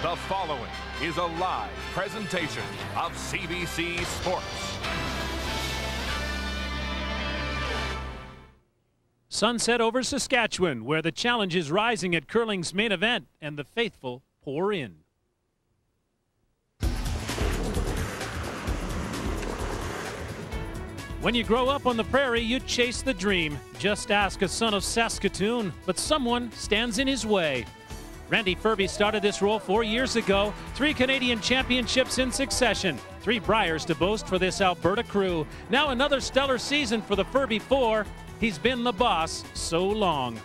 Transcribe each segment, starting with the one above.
The following is a live presentation of CBC Sports. Sunset over Saskatchewan, where the challenge is rising at curling's main event, and the faithful pour in. When you grow up on the prairie, you chase the dream. Just ask a son of Saskatoon, but someone stands in his way. Randy Ferbey started this role 4 years ago. 3 Canadian championships in succession. 3 Briers to boast for this Alberta crew. Now another stellar season for the Ferbey Four. He's been the boss so long.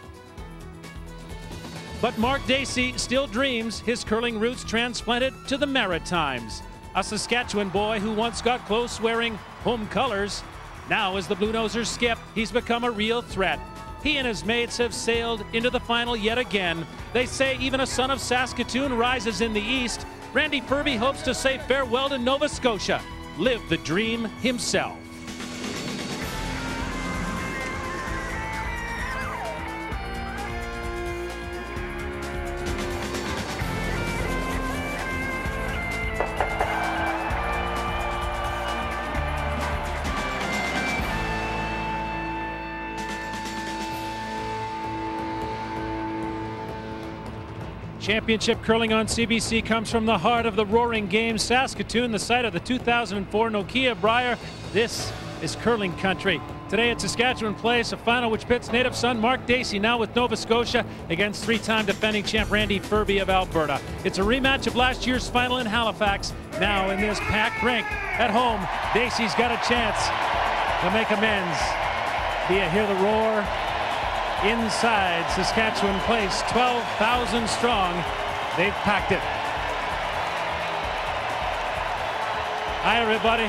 But Mark Dacey still dreams his curling roots transplanted to the Maritimes. A Saskatchewan boy who once got close wearing home colors. Now as the Blue Nosers skip, he's become a real threat. He and his mates have sailed into the final yet again. They say even a son of Saskatoon rises in the east. Randy Ferbey hopes to say farewell to Nova Scotia. Live the dream himself. Championship curling on CBC comes from the heart of the roaring game, Saskatoon, the site of the 2004 Nokia Brier. This is curling country. Today at Saskatchewan Place, a final which pits native son Mark Dacey, now with Nova Scotia, against 3-time defending champ Randy Ferbey of Alberta. It's a rematch of last year's final in Halifax. Now in this packed rink at home, Dacey's got a chance to make amends. Do you hear the roar? Inside Saskatchewan Place, 12,000 strong. They've packed it. Hi, everybody.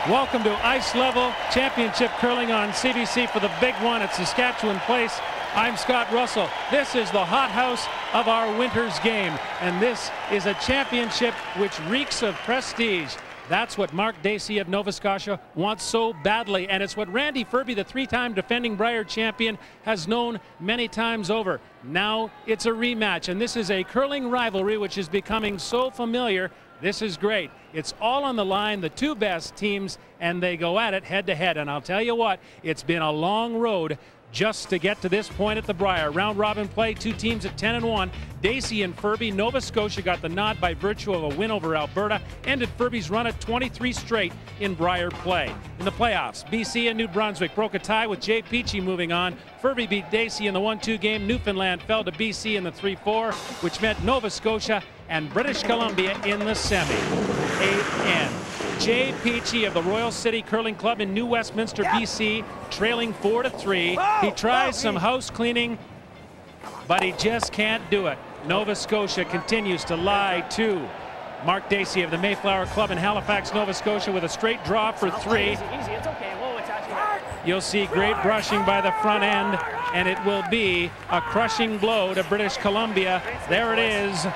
Welcome to Ice Level Championship Curling on CBC for the big one at Saskatchewan Place. I'm Scott Russell. This is the hot house of our winter's game, and this is a championship which reeks of prestige. That's what Mark Dacey of Nova Scotia wants so badly, and it's what Randy Ferbey, the 3-time defending Brier champion, has known many times over. Now it's a rematch, and this is a curling rivalry which is becoming so familiar. This is great. It's all on the line, the 2 best teams, and they go at it head-to-head. And I'll tell you what, it's been a long road just to get to this point at the Brier. Round robin play, 2 teams at 10-1. Dacey and Ferbey. Nova Scotia got the nod by virtue of a win over Alberta. Ended Ferbey's run at 23 straight in Brier play. In the playoffs, BC and New Brunswick broke a tie with Jay Peachy moving on. Ferbey beat Dacey in the 1-2 game. Newfoundland fell to BC in the 3-4, which meant Nova Scotia and British Columbia in the semi. 8N. Jay Peachy of the Royal City Curling Club in New Westminster, BC, trailing 4-3. He tries some house cleaning, but he just can't do it. Nova Scotia continues to lie to Mark Dacey of the Mayflower Club in Halifax, Nova Scotia, with a straight draw for 3. You'll see great brushing by the front end, and it will be a crushing blow to British Columbia. There it is.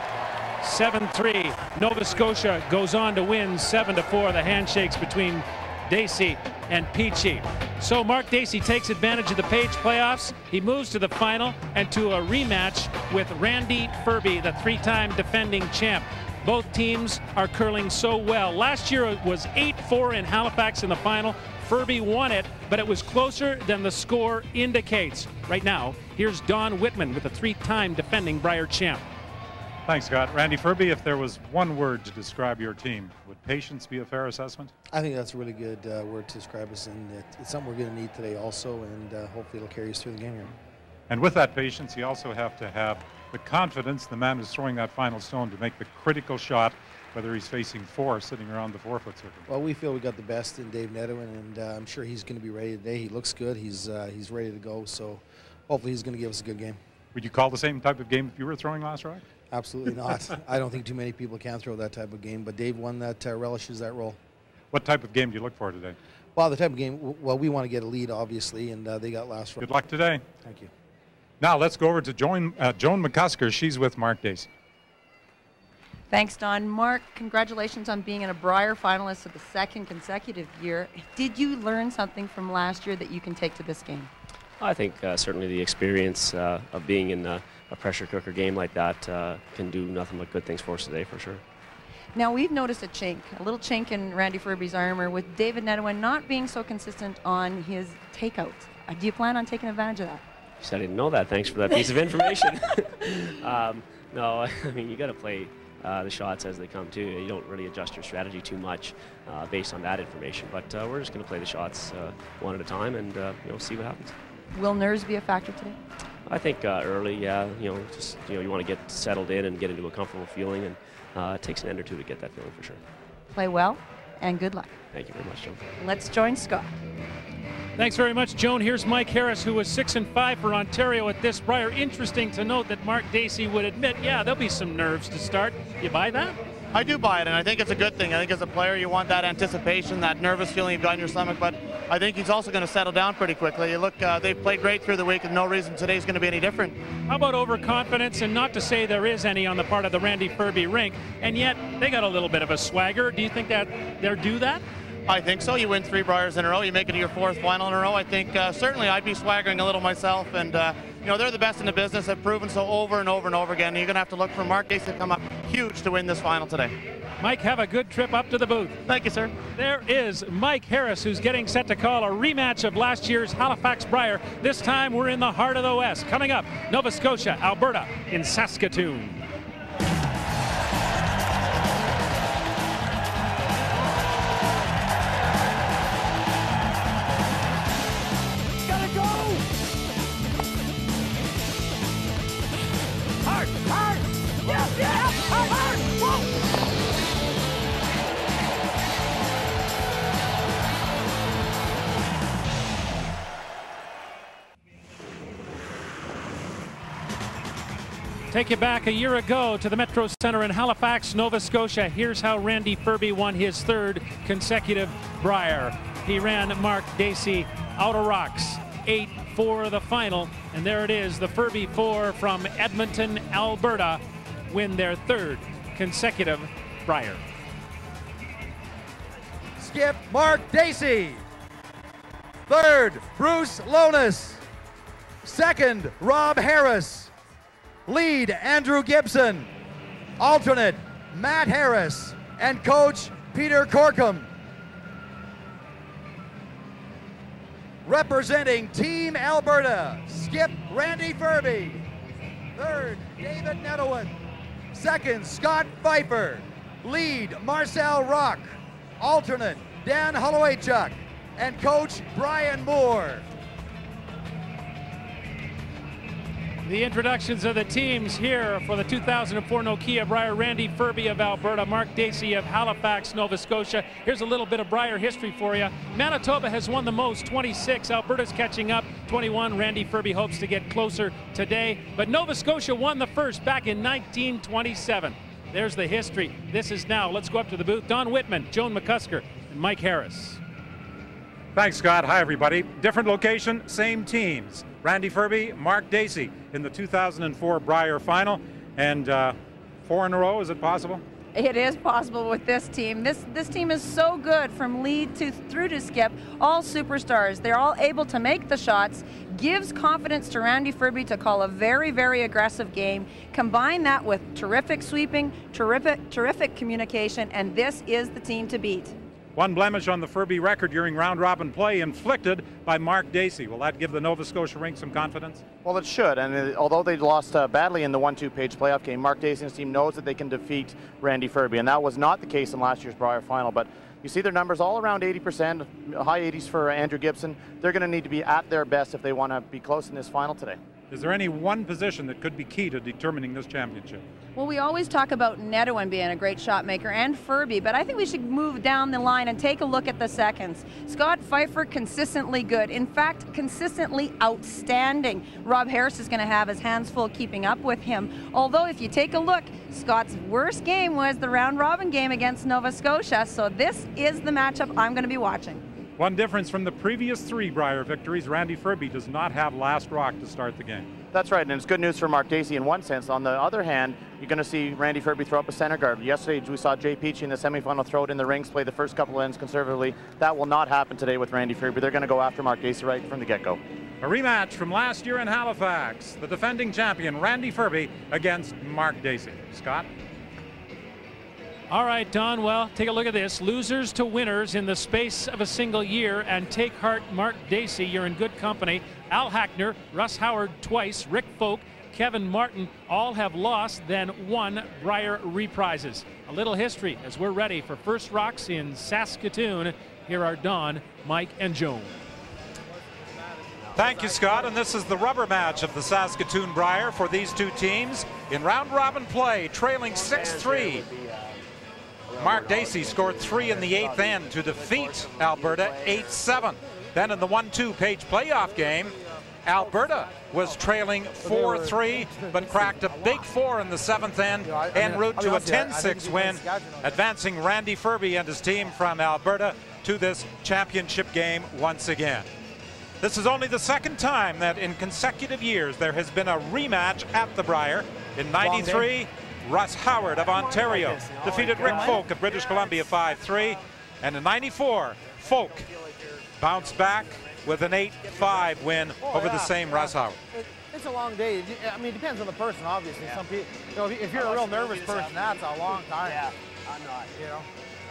7-3. Nova Scotia goes on to win 7-4. The handshakes between Dacey and Peachy. So Mark Dacey takes advantage of the Page playoffs. He moves to the final and to a rematch with Randy Ferbey, the 3-time defending champ. Both teams are curling so well. Last year it was 8-4 in Halifax in the final. Ferbey won it, but it was closer than the score indicates. Right now, here's Don Whitman with the 3-time defending Brier champ. Thanks, Scott. Randy Ferbey, if there was one word to describe your team, would patience be a fair assessment? I think that's a really good word to describe us, and it's something we're going to need today also, and hopefully it'll carry us through the game here. And with that patience, you also have to have the confidence the man who's throwing that final stone to make the critical shot, whether he's facing 4 sitting around the 4-foot circle. Well, we feel we got the best in Dave Nedwin, and I'm sure he's going to be ready today. He looks good. He's ready to go, so hopefully he's going to give us a good game. Would you call the same type of game if you were throwing last round? Absolutely not. I don't think too many people can throw that type of game, but Dave won that, relishes that role. What type of game do you look for today? Well, the type of game, well, we want to get a lead, obviously, and they got last round. Good luck today. Thank you. Now let's go over to Joan McCusker. She's with Mark Dacey. Thanks, Don. Mark, congratulations on being a Brier finalist for the 2nd consecutive year. Did you learn something from last year that you can take to this game? I think certainly the experience of being in a pressure cooker game like that can do nothing but good things for us today, for sure. Now, we've noticed a little chink in Randy Ferbey's armor with David Nedwin not being so consistent on his takeouts. Do you plan on taking advantage of that? I didn't know that. Thanks for that piece of information. No, I mean, you got to play the shots as they come too. You don't really adjust your strategy too much based on that information. But we're just going to play the shots one at a time and see what happens. Will nerves be a factor today? I think early, yeah. You want to get settled in and get into a comfortable feeling, and it takes an end or two to get that feeling for sure. Play well, and good luck. Thank you very much, Joan. Let's join Scott. Thanks very much, Joan. Here's Mike Harris, who was 6-5 for Ontario at this Brier. Interesting to note that Mark Dacey would admit, yeah, there'll be some nerves to start. You buy that? I do buy it, and I think it's a good thing. I think as a player, you want that anticipation, that nervous feeling you've got in your stomach, but I think he's also going to settle down pretty quickly. You look, they've played great through the week, and no reason today's going to be any different. How about overconfidence? And not to say there is any on the part of the Randy Ferbey rink, and yet they got a little bit of a swagger. Do you think that they're due that? I think so. You win 3 Briers in a row. You make it to your 4th final in a row. I think certainly I'd be swaggering a little myself. And, they're the best in the business. Have proven so over and over and over again. You're going to have to look for Mark Dacey to come up huge to win this final today. Mike, have a good trip up to the booth. Thank you, sir. There is Mike Harris, who's getting set to call a rematch of last year's Halifax Brier. This time we're in the heart of the West. Coming up, Nova Scotia, Alberta, in Saskatoon. Take you back a year ago to the Metro Center in Halifax, Nova Scotia. Here's how Randy Ferbey won his 3rd consecutive Brier. He ran Mark Dacey out of rocks, 8 for the final. And there it is, the Ferbey 4 from Edmonton, Alberta, win their 3rd consecutive Brier. Skip Mark Dacey. 3rd, Bruce Lonis. 2nd, Rob Harris. Lead, Andrew Gibson. Alternate, Matt Harris. And coach, Peter Corkum. Representing Team Alberta, skip Randy Ferbey. 3rd, David Nedwin. 2nd, Scott Pfeiffer. Lead, Marcel Rock. Alternate, Dan Hollowaychuk. And coach, Brian Moore. The introductions of the teams here for the 2004 Nokia Brier. Randy Ferbey of Alberta, Mark Dacey of Halifax, Nova Scotia. Here's a little bit of Brier history for you. Manitoba has won the most, 26. Alberta's catching up, 21. Randy Ferbey hopes to get closer today. But Nova Scotia won the first back in 1927. There's the history. This is now. Let's go up to the booth. Don Whitman, Joan McCusker, and Mike Harris. Thanks, Scott. Hi, everybody. Different location, same teams. Randy Ferbey, Mark Dacey in the 2004 Brier final. And 4 in a row, is it possible? It is possible with this team. This team is so good from lead through to skip. All superstars. They're all able to make the shots. Gives confidence to Randy Ferbey to call a very, very aggressive game. Combine that with terrific sweeping, terrific communication, and this is the team to beat. One blemish on the Ferbey record during round-robin play inflicted by Mark Dacey. Will that give the Nova Scotia rink some confidence? Well, it should, and although they lost badly in the 1-2-page playoff game, Mark Dacey's team knows that they can defeat Randy Ferbey, and that was not the case in last year's Brier final. But you see their numbers all around 80%, high 80s for Andrew Gibson. They're going to need to be at their best if they want to be close in this final today. Is there any one position that could be key to determining this championship? Well, we always talk about Nedwin being a great shot maker and Ferbey, but I think we should move down the line and take a look at the seconds. Scott Pfeiffer, consistently good. In fact, consistently outstanding. Rob Harris is going to have his hands full keeping up with him. Although, if you take a look, Scott's worst game was the round-robin game against Nova Scotia, so this is the matchup I'm going to be watching. One difference from the previous 3 Brier victories, Randy Ferbey does not have last rock to start the game. That's right, and it's good news for Mark Dacey in one sense. On the other hand, you're going to see Randy Ferbey throw up a center guard. Yesterday, we saw Jay Peachy in the semifinal throw it in the rings, play the first couple of ends conservatively. That will not happen today with Randy Ferbey. They're going to go after Mark Dacey right from the get-go. A rematch from last year in Halifax. The defending champion, Randy Ferbey, against Mark Dacey. Scott? All right, Don, well, take a look at this. Losers to winners in the space of a single year, and take heart, Mark Dacey, you're in good company. Al Hackner, Russ Howard twice, Rick Folk, Kevin Martin all have lost, then won Brier reprises. A little history as we're ready for First Rocks in Saskatoon. Here are Don, Mike, and Joan. Thank you, Scott, and this is the rubber match of the Saskatoon Brier for these two teams. In round-robin play, trailing 6-3. Mark Dacey scored 3 in the 8th end to defeat Alberta 8-7. Then in the 1-2 page playoff game, Alberta was trailing 4-3, but cracked a big 4 in the 7th end en route to a 10-6 win, advancing Randy Ferbey and his team from Alberta to this championship game once again. This is only the second time that in consecutive years there has been a rematch at the Brier. In '93, Russ Howard of Ontario defeated Rick Folk of British Columbia 5-3, and in '94, Folk bounced back with an 8-5 win over the same Russ Howard. It's a long day. I mean, it depends on the person, obviously. Some people, you know, if you're a real nervous person, that's a long time. Yeah, I'm not. You know,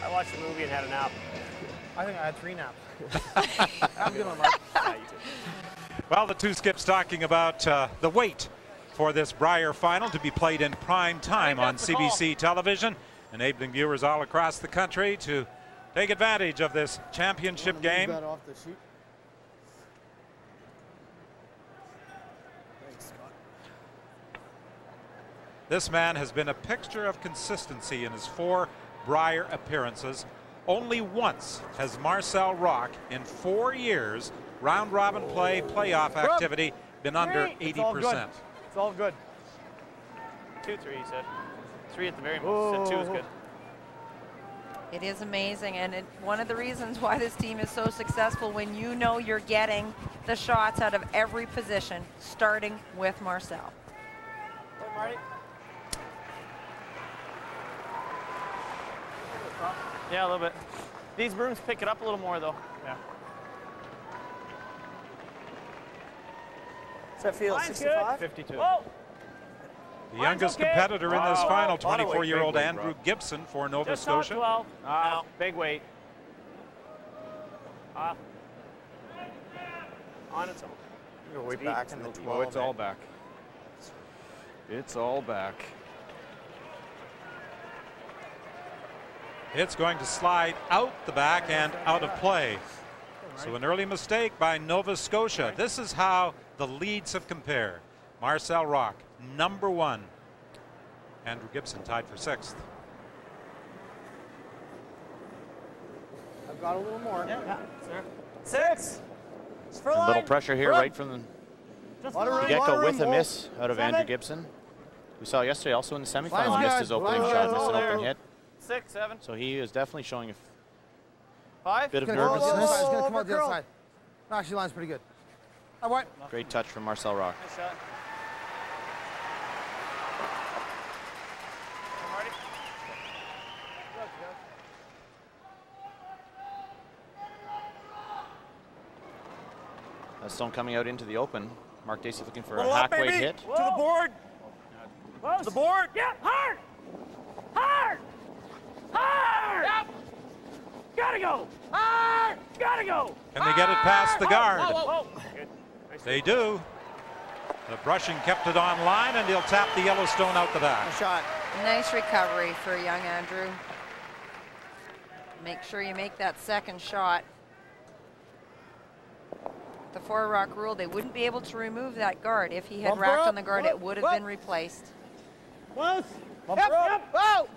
I watched the movie and had a nap. I think I had 3 naps. I'm good on Mark. Yeah, you too. Well, the two skips talking about the wait for this Brier final to be played in prime time on CBC television, enabling viewers all across the country to take advantage of this championship game. This man has been a picture of consistency in his 4 Brier appearances. Only once has Marcel Rock in 4 years round-robin play playoff activity been under 80%. It's all good. 2-3, he said. 3 at the very most. He said 2 is good. It is amazing, and one of the reasons why this team is so successful, when you know you're getting the shots out of every position, starting with Marcel. Hey, Marty. Yeah, a little bit. These brooms pick it up a little more, though. Yeah. Does that feel 65? 52. The youngest competitor in this final, 24-year-old Andrew Gibson for Nova Scotia. 12. No, big weight. On its own. You're way back in the 12. Oh, it's all back. It's all back. It's going to slide out the back and out of play. So an early mistake by Nova Scotia. This is how the leads have compared. Marcel Rock, #1. Andrew Gibson tied for 6th. I've got a little more. Yeah, sir. 6. A little pressure here right from the get-go with a miss out of 7. Andrew Gibson. We saw yesterday also in the semifinal, missed his opening shot, missed an open hit. 6, 7. So he is definitely showing a 5. bit of He's nervousness. going to come out the other side. No, actually, line's pretty good. Great touch from Marcel Rock. Nice shot. Marty. Stone coming out into the open. Mark Dacey looking for a Roll up, halfway baby. hit. To the board. Close. To the board. Yeah, hard. Hard. Hard. Yep. Gotta go. Hard. Gotta go. Can they get it past the guard? Whoa, whoa, whoa. Good. Nice They do. The brushing kept it on line, and he'll tap the Yellowstone out the back. Shot. Nice recovery for young Andrew. Make sure you make that second shot. The 4-rock rule, they wouldn't be able to remove that guard. If he had Bumper racked up. on the guard, it would have been replaced. Close. Yep, yep. Whoa!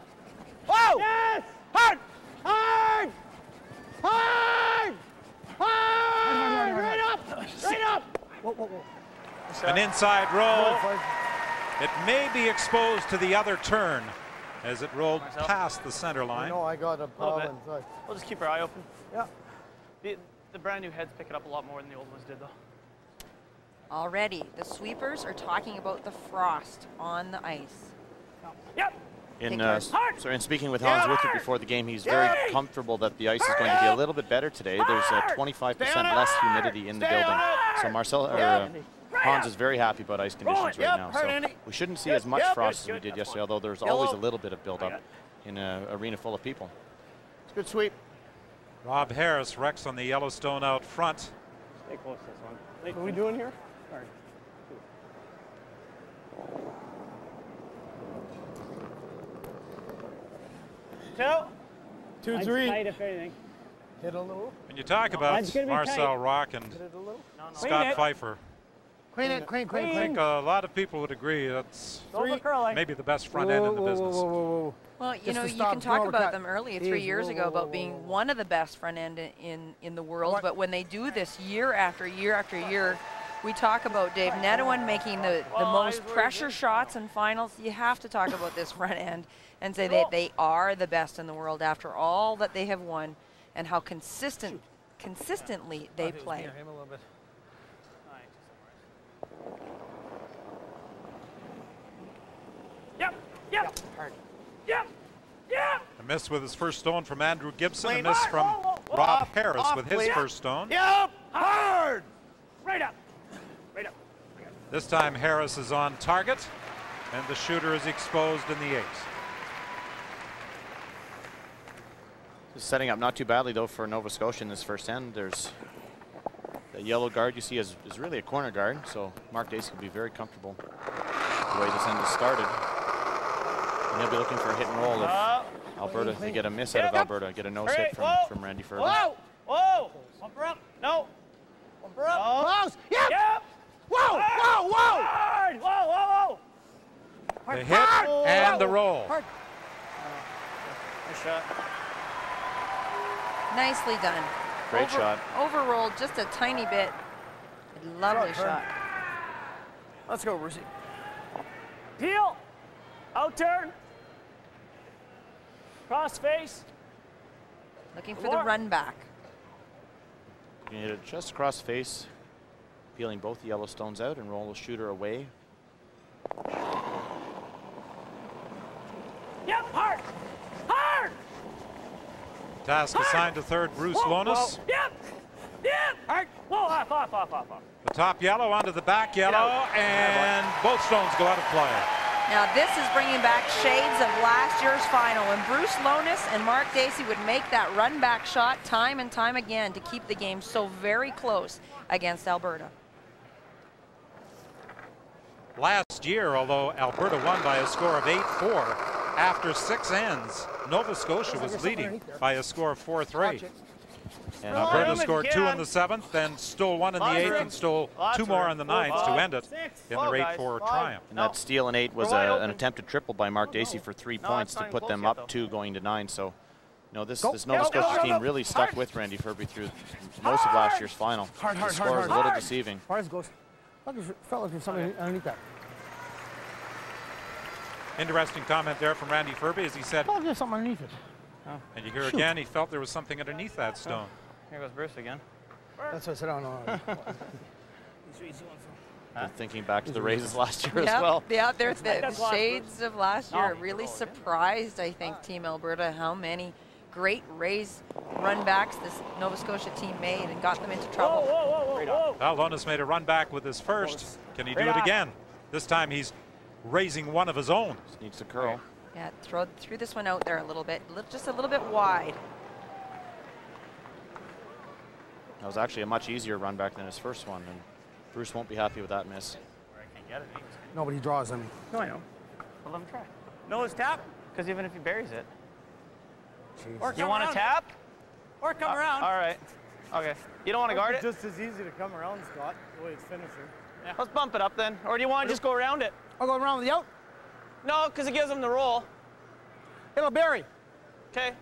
Whoa! Yes. Hard! Hard. Hard. Hard. Right up. Right up. Whoa, whoa, whoa. An inside roll. It may be exposed to the other turn as it rolled past the center line. No, I got a problem. Sorry. We'll just keep our eye open. Yeah. The brand new heads pick it up a lot more than the old ones did, though. Already, the sweepers are talking about the frost on the ice. Yep. In speaking with Hans Wittert before the game, he's very comfortable that the ice is going to be a little bit better today. There's 25% less humidity in the building. So Hans is very happy about ice conditions right now. So we shouldn't see as much frost as we did yesterday, although there's always a little bit of buildup in an arena full of people. It's a good sweep. Rob Harris wrecks on the Yellowstone out front. Stay close to this one. What are we doing here? All right. 2, 3. Tight if anything. Hit a little. When you talk about Marcel Rock and Scott Pfeiffer, Crane it. I think a lot of people would agree that's maybe the best front end in the business. Well, you know, you can talk about them earlier 3 years ago about being one of the best front end in the world, but when they do this year after year after year, we talk about Dave Nedowan making the most pressure shots in finals. You have to talk about this front end and say that they are the best in the world after all that they have won and how consistently they play. A miss with his first stone from Andrew Gibson. A miss from Rob Harris with his first stone. Hard! Right up. This time Harris is on target, and the shooter is exposed in the 8th. Just setting up not too badly, though, for Nova Scotia in this first end. There's the yellow guard you see is really a corner guard, so Mark Dacey will be very comfortable the way this end has started. And he'll be looking for a hit and roll of Alberta. They get a miss out of Alberta, get a nose hit from Randy Ferbey. Whoa! Bumper up. No. Bumper up. Close. Yep. Whoa! The hit and the roll. Nice shot. Nicely done. Great shot. Overrolled just a tiny bit. Lovely shot. Let's go, Brucey. Peel. Out turn. Cross face. Looking for the run back. You hit it just across face, peeling both the Yellowstones out and roll the shooter away. Yep, hard. Task assigned to third Bruce Lonis. Yep. Hard. Whoa, off. The top yellow onto the back yellow, and both stones go out of play. Now this is bringing back shades of last year's final when Bruce Lonis and Mark Dacey would make that run back shot time and time again to keep the game so very close against Alberta. Last year, although Alberta won by a score of 8-4, after 6 ends, Nova Scotia was leading by a score of 4-3. And Alberta scored 2 in the 7th, then stole 1 in the 8th, and stole 2 more in the 9th to end it in their 8-4 triumph. And that steal in 8 was an attempted triple by Mark Dacey for 3 points to put them up 2 going to 9. So, this Nova Scotia team really stuck with Randy Ferbey through most of last year's final. The score is a little deceiving. Felt like there's something underneath that. Interesting comment there from Randy Ferbey as he said, Oh, there's something underneath it. and you hear again, he felt there was something underneath that stone. Here goes Bruce again. That's what I said. I don't know. Thinking back to the Rays last year as well. Yeah, there's the shades of last year. Really surprised, I think, Team Alberta, how many great Rays run backs this Nova Scotia team made and got them into trouble. Well, Lonis made a run back with his first. Can he do it again? This time he's raising one of his own. Just needs to curl. Yeah, threw this one out there a little bit, just a little bit wide. That was actually a much easier run back than his first one, and Bruce won't be happy with that miss. Nobody draws on me. No, I know. Well, let him try. No, it's tap, because even if he buries it. Or you want to tap? Or come around. All right. Okay. You don't want to guard it? Just as easy to come around, Scott, the way it's finishing. Yeah. Let's bump it up then. Or do you want to just go around it? I'll go around with the out. No, because it gives him the roll. It'll bury. Okay.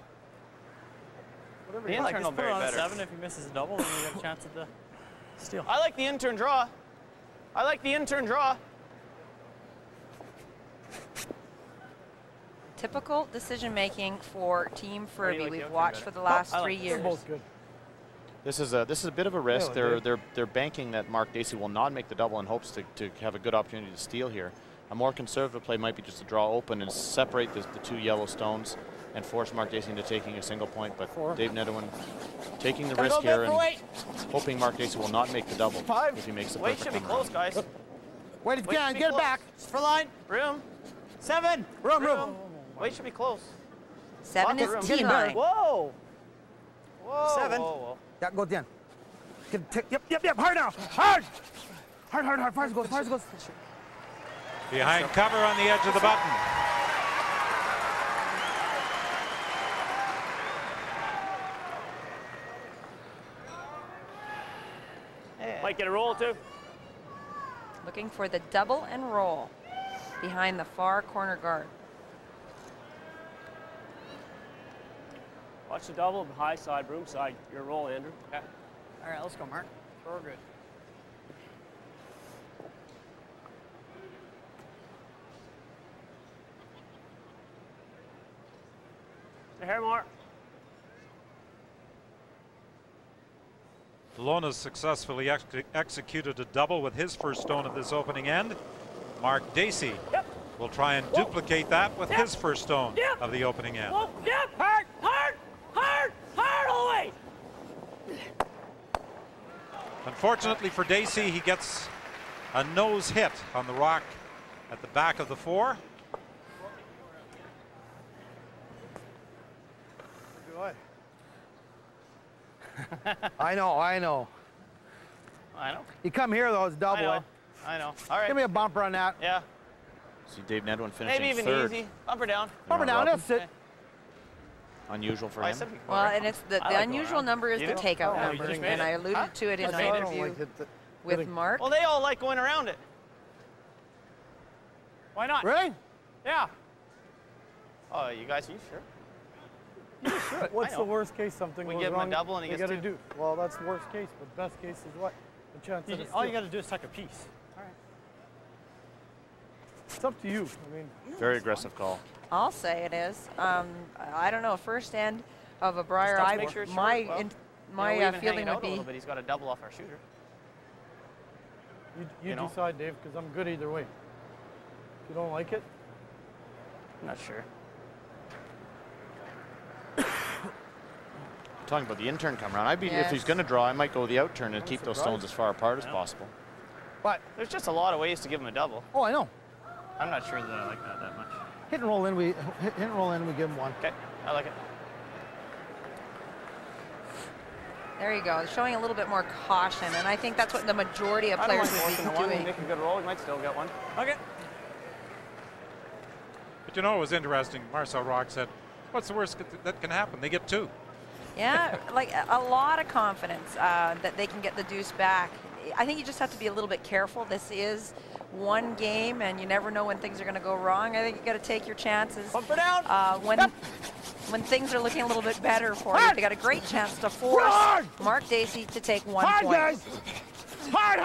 The intern will bury better. 7 if he misses a double, then we have a chance at the steal. I like the intern draw. Typical decision making for Team Ferbey. We've watched for the last 3 years. They're both good. This is a bit of a risk. They're banking that Mark Dacey will not make the double in hopes to have a good opportunity to steal here. A more conservative play might be just to draw open and separate the two yellow stones and force Mark Dacey into taking a single point. But Dave Nedohin taking the risk here and hoping Mark Dacey will not make the double if he makes the perfect. Weight should be close, guys. Wait again, get it back. For line. Room. 7. Room. Weight should be close. 7 is T-line. Whoa. Whoa. 7. Whoa. Yeah, go again. Yep. Hard now. Hard. Far as it goes. Behind cover on the edge of the button. Might get a roll too. Looking for the double and roll behind the far corner guard. Watch the double, high side, broom side. Your roll, Andrew. Okay. All right, let's go, Mark. We're good. Here, Mark. Lona's successfully executed a double with his first stone of this opening end. Mark Dacey will try and duplicate that with his first stone of the opening end. Hard all the way. Unfortunately for Dacey, he gets a nose hit on the rock at the back of the 4. I know. You come here though, it's double. I know. All right. Give me a bumper on that. Yeah. See Dave Nedohin finishing maybe even third. easy. Bumper down. That's it. Unusual for him. Well, and it's the unusual number is the takeout number, and I alluded to it in an interview with Mark. Well, they all like going around it. Why not? Really? Yeah. Oh, you guys, are you sure? What's the worst case? Something we goes give him wrong, a double and he gets 2. do. Well, that's the worst case, but best case is what? The chance that All you got to do is tuck a piece. All right. It's up to you. I mean, very aggressive call. I'll say it is. I don't know. First end of a Brier, my feeling would be. But he's got a double off our shooter. You decide, Dave, because I'm good either way. If you don't like it, I'm not sure. Talking about the in-turn come around. If he's going to draw, I might go the out-turn and keep those stones as far apart as possible. But there's just a lot of ways to give him a double. Oh, I know. I'm not sure that I like that much. Hit and roll in, we give him 1. Okay, I like it. There you go. Showing a little bit more caution, and I think that's what the majority of players would be doing. Make a good roll, he might still get 1. Okay. But you know, it was interesting. Marcel Rock said, "What's the worst that can happen? They get 2." Yeah, like a lot of confidence that they can get the deuce back. I think you just have to be a little bit careful. This is one game, and you never know when things are going to go wrong. I think you got to take your chances. Bumper down. When things are looking a little bit better for you, they got a great chance to force Mark Dacey to take 1 point. Guys. Hard.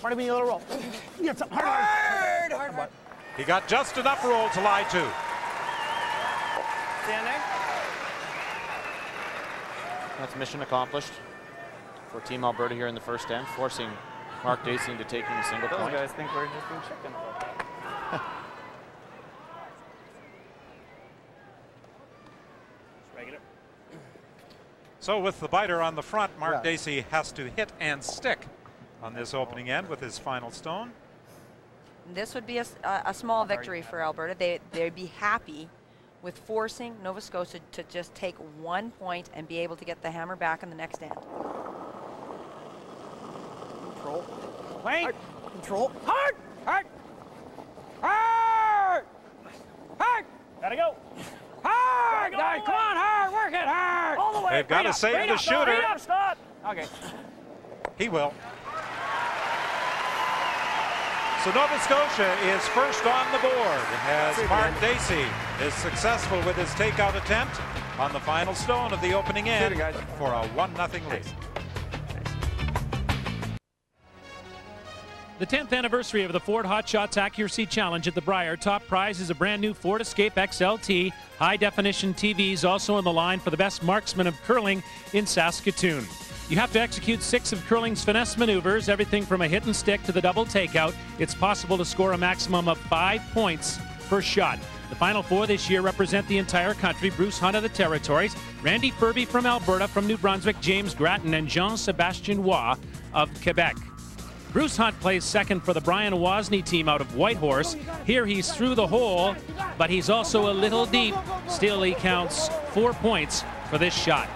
Marty, me a little roll. Get some hard. He got just enough roll to lie to. Stand there. That's mission accomplished for Team Alberta here in the first end, forcing Mark Dacey into taking a single point. Those guys think we're just being chicken. Regular. So with the biter on the front, Mark Dacey has to hit and stick on this opening end with his final stone. This would be a small victory for Alberta. They'd be happy with forcing Nova Scotia to just take 1 point and be able to get the hammer back in the next end. Control. Wait. Hard. Control. Hard. Gotta go. Hard, guys. Come on, hard. Work it hard. All the way. They've got to save the shooter. Stop. Okay. He will. So Nova Scotia is first on the board as Mark Dacey is successful with his takeout attempt on the final stone of the opening end for a 1-0 lead. The 10th anniversary of the Ford Hot Shots Accuracy Challenge at the Brier. Top prize is a brand new Ford Escape XLT. High definition TVs also on the line for the best marksman of curling in Saskatoon. You have to execute 6 of curling's finesse maneuvers, everything from a hit and stick to the double takeout. It's possible to score a maximum of 5 points per shot. The final 4 this year represent the entire country. Bruce Hunt of the Territories, Randy Ferbey from Alberta, from New Brunswick, James Grattan, and Jean-Sébastien Roy of Quebec. Bruce Hunt plays second for the Brian Wozni team out of Whitehorse. Here he's through the hole, but he's also a little deep. Still, he counts 4 points for this shot.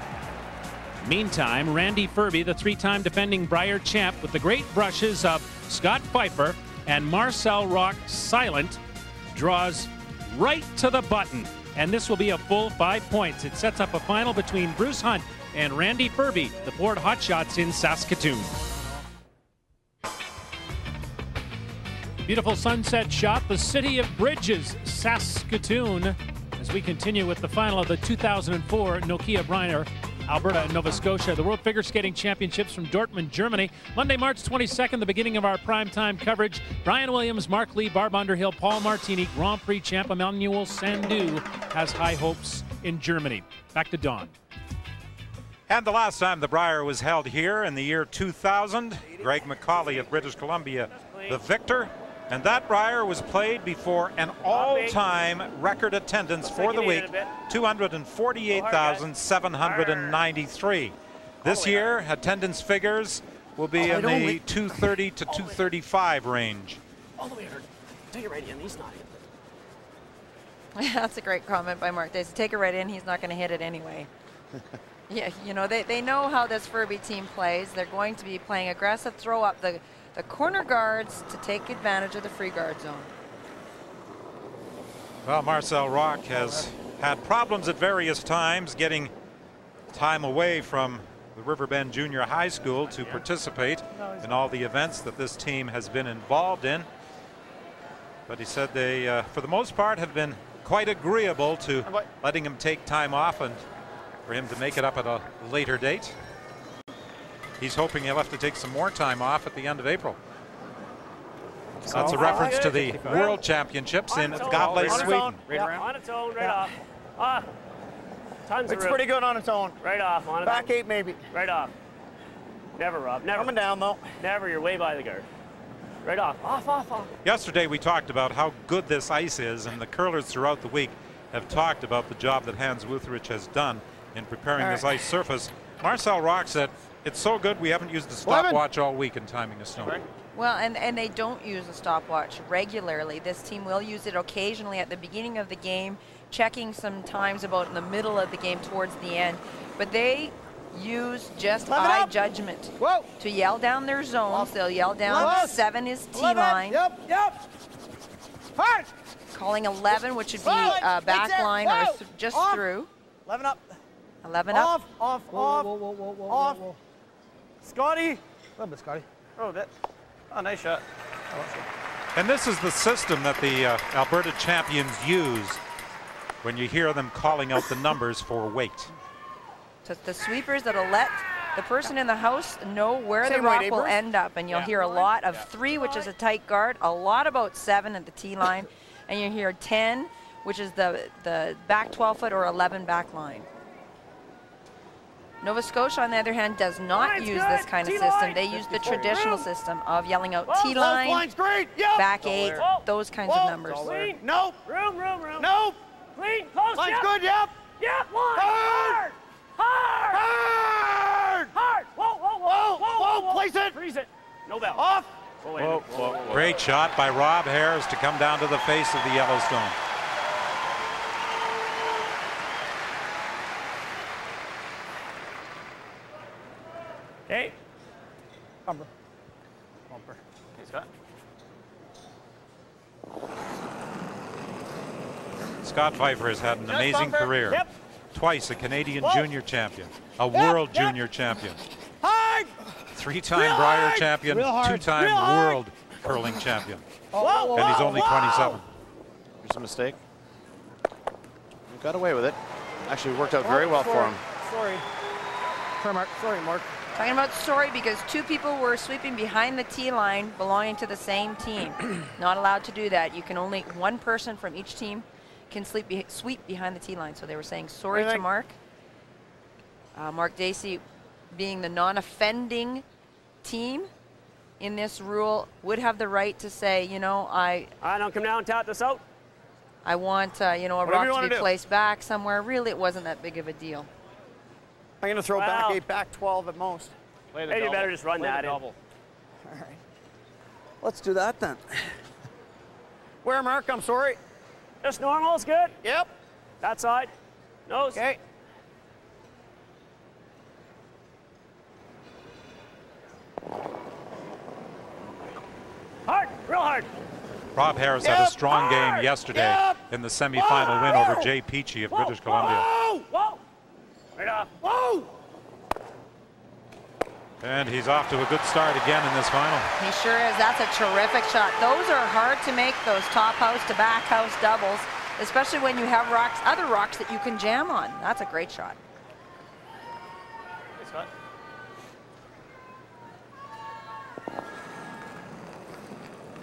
Meantime, Randy Ferbey, the 3-time defending Brier champ, with the great brushes of Scott Pfeiffer and Marcel Rock silent, draws right to the button. And this will be a full 5 points. It sets up a final between Bruce Hunt and Randy Ferbey, the Ford Hotshots in Saskatoon. Beautiful sunset shot, the city of Bridges, Saskatoon, as we continue with the final of the 2004 Nokia Brier, Alberta and Nova Scotia, the World Figure Skating Championships from Dortmund, Germany. Monday, March 22nd, the beginning of our primetime coverage. Brian Williams, Mark Lee, Barb Underhill, Paul Martini, Grand Prix champ Emmanuel Sandu has high hopes in Germany. Back to Don. And the last time the Brier was held here in the year 2000, Greg McCauley of British Columbia, the victor. And that Brier was played before an all-time record attendance for the week, 248,793. This year, attendance figures will be in the 230 to 235 range. All the way hurt. Take it right in. He's not in. That's a great comment by Mark Dacey. Take it right in. He's not going to hit it anyway. Yeah, you know, they know how this Ferbey team plays. They're going to be playing aggressive, throw up the corner guards to take advantage of the free guard zone. Well, Marcel Rock has had problems at various times getting time away from the Riverbend Junior High School to participate in all the events that this team has been involved in. But he said they, for the most part, have been quite agreeable to letting him take time off and for him to make it up at a later date. He's hoping he'll have to take some more time off at the end of April. So that's a reference to the World Championships in Gavle, Sweden. On its own, right off. Tons it's pretty good on its own. Right off. On Back 8 maybe. Right off. Never, Rob. Never. Coming down though. Never. You're way by the guard. Right off. Off. Yesterday we talked about how good this ice is, and the curlers throughout the week have talked about the job that Hans Wuthrich has done in preparing this ice surface. Marcel Rock said, "It's so good we haven't used the stopwatch all week in timing a snow." Well, and they don't use a stopwatch regularly. This team will use it occasionally at the beginning of the game, checking some times about in the middle of the game towards the end. But they use just eye judgment to yell down their zones. They'll yell down 7 is T-line. Yep. Hard. Calling 11, which would be back line or just through. 11 up. 11 up. Off. Whoa. Scotty. A little bit, Scotty. Oh, that. Oh, nice shot. And this is the system that the Alberta champions use when you hear them calling out the numbers for weight. So the sweepers that'll let the person in the house know where the rock will end up. And you'll hear a lot of 3, which is a tight guard, a lot about 7 at the T-line, and you hear 10, which is the back 12-foot or 11 back line. Nova Scotia, on the other hand, does not use this kind of system. They use the traditional system of yelling out T-line, back 8, those kinds of numbers. Nope. Room. Nope. Clean. Close. Line's good. Yep. Line. Hard. Whoa. Place it. Freeze it. No bell. Off. Whoa. Great shot by Rob Harris to come down to the face of the Yellowstone. Okay. Bumper. Hey, Scott. Scott Pfeiffer has had an amazing career. Yep. Twice a Canadian junior champion, a world junior champion, 3-time Brier champion, 2-time world curling champion. And he's only 27. Here's a mistake. He got away with it. Actually worked out very well for him. Sorry, Mark. Talking about sorry because 2 people were sweeping behind the T-line belonging to the same team. Not allowed to do that. You can only, 1 person from each team can sweep behind the T-line. So they were saying sorry to Mark. Mark Dacey being the non-offending team in this rule, would have the right to say, you know, I don't come down and tap this out. I want, you know, a rock to be placed back somewhere. Really, it wasn't that big of a deal. I'm going to throw back 8, back 12 at most. Maybe you better just run that in. All right. Let's do that then. Where, Mark? I'm sorry. Just normal is good. Yep. That side. Nose. Okay. Hard. Real hard. Rob Harris had a strong game yesterday in the semifinal win over Jay Peachy of British Columbia. Whoa! Right off. Whoa! And he's off to a good start again in this final. He sure is. That's a terrific shot. Those are hard to make, those top house to back house doubles, especially when you have rocks, other rocks that you can jam on. That's a great shot. Thanks, Scott.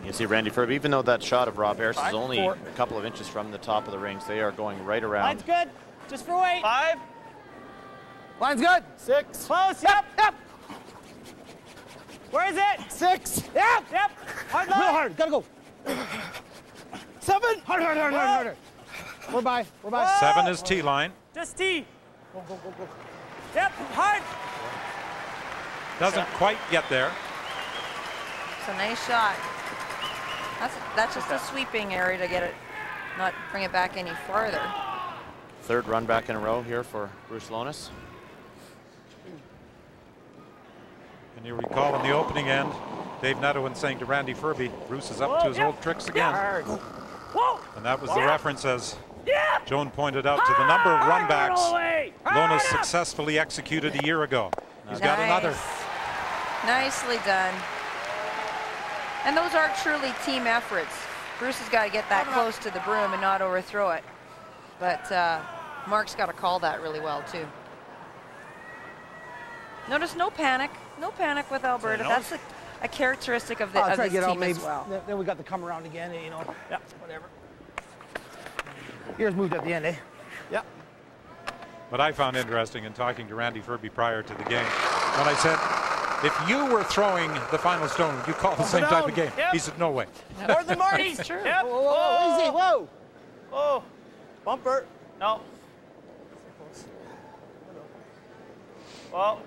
You see Randy Ferbey, even though that shot of Rob Harris is only a couple of inches from the top of the rings, they are going right around. Line's good. Just for weight. 5. Line's good. 6. Close. Yep. Where is it? 6. Yep. Hard line. Real hard. Gotta go. 7. Hard. We're by. 7 is T-line. Just T. Go. Yep. Hard. Doesn't quite get there. It's a nice shot. That's just a sweeping area to get it, not bring it back any farther. Third run back in a row here for Bruce Lonis. And you recall in the opening end, Dave Nedowan saying to Randy Ferbey, Bruce is up to his old tricks again. And that was the reference, as Joan pointed out, to the number of runbacks Lonis successfully executed a year ago. He's got another. Nicely done. And those are truly team efforts. Bruce has got to get that close to the broom and not overthrow it. But Mark's got to call that really well, too. Notice no panic. No panic with Alberta. That's a characteristic of, this team as well. Then we got to come around again, you know. Yeah, whatever. Yours moved at the end, eh? Yeah. What I found interesting in talking to Randy Ferbey prior to the game, when I said, if you were throwing the final stone, would you call the same type of game? He said, no way. More than Marty. It's true. Yep. Whoa, easy, whoa. Oh, bumper. No. Well.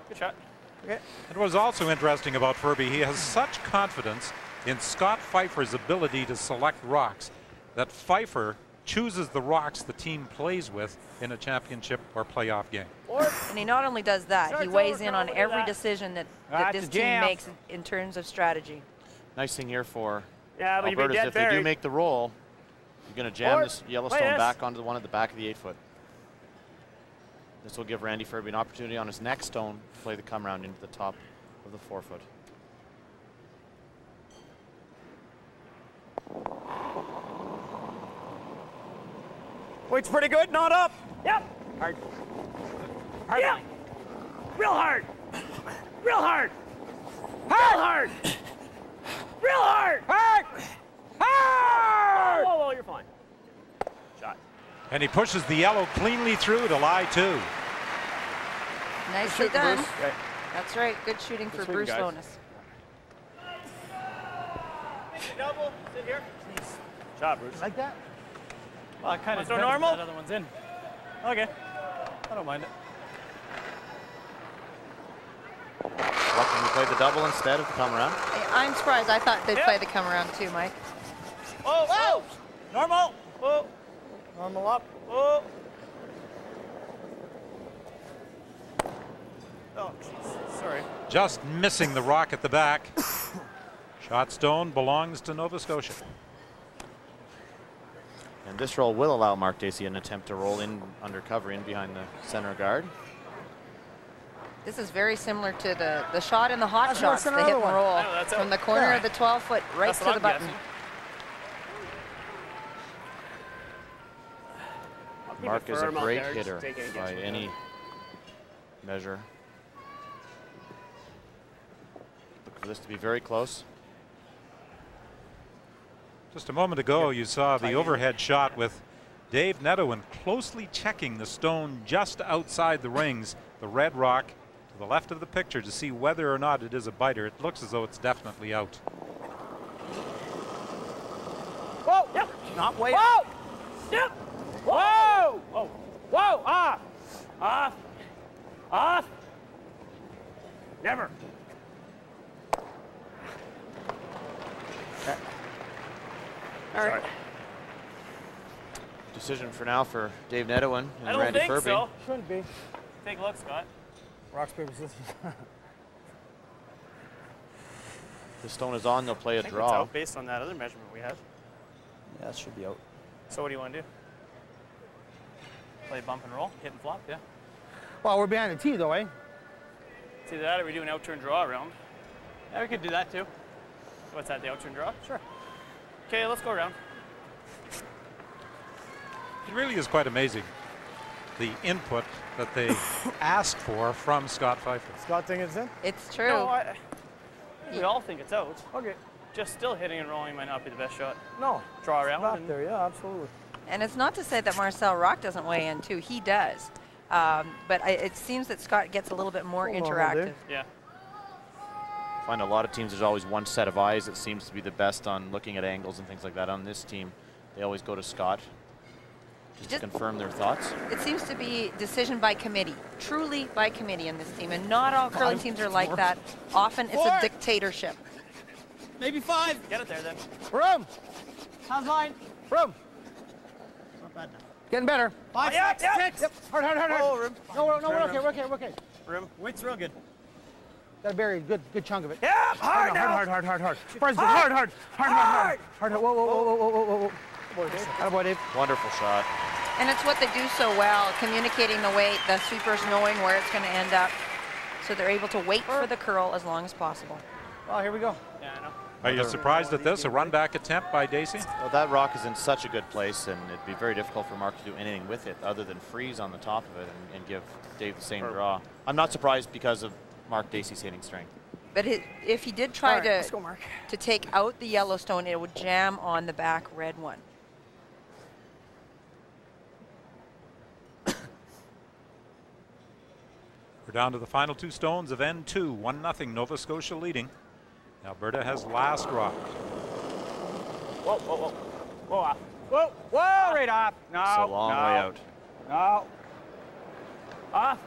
Good shot. Okay. And what was also interesting about Ferbey, he has such confidence in Scott Pfeiffer's ability to select rocks that Pfeiffer chooses the rocks the team plays with in a championship or playoff game. And he not only does that, he weighs in on every decision that this team makes in terms of strategy. Nice thing here for but Alberta is if they do make the roll, you're going to jam this Yellowstone back onto the one at the back of the 8-foot. This will give Randy Ferbey an opportunity on his next stone to play the come round into the top of the 4-foot. Weight's pretty good, not up. Yep. Hard. Yeah. Real hard. Real hard. Real hard. Real hard. Hard. Whoa, you're fine. Shot. And he pushes the yellow cleanly through to lie 2. Nicely done. That's right. Good shooting for Bruce Lonis. Double. Sit here. Shot, Bruce. Like that? Well, I kind of so normal. That other one's in. Okay. I don't mind it. What, can we play the double instead of the come around? I'm surprised. I thought they'd play the come around too, Mike. Whoa. Normal. Whoa. Normal up. Whoa. Oh, jeez. Sorry. Just missing the rock at the back. Shot stone belongs to Nova Scotia. And this roll will allow Mark Dacey an attempt to roll in under cover in behind the center guard. This is very similar to the shot in the hot shots, the hit and roll from the corner of the 12-foot right to the button. Mark is a great hitter by any measure. Look for this to be very close. Just a moment ago, you saw the overhead shot with Dave Nedowan closely checking the stone just outside the rings, the red rock to the left of the picture, to see whether or not it is a biter. It looks as though it's definitely out. Whoa! Yep. Not way. Whoa! Up. Yep. Whoa! Whoa! Whoa! Off! Off! Off! Never. All right. Decision for now for Dave Nedowan and Randy Ferbey. I don't think so. Shouldn't be. Take a look, Scott. Rocks, paper, scissors. The stone is on. They'll play a It's draw. out based on that other measurement we had. Yeah, it should be out. So what do you want to do? Play bump and roll, hit and flop, yeah. Well, we're behind the tee, though, eh? It's either that or we do an out-turn draw around. Yeah, we could do that too. What's that, the out-turn draw? Sure. Okay, let's go around. It really is quite amazing, the input that they asked for from Scott Pfeiffer. Scott think it's in? It's true. No, we all think it's out. Okay. Just still hitting and rolling might not be the best shot. No. Draw around. Back there, yeah, absolutely. And it's not to say that Marcel Rock doesn't weigh in too. He does. But it seems that Scott gets a little bit more interactive. Yeah. I find a lot of teams there's always one set of eyes that seems to be the best on looking at angles and things like that. On this team, they always go to Scott just to confirm their thoughts. It seems to be decision by committee, truly by committee in this team. And not all curling teams are like that. Often it's a dictatorship. Maybe 5. Get it there then. Room. How's line? Room. Not bad now. Getting better. 5, 6, 6. Yep. Hard, hard, hard, hard. Oh, room. No, we're okay, Room. we're okay, we're okay. Room. Weight's real good. Got a very good chunk of it. Yeah, hard now. Hard, hard, hard, hard. Hard, hard, hard, hard. Hard. Whoa, whoa, whoa, whoa, whoa, whoa, whoa. Attaboy, Dave. Wonderful shot. And it's what they do so well, communicating the weight, the sweepers knowing where it's going to end up. So they're able to wait for the curl as long as possible. Well, here we go. Yeah, I know. Are you surprised at this? A run back attempt by Dacey? Well, that rock is in such a good place, and it'd be very difficult for Mark to do anything with it other than freeze on the top of it and give Dave the same draw. I'm not surprised because of Mark Dacey's hitting strength. But if he did try Let's go, Mark. to take out the Yellowstone, it would jam on the back red one. We're down to the final 2 stones of N2. 1-0 Nova Scotia leading. Alberta has last rock. Whoa, whoa, whoa. Whoa, off. Whoa, whoa, right off. No, It's a long way out. No. Off.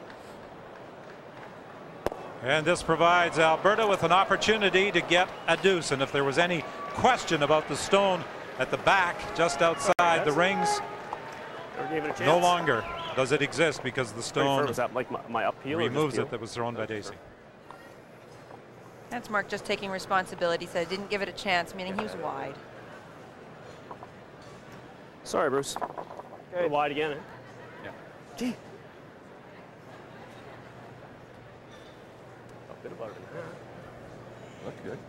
And this provides Alberta with an opportunity to get a deuce. And if there was any question about the stone at the back, just outside the rings, no longer does it exist because the stone was that like my uphill removes it that was thrown by Dacey. That's Mark just taking responsibility. Said didn't give it a chance, meaning he was wide. Sorry, Bruce. Okay. Wide again, eh? Yeah. Gee. A bit about it. Look good.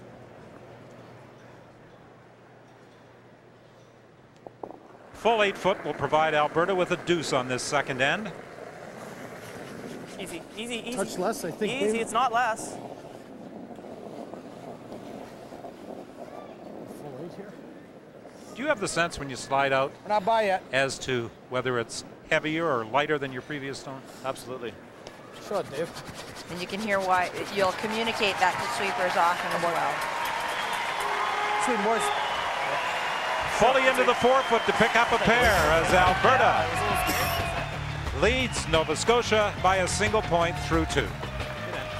Full 8 foot will provide Alberta with a deuce on this second end. Easy, easy, easy. Touch less, I think. Easy, David. it's not less. Full 8 here. Do you have the sense when you slide out We're not by yet. as to whether it's heavier or lighter than your previous stone? Absolutely. Shut, Dave. And you can hear why you'll communicate that to sweepers often as well. Sweet boys. Fully into the 4 foot to pick up a pair as Alberta leads Nova Scotia by a single point through 2.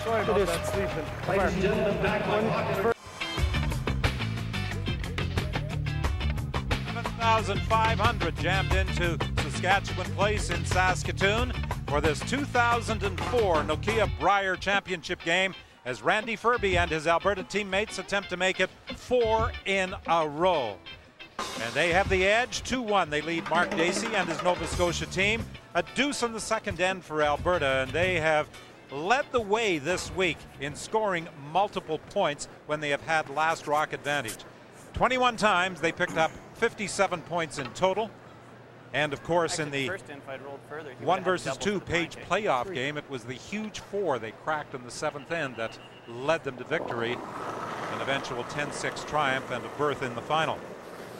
Sorry about that sleeping. Ladies and gentlemen, back one. 7,500 jammed into Saskatchewan Place in Saskatoon for this 2004 Nokia Brier Championship game as Randy Ferbey and his Alberta teammates attempt to make it 4 in a row. And they have the edge, 2-1. They lead Mark Dacey and his Nova Scotia team. A deuce on the second end for Alberta, and they have led the way this week in scoring multiple points when they have had last rock advantage. 21 times they picked up 57 points in total. And of course, in the 1 versus 2 page playoff game, it was the huge 4 they cracked on the 7th end that led them to victory, an eventual 10-6 triumph and a berth in the final.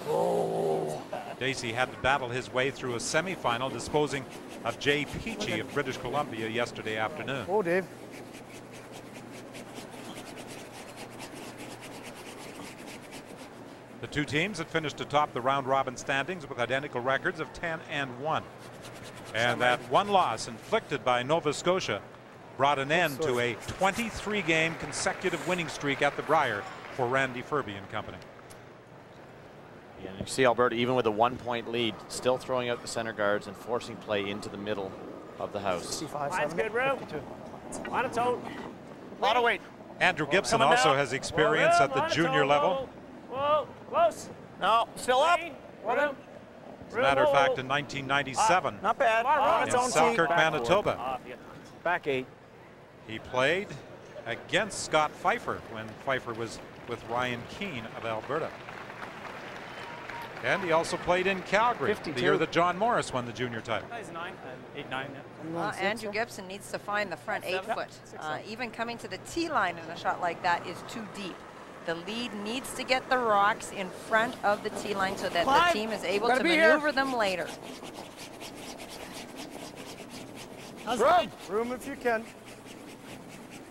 Oh. Dacey had to battle his way through a semifinal, disposing of Jay Peachy of British Columbia yesterday afternoon. Oh, Dave. The two teams had finished atop the round-robin standings with identical records of 10-1. And that one loss inflicted by Nova Scotia brought an end to a 23-game consecutive winning streak at the Brier for Randy Ferbey and company. Yeah, you see Alberta, even with a 1-point lead, still throwing out the center guards and forcing play into the middle of the house. 65, Mine's good, Rue. On its own. A lot of weight. Andrew Gibson also has experience at the junior level. Whoa, close. No, still up. As a matter of fact, in 1997, Not bad. On its in own Selkirk, team. Manitoba, Back 8. he played against Scott Pfeiffer when Pfeiffer was with Ryan Keane of Alberta. And he also played in Calgary, 52. the year that John Morris won the junior title. He's 9, 8, 9. Andrew Gibson needs to find the front 8 foot. Even coming to the tee line in a shot like that is too deep. The lead needs to get the rocks in front of the tee line so that the team is able to maneuver them later. Room if you can.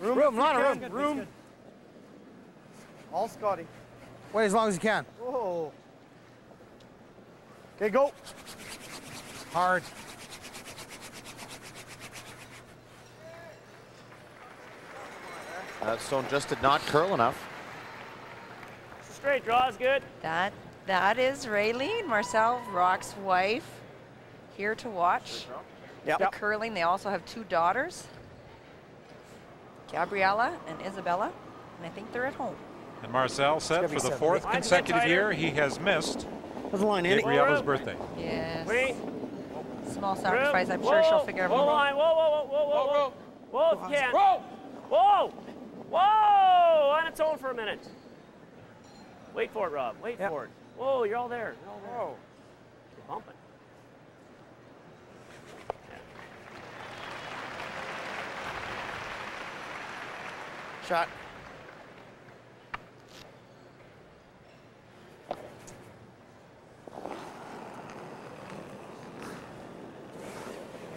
Room, not a room. Room. All Scotty. Wait as long as you can. Whoa. Okay, go. Hard. That stone just did not curl enough. Straight draw is good. That is Raylene, Marcel Rock's wife, here to watch the curling. They also have 2 daughters, Gabriella and Isabella, and I think they're at home. And Marcel said for the 4th consecutive year he has missed Gabriella's birthday. Yes. Wait. Small sacrifice. I'm sure she'll figure out. Line. Whoa. Whoa, if you can. Whoa. On its own for a minute. Wait for it, Rob. Wait for it. Whoa, you're all there. Whoa. You're bumping. Shot.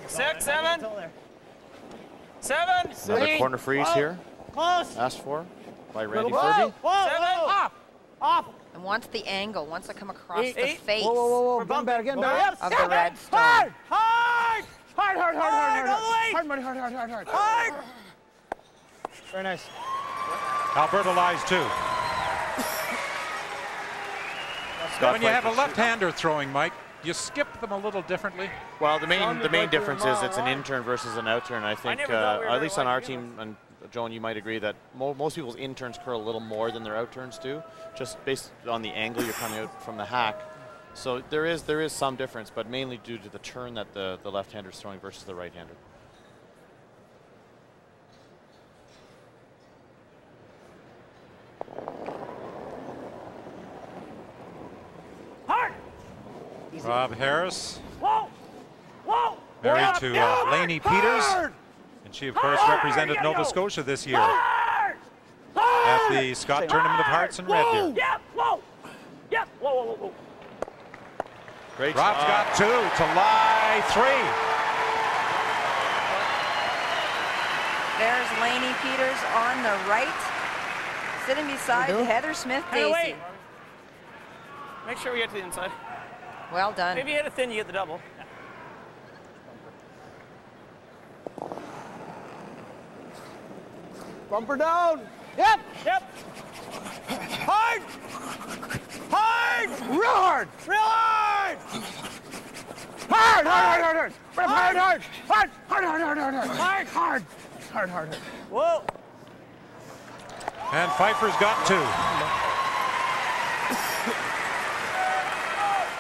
Six, 7. 7. Another corner freeze here. Close. Asked for by Randy Ferbey. 7. Off. And once the angle, once I come across the 8. face Whoa. Getting better. of the red stone. Hard. Very nice. Alberta lies 2. When you have a left-hander throwing, Mike, you skip them a little differently. Well, the main difference is it's an in-turn versus an out-turn. I think, at least on our team, and Joan, you might agree that most people's in-turns curl a little more than their out-turns do, just based on the angle you're coming out from the hack. So there is some difference, but mainly due to the turn that the left-hander is throwing versus the right-hander. Hard. Rob Harris, Whoa. married to Lainey Peters, and she of course represented Nova Scotia this year at the Scott Tournament of Hearts in Red Deer. Yep. Whoa. Great. Rob's got 2 to lie 3. There's Lainey Peters on the right, sitting beside Heather Smith Dacey. Make sure we get to the inside. Well done. Maybe you hit a thin, you get the double. Bumper down. Yep. Hard. Real hard. Hard. Whoa. And Pfeiffer's got 2.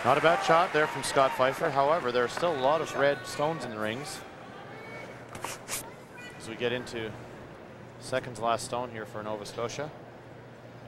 Not a bad shot there from Scott Pfeiffer. However, there are still a lot of red stones in the rings. As we get into second to last stone here for Nova Scotia.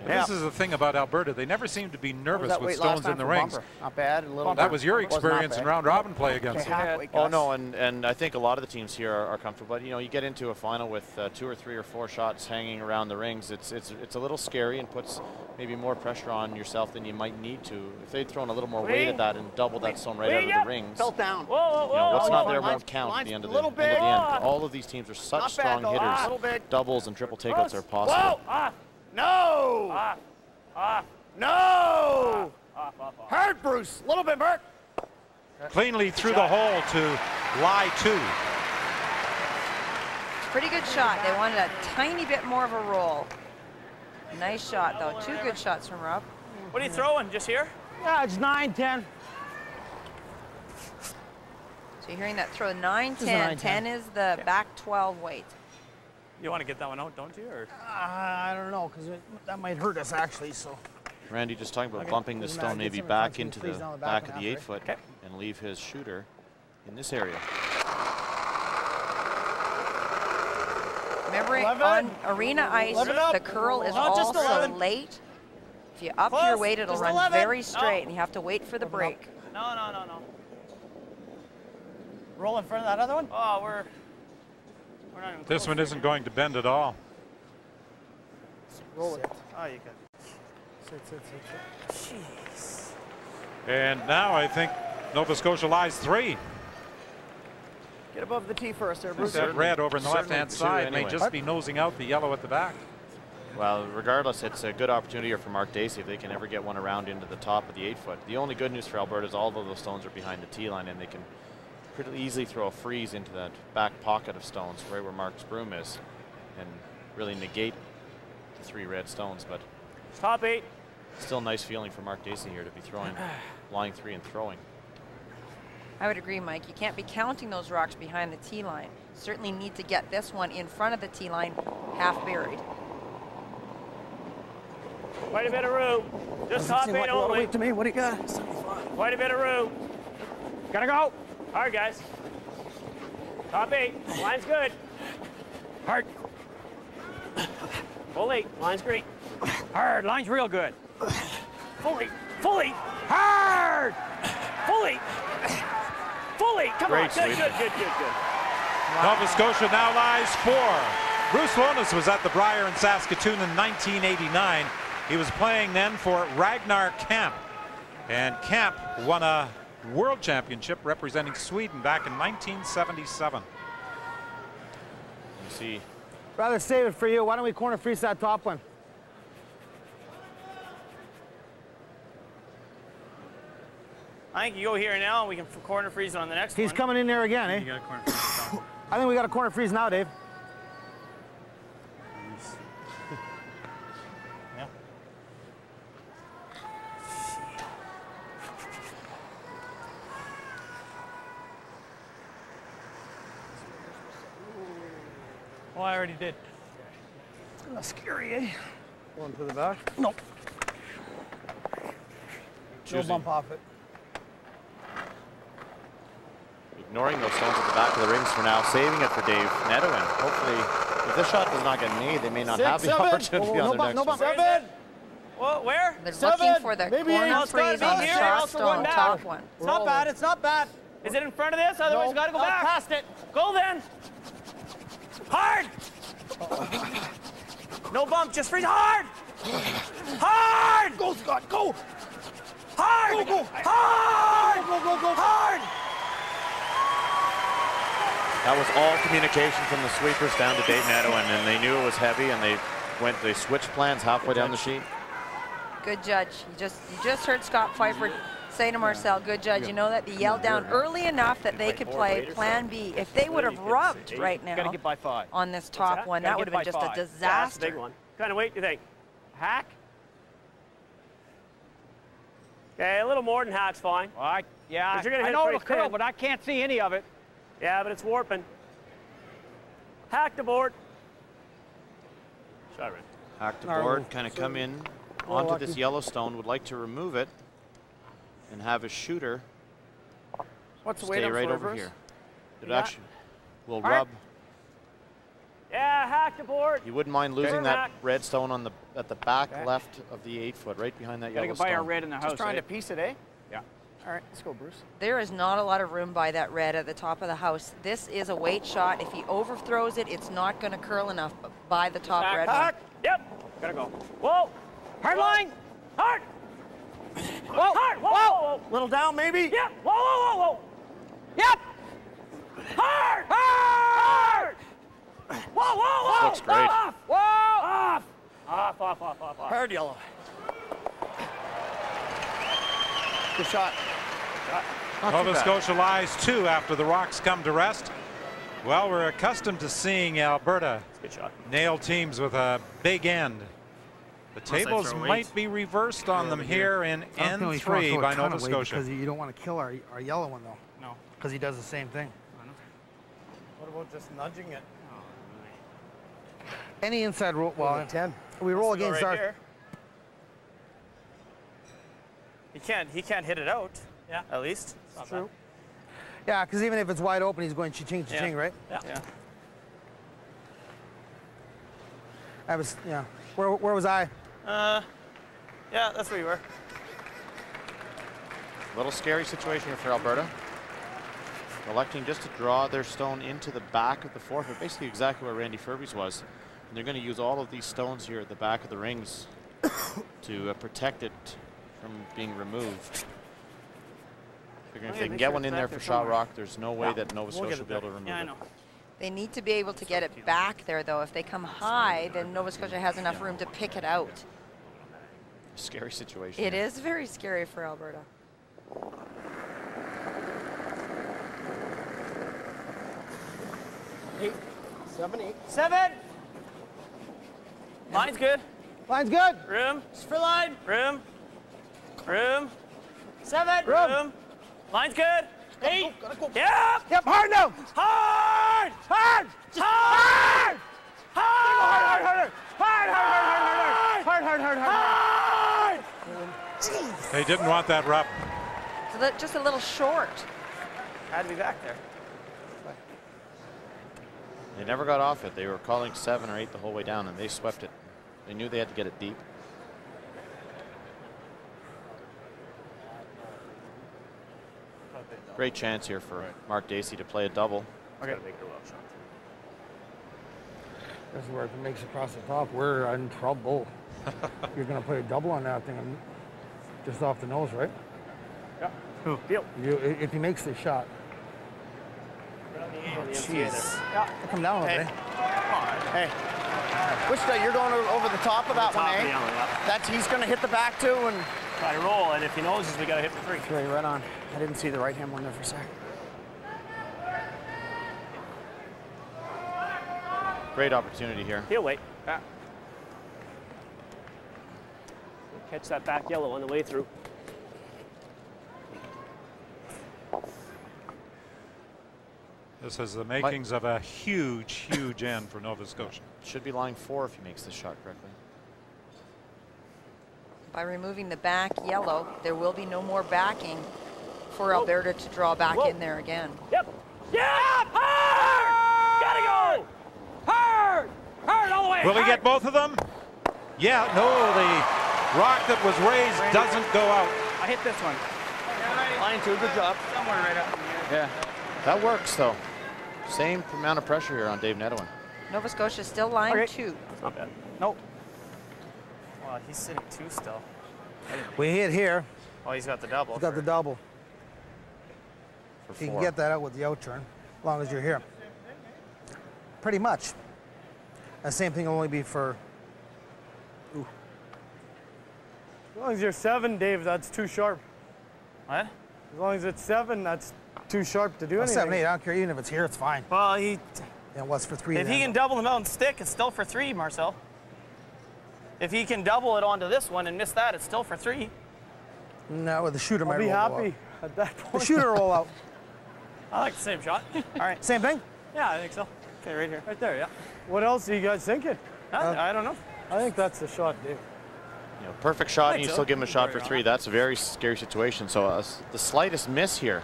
And this is the thing about Alberta. They never seem to be nervous with stones in the rings. Not bad. A little That was your experience in round robin play against them. Oh, no, and I think a lot of the teams here are comfortable. But, you know, you get into a final with 2 or 3 or 4 shots hanging around the rings. It's a little scary and puts maybe more pressure on yourself than you might need to. If they'd thrown a little more weight at that and doubled that stone right out of the rings, Fell down. you know, what's not there won't count at the end of the end. All of these teams are such strong hitters. Doubles and triple takeouts are possible. No! No! Hard, Bruce. A little bit, Bert. Cleanly through the hole to lie 2. Pretty good shot. They wanted a tiny bit more of a roll. Nice shot, though. 2 good shots from Rob. What are you throwing? Just here? Yeah, it's 9, 10. So you're hearing that throw 9, 10. 10 is the back 12 weight. You want to get that one out, don't you? Or? I don't know, because that might hurt us, actually, so. Randy just talking about bumping the stone maybe back into the back of the 8-foot and leave his shooter in this area. Remember, on arena ice, the curl is also late. If you up your weight, it'll run very straight, and you have to wait for the break. No. Roll in front of that other one? Oh, we're not even This one isn't going to bend at all. Roll it. Oh, you can. Sit. Jeez. And now I think Nova Scotia lies 3. Get above the tee first there, Bruce. That red over on the left-hand side may just be nosing out the yellow at the back. Well, regardless, it's a good opportunity here for Mark Dacey if they can ever get one around into the top of the 8-foot. The only good news for Alberta is all of those stones are behind the tee line, and they can pretty easily throw a freeze into that back pocket of stones right where Mark's broom is and really negate the 3 red stones. But top 8. Still nice feeling for Mark Dacey here to be throwing, lying 3 and throwing. I would agree, Mike. You can't be counting those rocks behind the tee line. Certainly need to get this one in front of the tee line, half buried. Quite a bit of room. Just top 8 only. Wait to me. What do you got? Quite a bit of room. Gotta go. Hard, guys. Top 8. Line's good. Hard. Full 8. Line's great. Hard. Line's real good. Fully. Fully. Hard. Fully. Fully. Come Great on. sweep. Good. Nova Scotia now lies 4. Bruce Lonis was at the Brier in Saskatoon in 1989. He was playing then for Ragnar Kamp. And Kamp won a World Championship representing Sweden back in 1977. You see. Rather save it for you. Why don't we corner freeze that top one? I think you go here now, and we can corner freeze on the next one. He's coming in there again, eh? You got a corner freeze. I think we got a corner freeze now, Dave. Yeah. Well, I already did. That's scary, eh? Going to the back? Nope. No bump off it. Ignoring those stones at the back of the rings for now, saving it for Dave Nedowin. Hopefully, if this shot does not get made, they may not have the opportunity on their next one. 7. Well, where? They're looking for the corner freeze on the shot stone, top one. It's not bad. It's not bad. Is it in front of this? Otherwise, you got to go back. Past it. Go then. Hard. No bump. Just freeze hard. Hard. Go, Scott. Go. Hard. Go. Hard. Go. Hard. That was all communication from the sweepers down to Dave Nedowin, and they knew it was heavy, and they switched plans halfway down the sheet. Good judge. You just heard Scott Pfeiffer say to Marcel, good judge, you know that? They yelled down early enough that they could play plan B. If they would have rubbed right now on this top one, that would have been just a disaster. That's a big one. What kind of weight do you think? Hack? Okay, a little more than hack's fine. Well, yeah, you're gonna hit I know pretty it'll curl, thin. but I can't see any of it. Yeah, but it's warping. Hack the board. Shot right. Hack the board, kind of come in onto this Yellowstone, would like to remove it and have a shooter What's the stay weight right over here. It actually will rub. Yeah, hack the board. You wouldn't mind losing that red stone on at the back left of the 8-foot, right behind that yellow stone. Gotta buy our red in the house. Just trying to piece it, eh? Yeah. All right, let's go, Bruce. There is not a lot of room by that red at the top of the house. This is a weight shot. If he overthrows it, it's not going to curl enough by the top red one. Yep. Gotta go. Whoa. Hard line. Hard. Whoa. Hard. Whoa. Whoa. Little down, maybe. Yep. Whoa, whoa, whoa, whoa. Yep. Hard. Hard. Whoa, whoa, whoa. Looks great. Off. Whoa. Off. Off, off, off, off, off. Hard yellow. Good shot. Nova Scotia lies 2 after the Rocks come to rest. Well, we're accustomed to seeing Alberta nail teams with a big end. The tables might be reversed on them here in N3 by Nova Scotia. Because you don't want to kill our yellow one, though. No. Because he does the same thing. What about just nudging it? Any inside roll, well, 10. We roll against right our. Here. He can't hit it out. Yeah. At least. That's true. Yeah, because even if it's wide open, he's going cha-ching, cha-ching, right? Yeah. I was, yeah. Where was I? Yeah, that's where you were. A little scary situation here for Alberta. Electing just to draw their stone into the back of the 4th, but basically exactly where Randy Ferbey's was. And they're going to use all of these stones here at the back of the rings to protect it from being removed. Figuring if they can get one in there for shot rock, there's no way that Nova Scotia will be able to remove it. They need to be able to get it back there, though. If they come high, then Nova Scotia has enough room to pick it out. Scary situation. It is very scary for Alberta. 8, 7, 8. 7. Line's good. Line's good. Room. For line. Room. Room. 7. Room. Line's good. 8. Yep. Yep, hard now. Hard. Hard. Hard. Hard. Hard. They didn't want that rub. So just a little short. Had to be back there. They never got off it. They were calling 7 or 8 the whole way down, and they swept it. They knew they had to get it deep. Great chance here for Mark Dacey to play a double. Okay. This is where if it makes it across the top, we're in trouble. You're going to play a double on that thing, just off the nose, right? Yeah. Who? Deal. If he makes the shot. Jeez. Yeah. Come down a bit. Hey. Which day? You're going over the top of that one, eh? That's he's going to hit the back too and try to roll, and if he knows, we got to hit the 3. Right, right on. I didn't see the right hand one there for a sec. Great opportunity here. He'll wait. Yeah. Catch that back yellow on the way through. This is the makings of a huge, huge end for Nova Scotia. Should be line 4 if he makes this shot correctly. By removing the back yellow, there will be no more backing for Alberta to draw back in there again. Yep. Yep. Hard. Gotta go. Hard. Hard all the way. Will he get both of them? Yeah. No, the rock that was raised doesn't go out. I hit this one. Line 2, good job. Somewhere right up in the air. Yeah. That works though. Same amount of pressure here on Dave Nedwin. Nova Scotia still line 2. That's not bad. Nope. Well, he's sitting 2 still. We hit here. Oh, he's got the double. He's got the double. For You 4. can get that out with the out turn, as long as you're here. Pretty much. The same thing will only be for. Ooh. As long as you're 7, Dave, that's too sharp. What? As long as it's 7, that's too sharp to do anything. 7, 8, I don't care. Even if it's here, it's fine. Well, he. And what's for 3? If he can double them out and stick, it's still for 3, Marcel. If he can double it onto this one and miss that, it's still for 3. No, the shooter might I'll be roll happy out. at that point. The shooter roll out. I like the same shot. All right. Same thing? Yeah, I think so. Okay, right here. Right there, yeah. What else are you guys thinking? I don't know. I think that's the shot, Dave. You know, perfect shot, and you still give him a shot for 3. That's a very scary situation. So the slightest miss here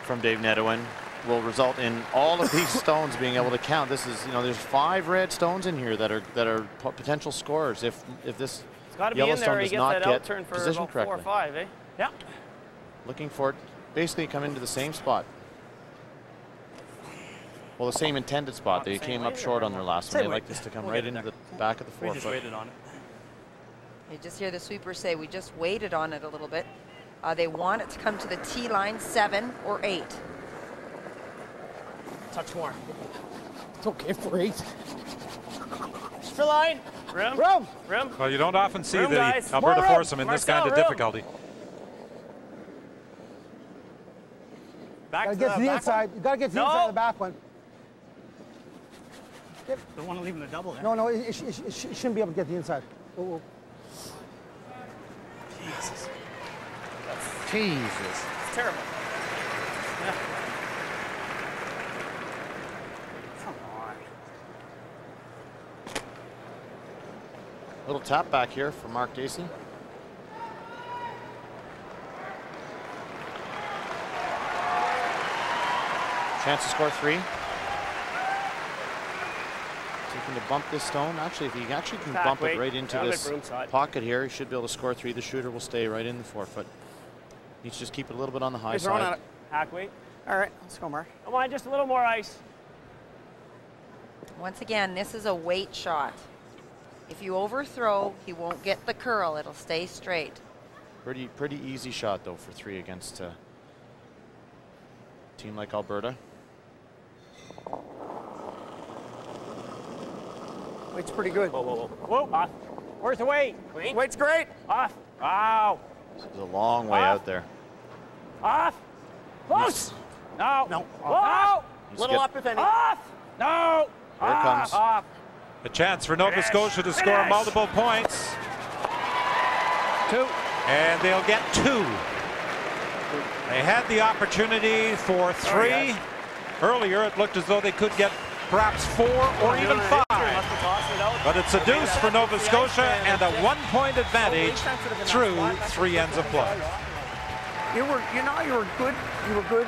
from Dave Nedwin, will result in all of these stones being able to count. This is, you know, there's 5 red stones in here that are potential scorers if this yellow stone does not get positioned correctly. 4 or 5, eh? Yeah. Looking for it basically come into the same spot. Well, the same intended spot. They came up short on their last one. They like this to come right into the back of the 4 foot. We just waited on it. You just hear the sweeper say, we just waited on it a little bit. They want it to come to the tee line 7 or 8. Touch more. It's okay for 8. Fill line. Room. Room. Room. Well, you don't often see Room, the guys. Alberta More foursome room. in this Marcel, kind of room. difficulty. Back Gotta to get to the back inside. one. You gotta get to the inside of the back one. Don't want to leave him a double there. No, it shouldn't be able to get the inside. Oh. Jesus. Jesus. It's terrible. Yeah. Come on. Little tap back here for Mark Dacey. Chance to score 3. Looking to bump this stone. Actually, if he actually can bump it right into this pocket here, he should be able to score 3. The shooter will stay right in the 4 foot. Needs to just keep it a little bit on the high side. Hack weight. All right, let's go, Mark. Come on, just a little more ice. Once again, this is a weight shot. If you overthrow, he won't get the curl. It'll stay straight. Pretty easy shot though for 3 against a team like Alberta. Weight's pretty good. Whoa, whoa, whoa. Whoa. Off. Where's the weight? Weight's great. Off. Wow. This is a long way out there. Off. Close. No. No. Whoa. Little up if any. Off. No. Here it comes. Off. A chance for Nova Scotia to score multiple points. 2. And they'll get 2. They had the opportunity for 3. Earlier, it looked as though they could get perhaps 4 or even 5. But it's a deuce for Nova Scotia and a 1-point advantage through 3 ends of play. You were good. You were good.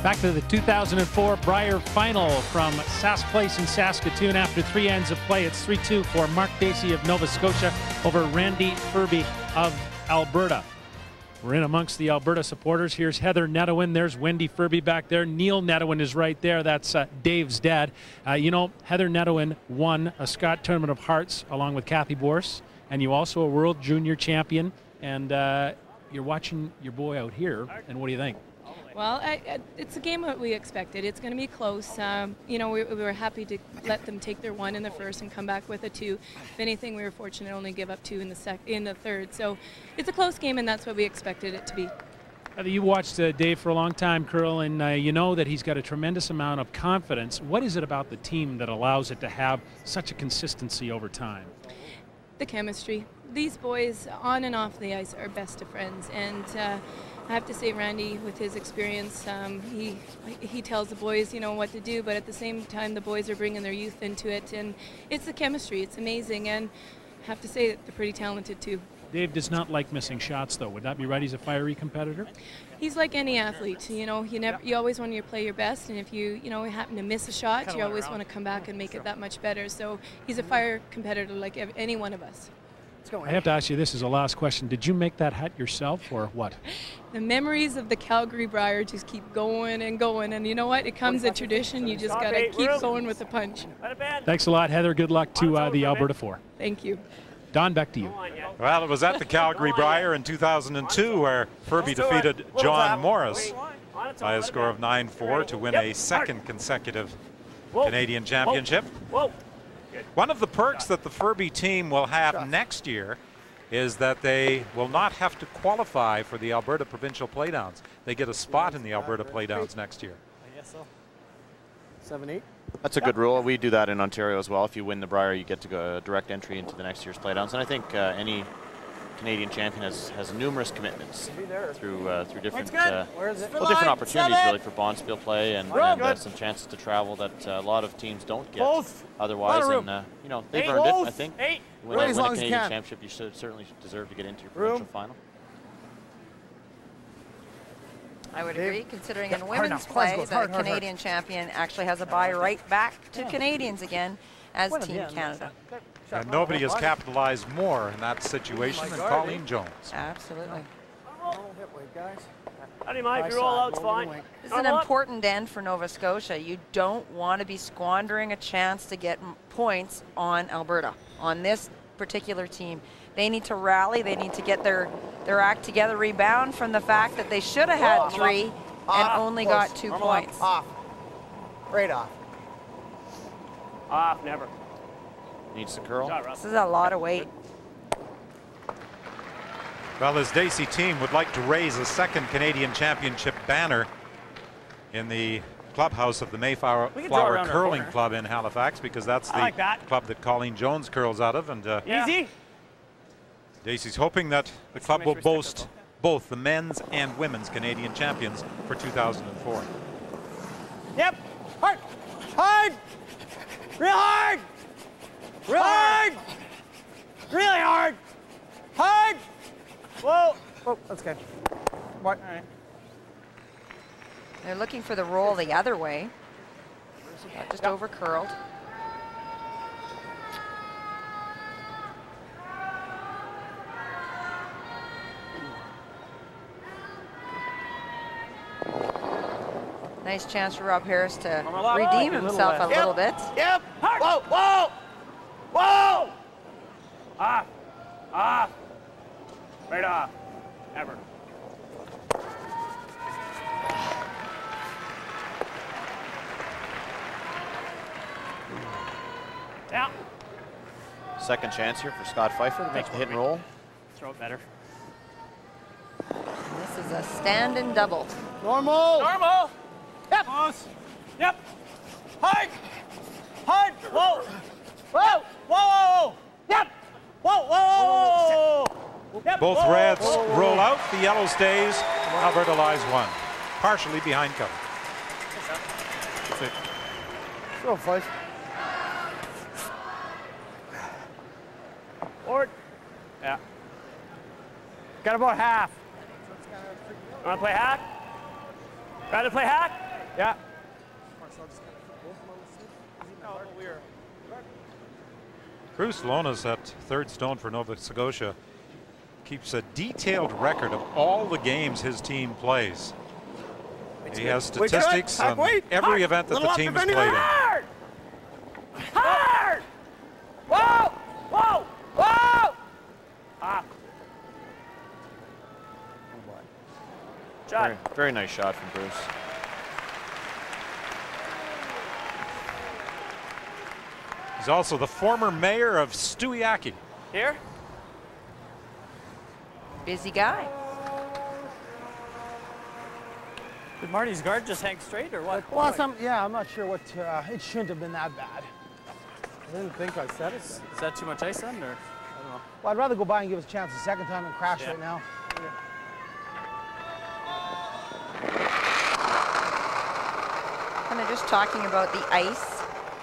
Back to the 2004 Brier final from Sask Place in Saskatoon. After 3 ends of play, it's 3-2 for Mark Dacey of Nova Scotia over Randy Ferbey of Alberta. We're in amongst the Alberta supporters. Here's Heather Netowin. There's Wendy Ferbey back there. Neil Netowin is right there. That's Dave's dad. You know, Heather Netowin won a Scott Tournament of Hearts along with Kathy Borse, and you also a World Junior Champion. And you're watching your boy out here, and what do you think? Well, it's a game that we expected. It's going to be close. You know, we were happy to let them take their 1 in the first and come back with a 2. If anything, we were fortunate to only give up 2 in the third. So it's a close game, and that's what we expected it to be. You watched Dave for a long time, Curl, and you know that he's got a tremendous amount of confidence. What is it about the team that allows it to have such a consistency over time? The chemistry. These boys, on and off the ice, are best of friends, and I have to say, Randy, with his experience, he tells the boys, you know, what to do, but at the same time, the boys are bringing their youth into it, and it's the chemistry. It's amazing, and I have to say that they're pretty talented too. Dave does not like missing shots, though. Would that be right? He's a fiery competitor. He's like any athlete. You know, you always want to play your best, and if you happen to miss a shot, you always want to come back and make it that much better. So he's a fire competitor like any one of us. I have to ask you, this is a last question. Did you make that hat yourself or what? The memories of the Calgary Brier just keep going and going. And you know what? It comes a tradition. You just got to keep going with the punch. Thanks a lot, Heather. Good luck to the Alberta 4. Thank you. Don, back to you. Well, it was at the Calgary Brier in 2002 where Ferbey defeated John Morris by a score of 9-4 to win a 2nd consecutive Canadian championship. One of the perks that the Ferbey team will have next year is that they will not have to qualify for the Alberta Provincial Playdowns. They get a spot in the Alberta Playdowns next year. I guess so. 7-8. That's a good rule. We do that in Ontario as well. If you win the Brier, you get to go direct entry into the next year's Playdowns. And I think any Canadian champion has numerous commitments through different different opportunities really for bonspiel play and some chances to travel that a lot of teams don't get otherwise. And you know, they've earned it. I think when you win a Canadian championship, you certainly deserve to get into your provincial final. I would agree, considering in women's play, the Canadian champion actually has a bye right back to Canadians again as Team Canada. And nobody has capitalized more in that situation than Colleen Jones. Absolutely. How do you mind if you roll out? It's fine. This is an important end for Nova Scotia. You don't want to be squandering a chance to get points on Alberta, on this particular team. They need to rally. They need to get their act together, rebound from the fact that they should have had 3 and only got 2 points. Off. Right off. Off, never. Needs to curl. This is a lot of weight. Well, this Dacey team would like to raise a second Canadian Championship banner in the clubhouse of the Mayflower Curling Club in Halifax, because that's the club that Colleen Jones curls out of. And easy. Dacey's hoping that the club will boast both the men's and women's Canadian champions for 2004. Yep. Hard. Hard. Real hard. Real hard. Really hard. Hard. Whoa. Oh, that's good. What? All right. They're looking for the roll the other way. Just over curled. Nice chance for Rob Harris to redeem himself a little bit. Yep. Whoa, whoa, whoa. Off. Off. Right off. Ever. Yeah. Second chance here for Scott Pfeiffer to make the hit and roll. Throw it better. This is a stand and double. Normal. Normal. Yep. Close. Yep. Hard. Hard. Whoa. Whoa. Whoa. Yep. Whoa. Whoa. Yep. Both reds roll out, the yellow stays. Alberta lies 1, partially behind cover. Go, Fife. Forward. Yeah. Got about half. Want to play hack? Rather play hack? Yeah. Bruce Lonas at third stone for Nova Scotia keeps a detailed record of all the games his team plays. He has statistics on every event that the team has played in. Hard! Hard! Whoa! Whoa! Whoa! Ah. Very, very nice shot from Bruce. He's also the former mayor of Stewiacke. Here? Busy guy. Did Marty's guard just hang straight or what? Well, I'm not sure what. It shouldn't have been that bad. I didn't think I said it. Is that too much ice on, or? I don't know. Well, I'd rather go by and give us a chance a second time than crash right now. And they're just talking about the ice,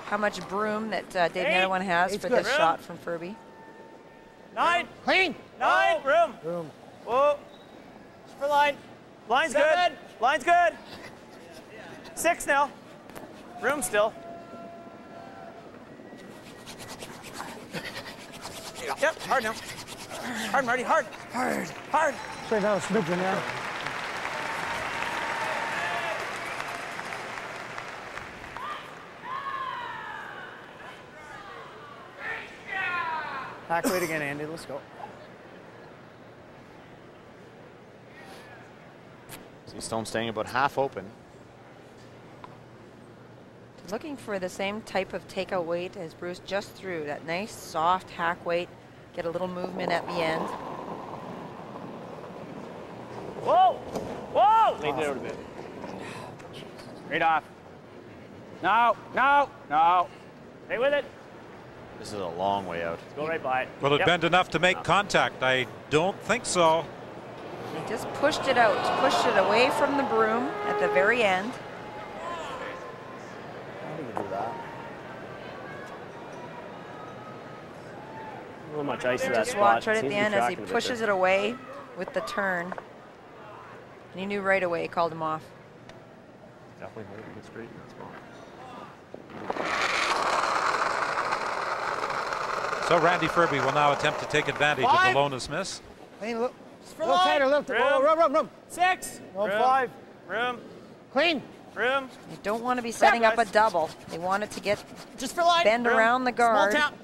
how much broom that Dave Netherone has for this shot from Ferbey. 9. Clean. 9. Room. Room. Whoa. For line. Line's 7. Good. Line's good. 6 now. Room still. Yep. Hard now. Hard, Marty. Hard. Hard. Hard. Straight down a smidgen there. Back weight again, Andy. Let's go. See Stone staying about half open. Looking for the same type of takeout weight as Bruce just threw. That nice, soft hack weight. Get a little movement at the end. Whoa! Whoa! Leave it over a bit. Straight off. No, no, no. Stay with it. This is a long way out. Go right by it. Will it bend enough to make contact? I don't think so. He just pushed it out, pushed it away from the broom at the very end. How do you do that? A little much ice in that Just spot. watch right at the end as he pushes it away with the turn. And he knew right away, he called him off. Definitely holding it straight in that spot. So Randy Ferbey will now attempt to take advantage of the Lonas miss. Clean, look. A little tighter, look. Room. 6. No, 5. Room. Clean. Room. You don't want to be setting up a double. They want it to get Just for line. bend around the guard. Small tap.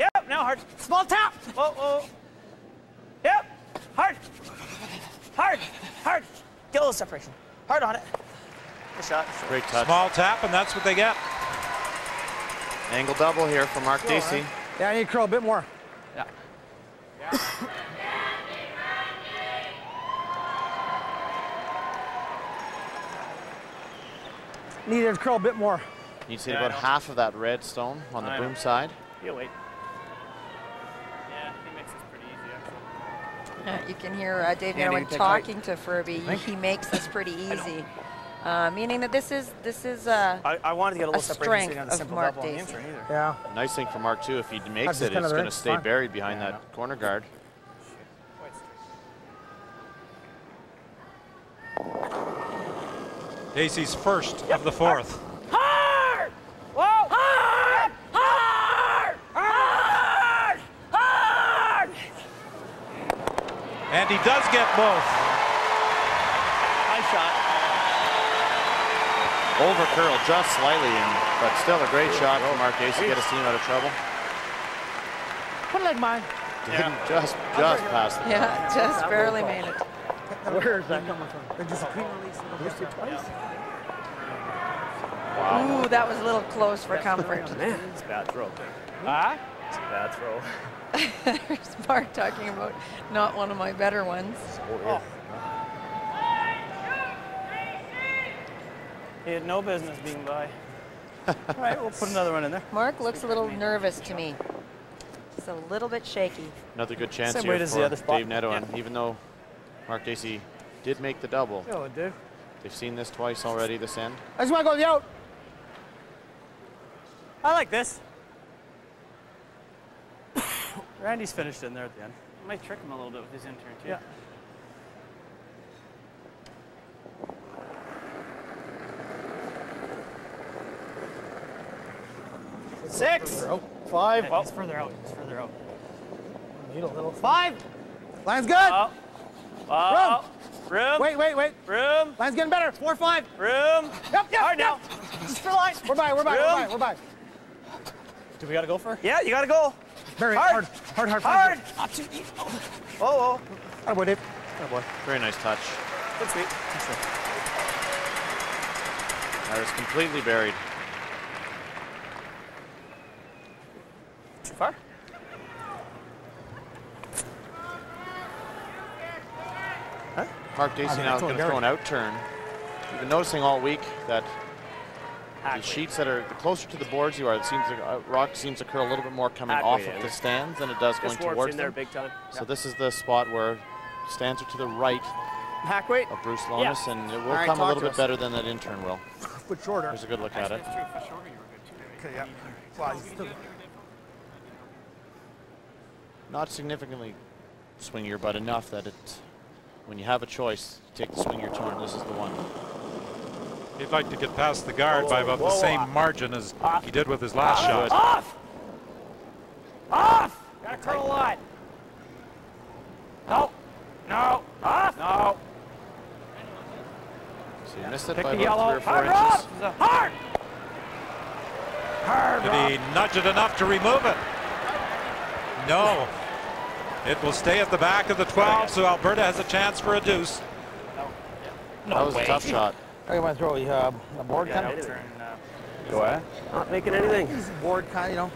Yep, now hard. Small tap. Oh. Yep. Hard. Hard. Get a little separation. Hard on it. Good shot. Great touch. Small tap, and that's what they get. Angle double here for Mark Dacey. Yeah, I need to curl a bit more. Yeah. Needed to curl a bit more. You see about half of that red stone on the broom side. He'll wait. Yeah, he makes this pretty easy, actually. You can hear Dave Nowen talking to Ferbey. He makes this pretty easy. Meaning that this is I wanted to get a little separation strength on the of simple Mark double on the Dacey. intern either. Yeah. Nice thing for Mark too, if he makes it, it's going to stay buried behind that corner guard. Dacey's first of the fourth. Hard! Whoa! Hard! And he does get both. Nice shot. Over curl just slightly, but still a great shot for Mark Dacey. Get his team out of trouble. Put it like mine. Didn't just past the Yeah, just barely made it. Where is that coming from? They just released it twice. Wow. Ooh, that was a little close for comfort. Man, it's a bad throw. Huh? It's a bad throw. There's Mark talking about not one of my better ones. Oh. He had no business being by. All right, we'll put another one in there. Mark looks a little nervous to me. It's a little bit shaky. Another good chance Same here weight as the for other spot. Dave Nedoan, even though Mark Dacey did make the double. Go, dude. They've seen this twice already this end. I just want to go to the out. I like this. Randy's finished in there at the end. I might trick him a little bit with his intern too. Yeah. Six. 5. Well, he's further out. He's further out. Need a little. 5. Line's good. Room. Wait. Room. Line's getting better. 4, 5. Room. Yep. All right, now. Just for line. We're by. Do we got to go for? Yeah, you got to go. Very hard. Hard. Not too deep. Oh. Oh, boy, Dave. Oh, boy. Very nice touch. Good sweep. That is completely buried. Too far? Huh? Mark Dacey now going to throw an out turn. We've been noticing all week that the sheets that are the closer to the boards you are, it seems rock seems to curl a little bit more coming off of the stands than it does going towards them. Big time. So this is the spot where stands are to the right hack weight of Bruce Lonis, and it will come a little bit better than that intern will. Put shorter. Here's a good look at it. Okay, yeah. Well, Not significantly swingier, but enough that it, when you have a choice, take the swingier turn. This is the one. He'd like to get past the guard by about the same margin as he did with his last shot. Off! Gotta curl a lot. No. Off! No. So you missed it by about 3 or 4 inches. Hard! Did he nudge it enough to remove it? No. It will stay at the back of the 12, so Alberta has a chance for a deuce. That was a tough shot. I want to throw a board kind of. Go ahead. Not making anything. Board kind of, you know.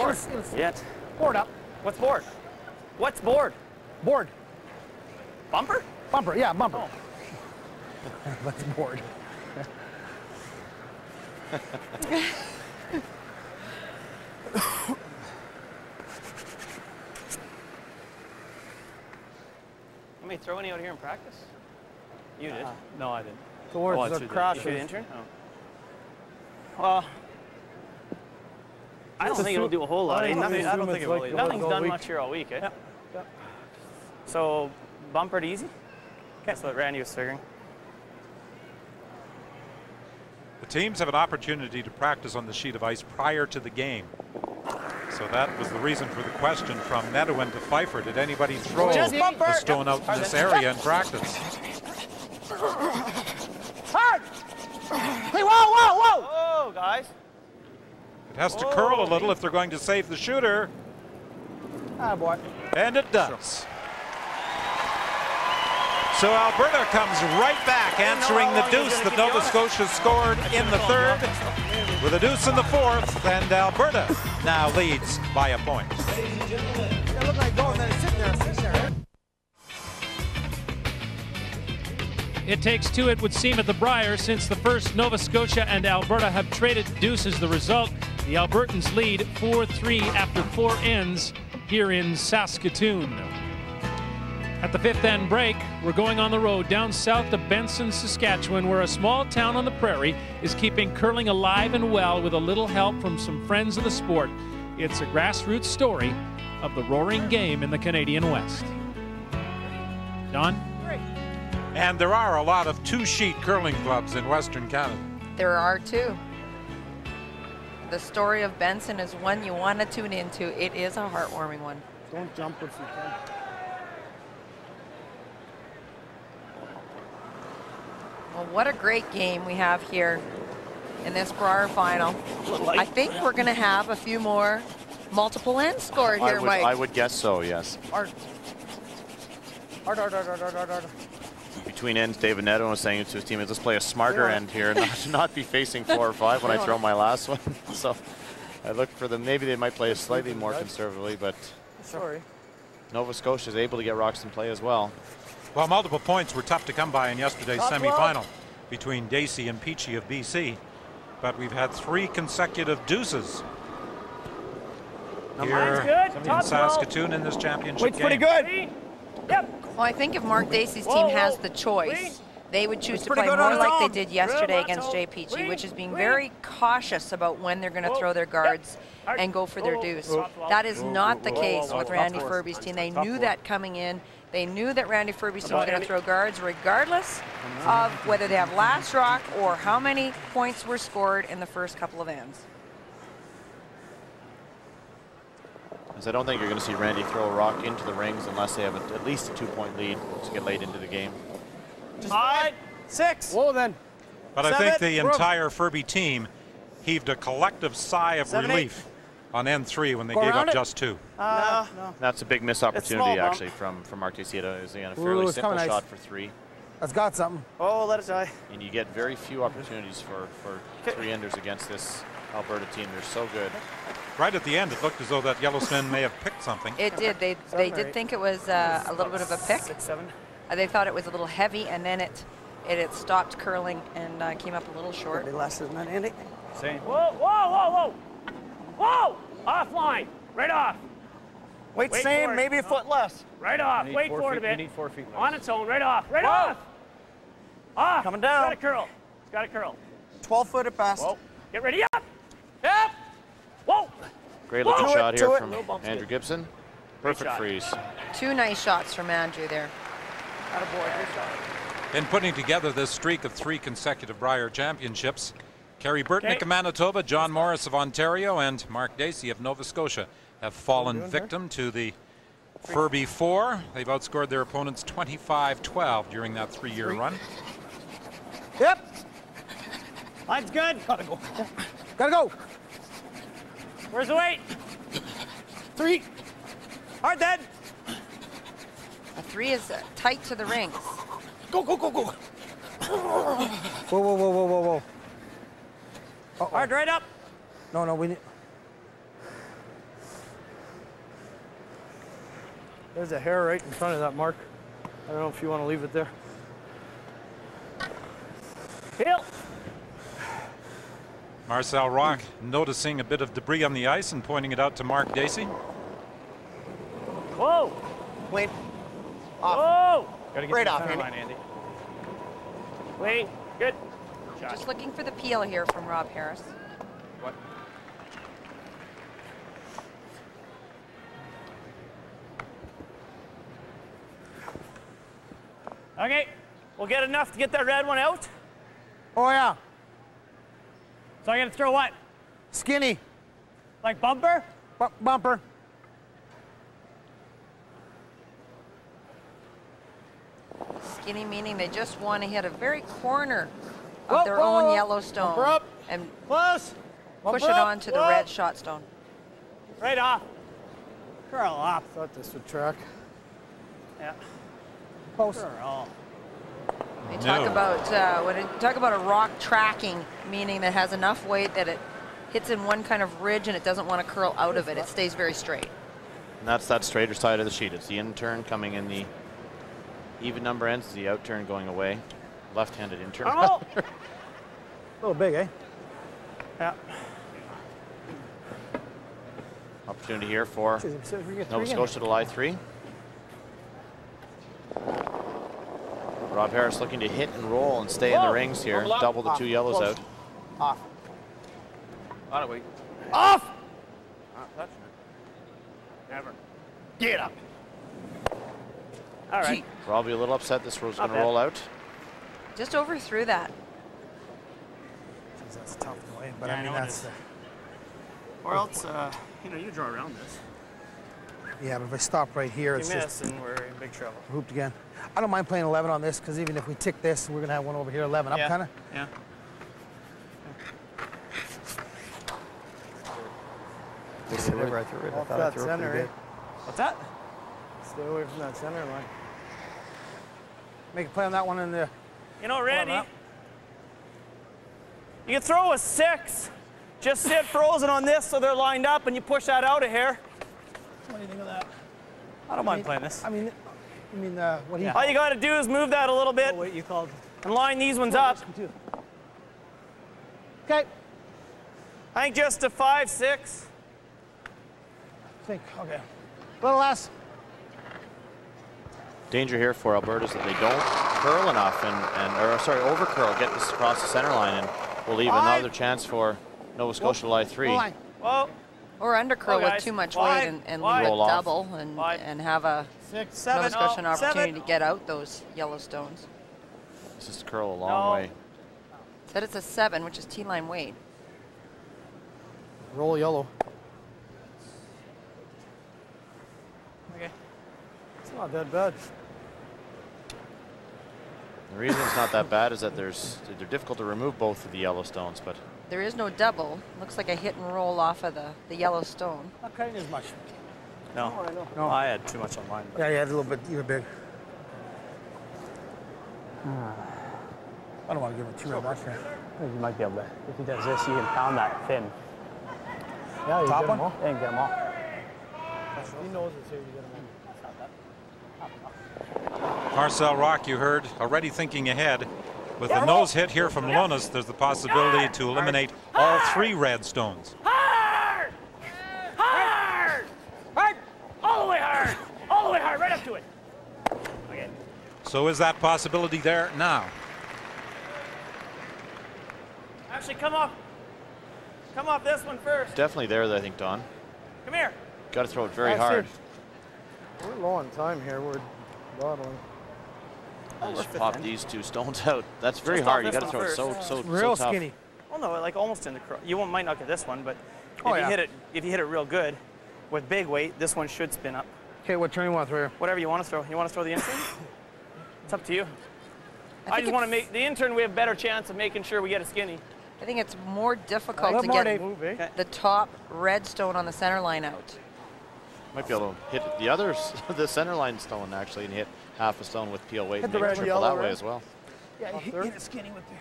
What's board? Yet. Board up. What's board? What's board? Board. Bumper? Bumper, yeah, bumper. That's board. me to throw any out here in practice? You did? No, I didn't. Towards the crosses. You intern? Oh. Well, I don't think it'll do a whole lot. I don't think it will. Nothing's done much here all week, eh? Yep. Yep. So, bumper it easy? That's what Randy was figuring. The teams have an opportunity to practice on the sheet of ice prior to the game. So that was the reason for the question from Nedwin to Pfeiffer. Did anybody throw a stone out in this area in practice? Hard! Hey, whoa, whoa, whoa! Whoa, guys. It has to curl a little if they're going to save the shooter. Ah, boy. And it does. So Alberta comes right back, answering the deuce that Nova Scotia scored in the third. With a deuce in the fourth, and Alberta now leads by a point. It looked like going, then it's sitting there. It takes two, it would seem, at the Brier, since the first Nova Scotia and Alberta have traded deuces. The result, the Albertans lead 4-3 after 4 ends here in Saskatoon. At the fifth end break, we're going on the road down south to Benson, Saskatchewan, where a small town on the prairie is keeping curling alive and well with a little help from some friends of the sport. It's a grassroots story of the roaring game in the Canadian West. Don? And there are a lot of two-sheet curling clubs in Western Canada. There are too. The story of Benson is one you want to tune into. It is a heartwarming one. Don't jump if you can. Well, what a great game we have here in this Brier final. I think we're going to have a few more multiple ends scored here, Mike. I would guess so, yes. Hard. Between ends, David Nedwin was saying to his teammates, let's play a smarter end here, not be facing 4 or 5 when I throw my last one. So I look for them. Maybe they might play slightly more conservatively, but Nova Scotia is able to get rocks in play as well. Well, multiple points were tough to come by in yesterday's semifinal between Dacey and Peachy of BC. But we've had 3 consecutive deuces here in Saskatoon in this championship game. Pretty good. Yep. Well, I think if Mark Dacey's team has the choice, they would choose to play more like they did yesterday against Jay Peachy, which is being very cautious about when they're going to throw their guards and go for their deuce. That is not the case with Randy Ferbey's team. They knew that coming in. They knew that Randy Ferbey's team was going to throw guards regardless of whether they have last rock or how many points were scored in the first couple of ends. As I don't think you're going to see Randy throw a rock into the rings unless they have at least a 2-point lead to get late into the game. 5, 6. Whoa, then. But I think the entire Ferbey team heaved a collective sigh of relief on N3 when they gave up just 2. No. That's a big miss opportunity actually from Mark Dacey. It was a fairly simple shot for 3. That's got something. Oh, let it die. And you get very few opportunities for 3-enders against this Alberta team. They're so good. Right at the end, it looked as though that Yellowstone may have picked something. It did. They did think it was a little bit of a pick. 6, 7. They thought it was a little heavy, and then it stopped curling and came up a little short. Pretty less, isn't that, Andy? Same. Whoa, whoa, whoa, whoa! Whoa! Offline. Right off. Wait same, maybe a foot less. Right off. Wait for it a bit. You need 4 feet less. On its own. Right off. Right off. Off. Coming down. It's got to curl. It's got to curl. 12-foot at best. Whoa. Get ready up. Yep. Whoa. Great looking shot here from Andrew Gibson. Perfect freeze. 2 nice shots from Andrew there. Attaboy, good shot. In putting together this streak of 3 consecutive Brier championships, Kerry Burtnick of Manitoba, John Morris of Ontario, and Mark Dacey of Nova Scotia have fallen victim to the Ferbey 4. They've outscored their opponents 25-12 during that 3-year run. Yep. Line's good. Gotta go. Gotta go. Where's the weight? 3. Hard then. A 3 is tight to the rings. Go, go, go, go. Whoa, whoa, whoa, whoa, whoa, whoa. Hard right up. No, we need. There's a hair right in front of that mark. I don't know if you want to leave it there. Hill. Marcel Rock noticing a bit of debris on the ice and pointing it out to Mark Dacey. Whoa. Wait. Whoa. Whoa! Gotta get Right to the off, center Andy. line, Andy. Wait, good. Just looking for the peel here from Rob Harris. What? Okay, we'll get enough to get that red one out. Oh, yeah. So I gotta throw what? Skinny. Like bumper? Bumper. Skinny meaning they just want to hit a very corner of their own Yellowstone Bumper up. and Close. push Bumper it up. on to the red shot stone. Right off. Curl off. Thought this would track. Yeah. Post. Curl. They talk about when they talk about a rock tracking, meaning that has enough weight that it hits in one kind of ridge and it doesn't want to curl out of it. It stays very straight. And that's that straighter side of the sheet. It's the in turn coming in the even number ends, the out turn going away. Left-handed in turn. A little big, eh? Yeah. Opportunity here for Nova Scotia to lie 3. Rob Harris looking to hit and roll and stay in the rings here. Double the 2 yellows Close. out. Off. On it, wait. Off! Not touching it. Never. Get up. All right. Probably a little upset this road's going to bad. roll out. Just overthrew that. Jeez, that's tough in a way, but Yeah, I I mean, know it that's... is. Or else, you know, you draw around this. yeah, but if I stop right here, You it's miss, just and we're in big trouble. hooped again. I don't mind playing 11 on this, because even if we tick this, we're going to have one over here, 11 up, Yeah. kind of. Yeah. Whatever I threw it, I thought I threw it pretty good. What's that? Stay away from that center line. Make a play on that one in there. You know, Randy, you can throw a 6. Just sit frozen on this so they're lined up, and you push that out of here. What do you think of that? I don't mind playing this. I mean, what he... All you got to do is move that a little bit What you called... and line these ones up. Okay. I think just a 5, 6. Think, okay. A little less. Danger here for Alberta is that they don't curl enough or over curl, get this across the center line, and will leave another chance for Nova Scotia to lie 3. Whoa. Or undercurl with guys. too much 5, weight and five. leave it Roll off. double and have a 6, 7, Nova Scotia an opportunity 7. to get out those Yellowstones. This is to curl a long way. Said it's a 7, which is T-line weight. Roll yellow. Okay. It's not that bad. The reason it's not that bad is that they're difficult to remove both of the Yellowstones, but There is no double. Looks like a hit and roll off of the Yellowstone. Not cutting as much. No. Oh, I know. No, I had too much on mine. Yeah, you had a little bit. You were big. I don't want to give him too much back there. You might be able to, if he does this, you can pound that thin. Yeah, you Top get them one? all. Yeah, you can get them all. He knows it's here. You get them all. Marcel Rock, you heard, already thinking ahead. With the nose hit here from Lonas, there's the possibility to eliminate all 3 red stones. Hard! Hard! Hard! All the way hard! All the way hard, right up to it. Okay. So is that possibility there now? Actually, come off this one first. definitely there, I think, Don. Come here. Got to throw it very hard. We're low on time here. We're bottling. Just pop these 2 stones out. That's very Just hard. You off got to this throw one it first. Real so tough. skinny. Well, no, like almost in the curl. You might not get this one, but Oh, if you yeah. hit it real good with big weight, this one should spin up. Okay, what turn you want to throw here? Whatever you want to throw. You want to throw the intern? It's up to you. I just think want to make the intern. We have a better chance of making sure we get a skinny. I think it's more difficult to more, get Dave. the top red stone on the center line out. Might be able to hit the others, the center line stone actually, and hit half a stone with peel weight Hit and the make red, it triple yellow, that way red. as well. Yeah, hit it skinny with you.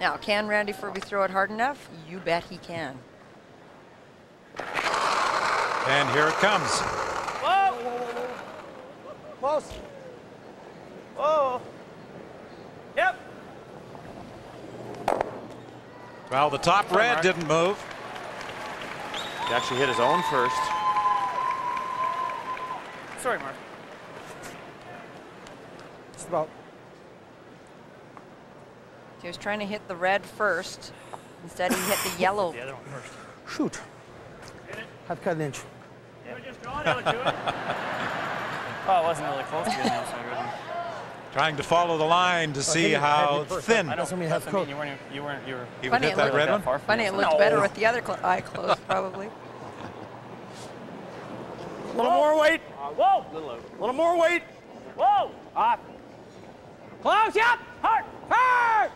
Now, can Randy Ferbey throw it hard enough? You bet he can. And here it comes. Whoa! Close. Whoa! Yep. Well, the top red didn't move. He actually hit his own first. Sorry, Mark. Just about. He was trying to hit the red first. Instead, he hit the yellow. The other one first. Shoot. Have cut an inch. Yeah. Oh, it wasn't really close to the outside. Trying to follow the line to see how thin. I don't mean have coat. You were. He would hit that red one? Funny, it looked better with the other eye closed, probably. A little more weight. Whoa! A little more weight. Whoa! Up. Close, yep! Hard! Hard!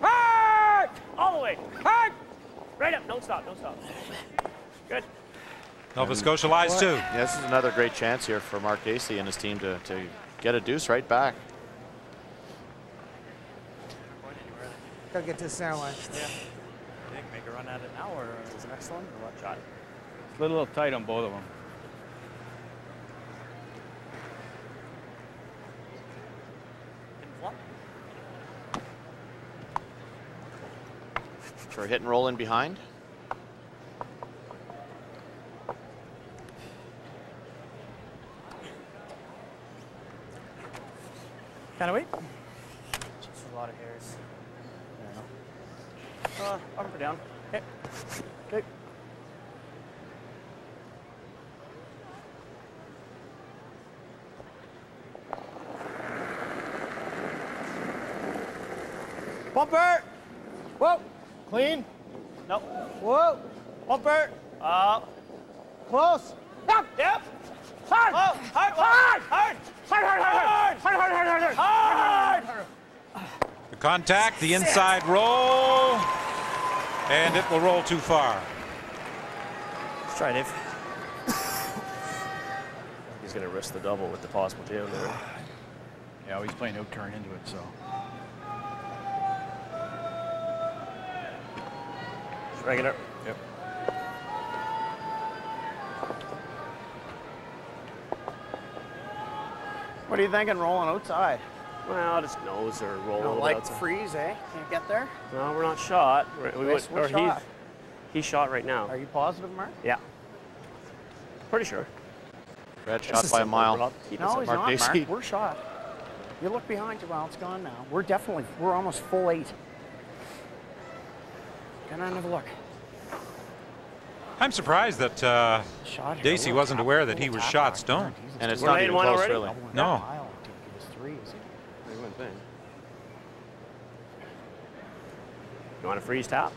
Hard! All the way. Hard! Right up. Don't stop. Don't stop. Good. Nova Scotia lies too. Yeah, this is another great chance here for Mark Dacey and his team to get a deuce right back. Gotta get to the center line. Yeah. Nick, make a run at it now, or is the next one, or what shot? It's a little tight on both of them. For a hit and roll in behind. Can I wait? Just a lot of hairs. Up or down. Okay. Okay. Bumper! Whoa! Clean. Nope. Whoa! Bumper! Close. Yep. Yep. Hard. Oh, hard. Hard. Hard. Hard. Hard. Hard. Hard. Hard. Hard. Hard. Hard. The contact, the inside roll, and it will roll too far. Let's try, Dave. He's going to risk the double with the possible jam there. Yeah, he's playing out turn into it, so. Regular. Yep. What are you thinking rolling outside? Well, just nose or roll a little Like outside. freeze, eh? Can't get there? No, we're not shot. We're shot. He's shot right now. Are you positive, Mark? Yeah. Pretty sure. Red shot by a mile. No, he's Mark not, Dacey. Mark. We're shot. You look behind you, well, it's gone now. We're almost full 8. Can I have a look? I'm surprised that Dacey wasn't aware that he was shot stone. And it's not even close, really. No. You want to freeze tap?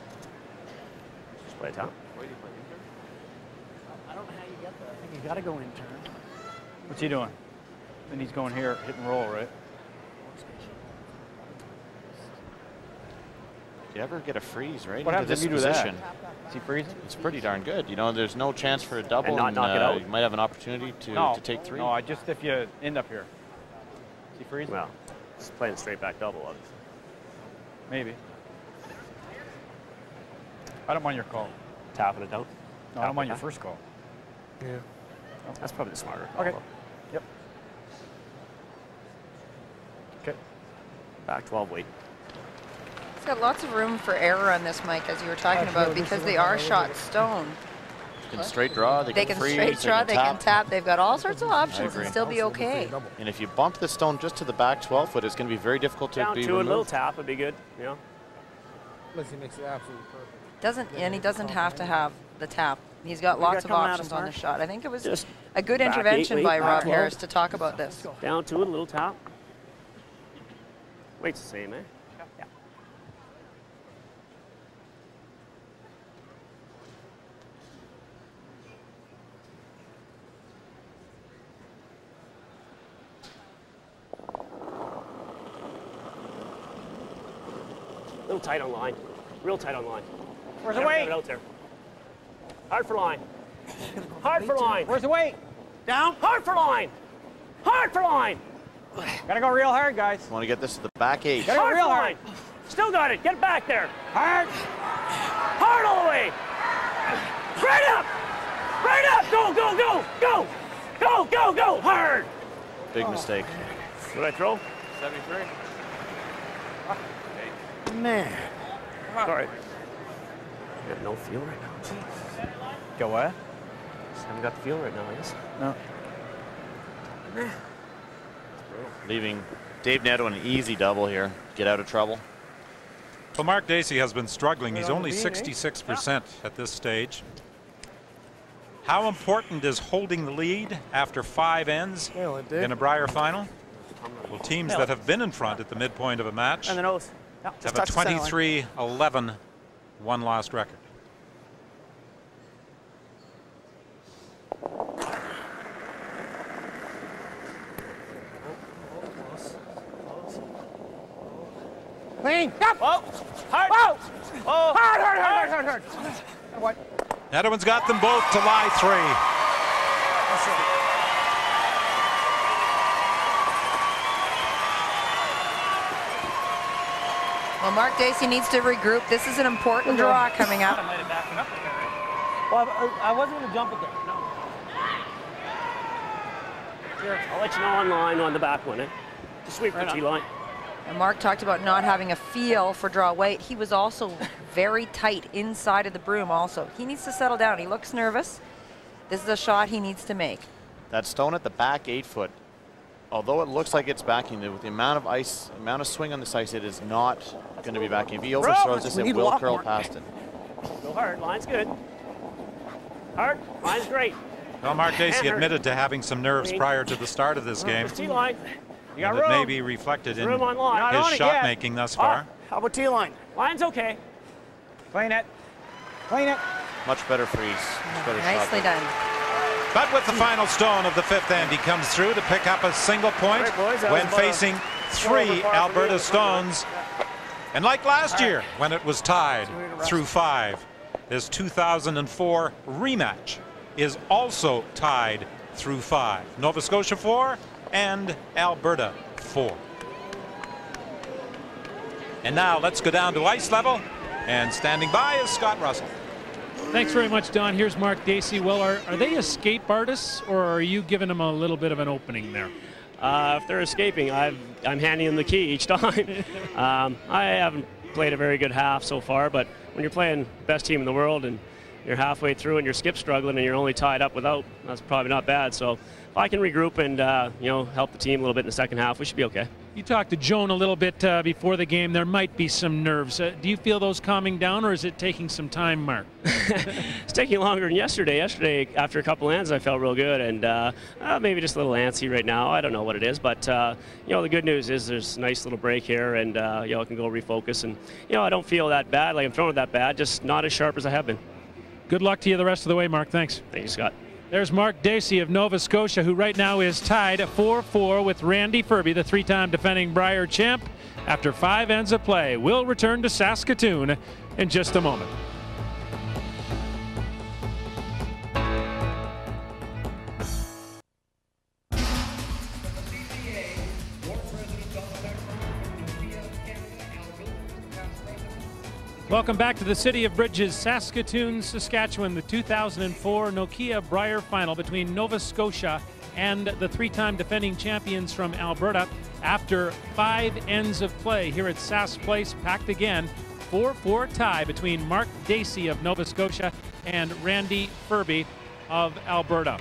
Just play tap. I don't know how you get there. I think you got to go in turn. What's he doing? Then he's going here, hit and roll, right? If you ever get a freeze right What into happens this if you do that? position, Is he freezing? it's pretty darn good. You know, there's no chance for a double, And not knock it out? you might have an opportunity to take 3. No, just if you end up here. Is he freezing? Well, he's playing straight back double, obviously. Maybe. I don't mind your call. Tapping it down. No, I don't mind your first call. Yeah. That's probably the smarter call. Okay. though. Yep. Okay. Back 12, wait. It's got lots of room for error on this, Mike, as you were talking about, because they are shot stone. They can straight draw, they can freeze, straight draw, they can tap. They've got all sorts of options agree. and still be okay. And if you bump the stone just to the back 12 foot, it's going to be very difficult to Down be to a little removed. tap would be good. Yeah. Listen, makes it absolutely perfect. He doesn't have to have the tap. He's got lots of options on the shot. I think it was Just a good back intervention 8, by back Rob 12. Harris to talk about this. Down to it, a little tap. Weight's the same, eh? Yeah. A little tight on line. Real tight on line. Where's the Have weight? it out there. Hard for line. Hard for line. Where's the weight? Down. Hard for line. Hard for line. Gotta go real hard, guys. Want to get this to the back 8. Gotta go Hard real for hard. line. Still got it. Get back there. Hard. Hard all the way. Right up. Right up. Go, go, go, go. Go, go, go. Hard. Big mistake. What did I throw? 73. Man. Sorry. I have no feel right now. Go what? Just haven't got the feel right now, I guess. No. It's leaving Dave Neto an easy double here. Get out of trouble. Well, Mark Dacey has been struggling. He's only 66% at this stage. How important is holding the lead after 5 ends in a Brier final? Well, teams that have been in front at the midpoint of a match And the nose. have a 23-11 one-loss record. Clean. Yep. Whoa. Hard. Whoa. Oh. Hard. What? Nedowan's got them both to lie 3. Well, Mark Dacey needs to regroup. This is an important draw coming up. Well, I wasn't going to jump it there. No. Here, I'll let you know on line on the back one. Just sweep the tee line. And Mark talked about not having a feel for draw weight. He was also very tight inside of the broom also. He needs to settle down. He looks nervous. This is a shot he needs to make. That stone at the back 8 foot, although it looks like it's backing, with the amount of ice, amount of swing on this ice, it is not going to be backing. If he overthrows this, it will curl past it. Go hard. Line's good. Hard. Line's great. Well, Mark Dacey admitted to having some nerves prior to the start of this game. Tee line. You got and room. it may be reflected in Room on line. his shot making thus far. How about tee line? Line's okay. Clean it. Clean it. Much better freeze. Much better Nicely shot. done. But with the final stone of the 5th end, he comes through to pick up a single point when facing 3 Alberta stones. And like last year, when it was tied through 5, this 2004 rematch is also tied through 5. Nova Scotia 4 and Alberta 4. And now let's go down to ice level, and standing by is Scott Russell. Thanks very much, Don. Here's Mark Dacey. Well, are they escape artists, or are you giving them a little bit of an opening there? If they're escaping, I'm handing them the key each time. I haven't played a very good half so far, but when you're playing best team in the world and you're halfway through and your skip's struggling and you're only tied up without, that's probably not bad. So if I can regroup and help the team a little bit in the second half, we should be okay. You talked to Joan a little bit before the game. There might be some nerves. Do you feel those calming down, or is it taking some time, Mark? It's taking longer than yesterday. Yesterday, after a couple ends, I felt real good, and maybe just a little antsy right now. I don't know what it is, but the good news is there's a nice little break here, and I can go refocus. And I don't feel that bad, like I'm throwing it that bad, just not as sharp as I have been. Good luck to you the rest of the way, Mark. Thanks. Thank you, Scott. There's Mark Dacey of Nova Scotia, who right now is tied at 4-4 with Randy Ferbey, the 3-time defending Brier champ. After 5 ends of play, we'll return to Saskatoon in just a moment. Welcome back to the City of Bridges, Saskatoon, Saskatchewan, the 2004 Nokia Brier final between Nova Scotia and the 3-time defending champions from Alberta. After 5 ends of play here at Sask Place, packed again, 4-4 tie between Mark Dacey of Nova Scotia and Randy Ferbey of Alberta.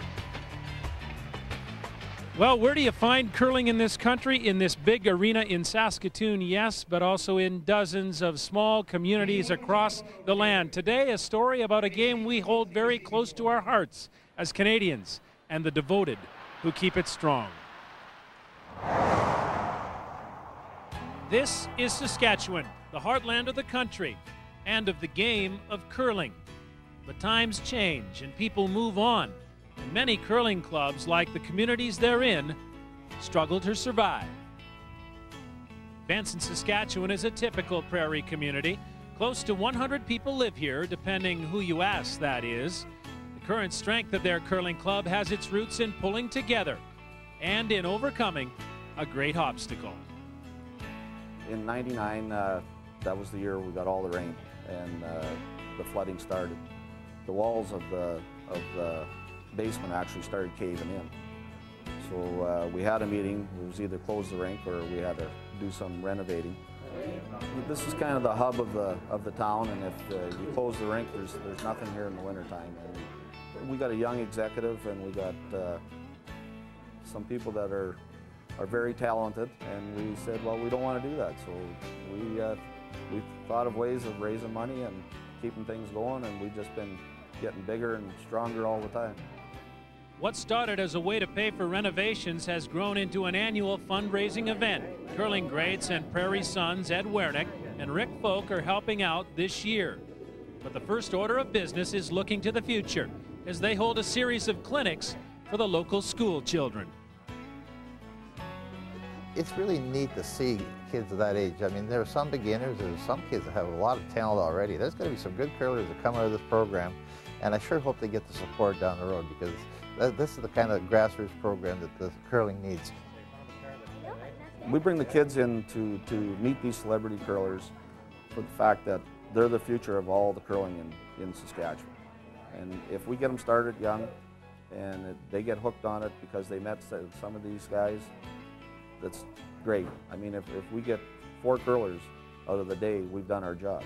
Well, where do you find curling in this country? In this big arena in Saskatoon, yes, but also in dozens of small communities across the land. Today, a story about a game we hold very close to our hearts as Canadians, and the devoted who keep it strong. This is Saskatchewan, the heartland of the country and of the game of curling. But times change and people move on. And many curling clubs, like the communities they're in, struggle to survive. Benson, Saskatchewan is a typical prairie community. Close to 100 people live here, depending who you ask, that is. The current strength of their curling club has its roots in pulling together and in overcoming a great obstacle. In '99, that was the year we got all the rain and the flooding started. The walls of the basement actually started caving in. So we had a meeting. It was either close the rink or we had to do some renovating. This is kind of the hub of the town, and if you close the rink, there's nothing here in the wintertime. And we got a young executive, and we got some people that are are very talented, and we said, well, we don't want to do that. So we thought of ways of raising money and keeping things going, and we've just been getting bigger and stronger all the time. What started as a way to pay for renovations has grown into an annual fundraising event. Curling greats and Prairie Sons Ed Wernick and Rick Folk are helping out this year. But the first order of business is looking to the future as they hold a series of clinics for the local school children. It's really neat to see kids of that age. I mean, there are some beginners, there's some kids that have a lot of talent already. There's going to be some good curlers that come out of this program, and I sure hope they get the support down the road, because this is the kind of grassroots program that the curling needs. We bring the kids in to meet these celebrity curlers for the fact that they're the future of all the curling in Saskatchewan. And if we get them started young and they get hooked on it because they met some of these guys, that's great. I mean, if we get 4 curlers out of the day, we've done our job.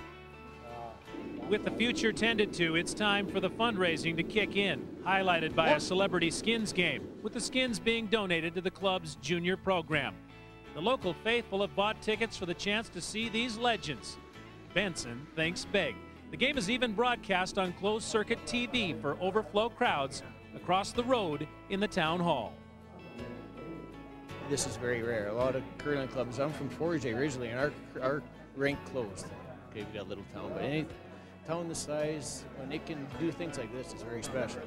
With the future tended to, it's time for the fundraising to kick in, highlighted by a celebrity skins game, with the skins being donated to the club's junior program. The local faithful have bought tickets for the chance to see these legends. Benson thinks big. The game is even broadcast on closed-circuit TV for overflow crowds across the road in the town hall. This is very rare. A lot of curling clubs, I'm from Forge originally, and our rink closed. Okay, we got a little town, but any town this size, when it can do things like this, is very special.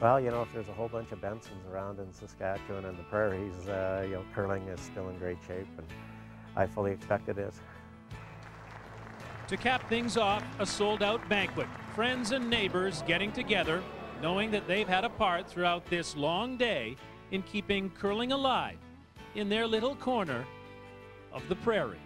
Well, you know, if there's a whole bunch of Bensons around in Saskatchewan and the prairies, you know, curling is still in great shape, and I fully expect it is. To cap things off, a sold-out banquet. Friends and neighbors getting together, knowing that they've had a part throughout this long day in keeping curling alive in their little corner of the prairie.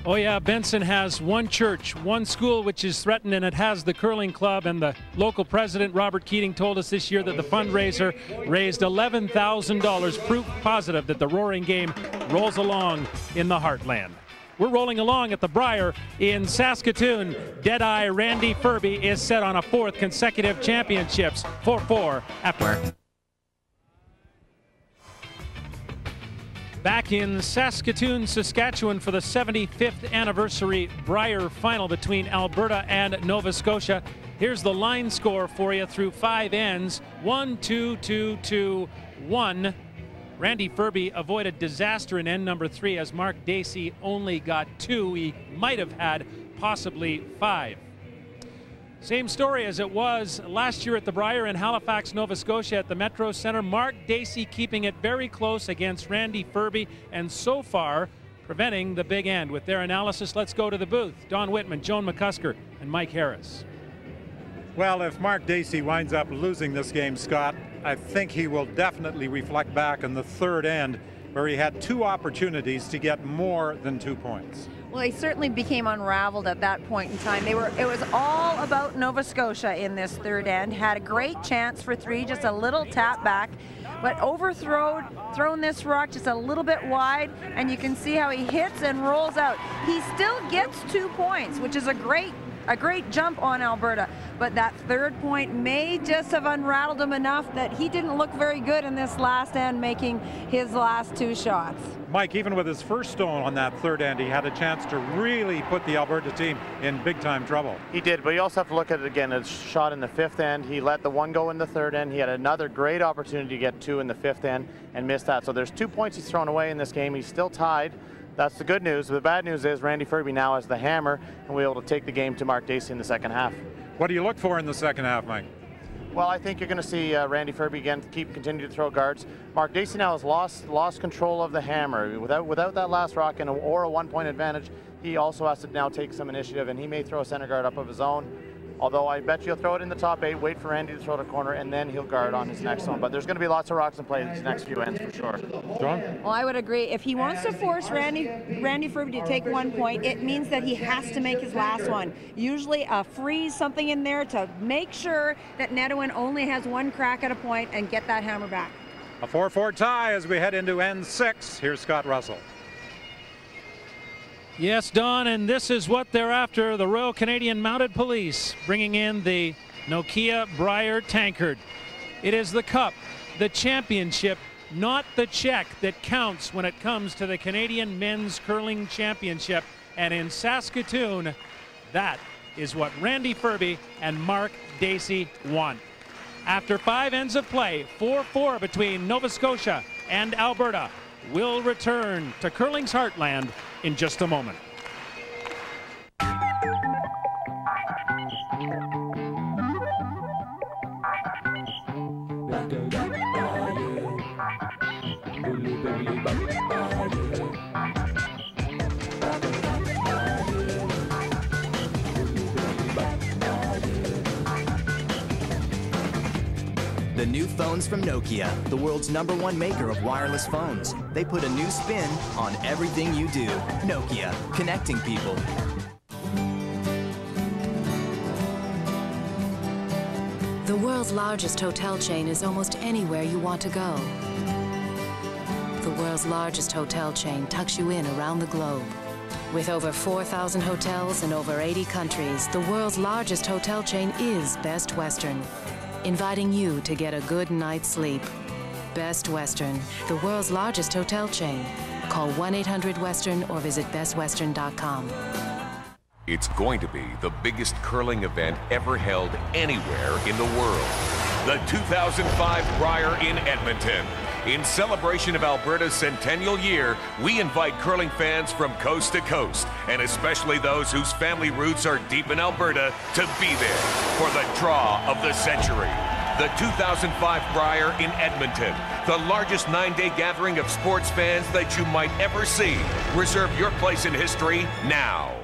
Oh yeah, Benson has one church, one school which is threatened, and it has the curling club, and the local president, Robert Keating, told us this year that the fundraiser raised $11,000, proof positive that the roaring game rolls along in the heartland. We're rolling along at the Brier in Saskatoon. Deadeye Randy Ferbey is set on a 4th consecutive championships, 4-4 after. Back in Saskatoon, Saskatchewan for the 75th anniversary Brier final between Alberta and Nova Scotia. Here's the line score for you through 5 ends. 1-2-2-2-1. Randy Ferbey avoided disaster in end number 3 as Mark Dacey only got 2. He might have had possibly 5. Same story as it was last year at the Brier in Halifax, Nova Scotia at the Metro Center. Mark Dacey keeping it very close against Randy Ferbey, and so far preventing the big end. With their analysis, let's go to the booth. Don Whitman, Joan McCusker, and Mike Harris. Well, if Mark Dacey winds up losing this game, Scott, I think he will definitely reflect back on the 3rd end where he had 2 opportunities to get more than 2 points. Well, he certainly became unraveled at that point in time. It was all about Nova Scotia in this 3rd end. Had a great chance for 3, just a little tap back, but thrown this rock just a little bit wide, and you can see how he hits and rolls out. He still gets 2 points, which is a great jump on Alberta, but that 3rd point may just have unrattled him enough that he didn't look very good in this last end, making his last 2 shots. Mike, even with his first stone on that 3rd end, he had a chance to really put the Alberta team in big-time trouble. He did, but you also have to look at it again. A shot in the 5th end. He let the 1 go in the 3rd end. He had another great opportunity to get 2 in the 5th end and missed that. So there's 2 points he's thrown away in this game. He's still tied. That's the good news. The bad news is Randy Ferbey now has the hammer and we're able to take the game to Mark Dacey in the 2nd half. What do you look for in the 2nd half, Mike? Well, I think you're going to see Randy Ferbey again continue to throw guards. Mark Dacey now has lost control of the hammer. Without that last rock or a 1-point advantage, he also has to now take some initiative, and he may throw a center guard up of his own. Although I bet you'll throw it in the top 8, wait for Randy to throw to corner, and then he'll guard on his next one. But there's going to be lots of rocks in play these next few ends for sure. John? Well, I would agree. If he wants to force Randy Ferbey to take 1 point, it means that he has to make his last one. Usually a freeze, something in there to make sure that Nedwin only has 1 crack at a point and get that hammer back. A 4-4 tie as we head into end 6. Here's Scott Russell. Yes, Don, and this is what they're after. The Royal Canadian Mounted Police bringing in the Nokia Brier tankard. It is the cup, the championship, not the check, that counts when it comes to the Canadian Men's Curling Championship. And in Saskatoon, that is what Randy Ferbey and Mark Dacey won. After 5 ends of play, 4-4 between Nova Scotia and Alberta. We'll return to curling's heartland in just a moment. The new phones from Nokia, the world's #1 maker of wireless phones. They put a new spin on everything you do. Nokia, connecting people. The world's largest hotel chain is almost anywhere you want to go. The world's largest hotel chain tucks you in around the globe. With over 4,000 hotels in over 80 countries, the world's largest hotel chain is Best Western, inviting you to get a good night's sleep. Best Western, the world's largest hotel chain. Call 1-800-WESTERN or visit bestwestern.com. It's going to be the biggest curling event ever held anywhere in the world. The 2005 Brier in Edmonton. In celebration of Alberta's centennial year, we invite curling fans from coast to coast, and especially those whose family roots are deep in Alberta, to be there for the draw of the century. The 2005 Brier in Edmonton, the largest 9-day gathering of sports fans that you might ever see. Reserve your place in history now.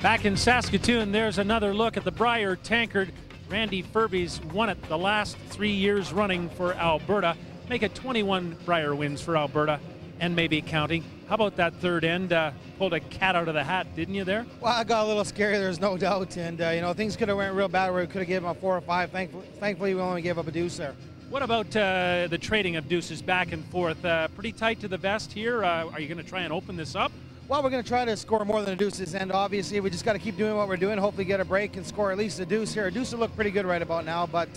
Back in Saskatoon, there's another look at the Brier tankard. Randy Ferbey's won it the last 3 years running for Alberta. Make it 21 Brier wins for Alberta, and maybe counting. How about that third end? Pulled a cat out of the hat, didn't you there? Well, I got a little scary, there's no doubt. And, you know, things could have went real bad where we could have given him a 4 or 5. Thankfully, we only gave up a deuce there. What about the trading of deuces back and forth? Pretty tight to the vest here. Are you going to try and open this up? Well, we're going to try to score more than a deuces, and obviously we just got to keep doing what we're doing, hopefully get a break and score at least a deuce here. A deuce will look pretty good right about now, but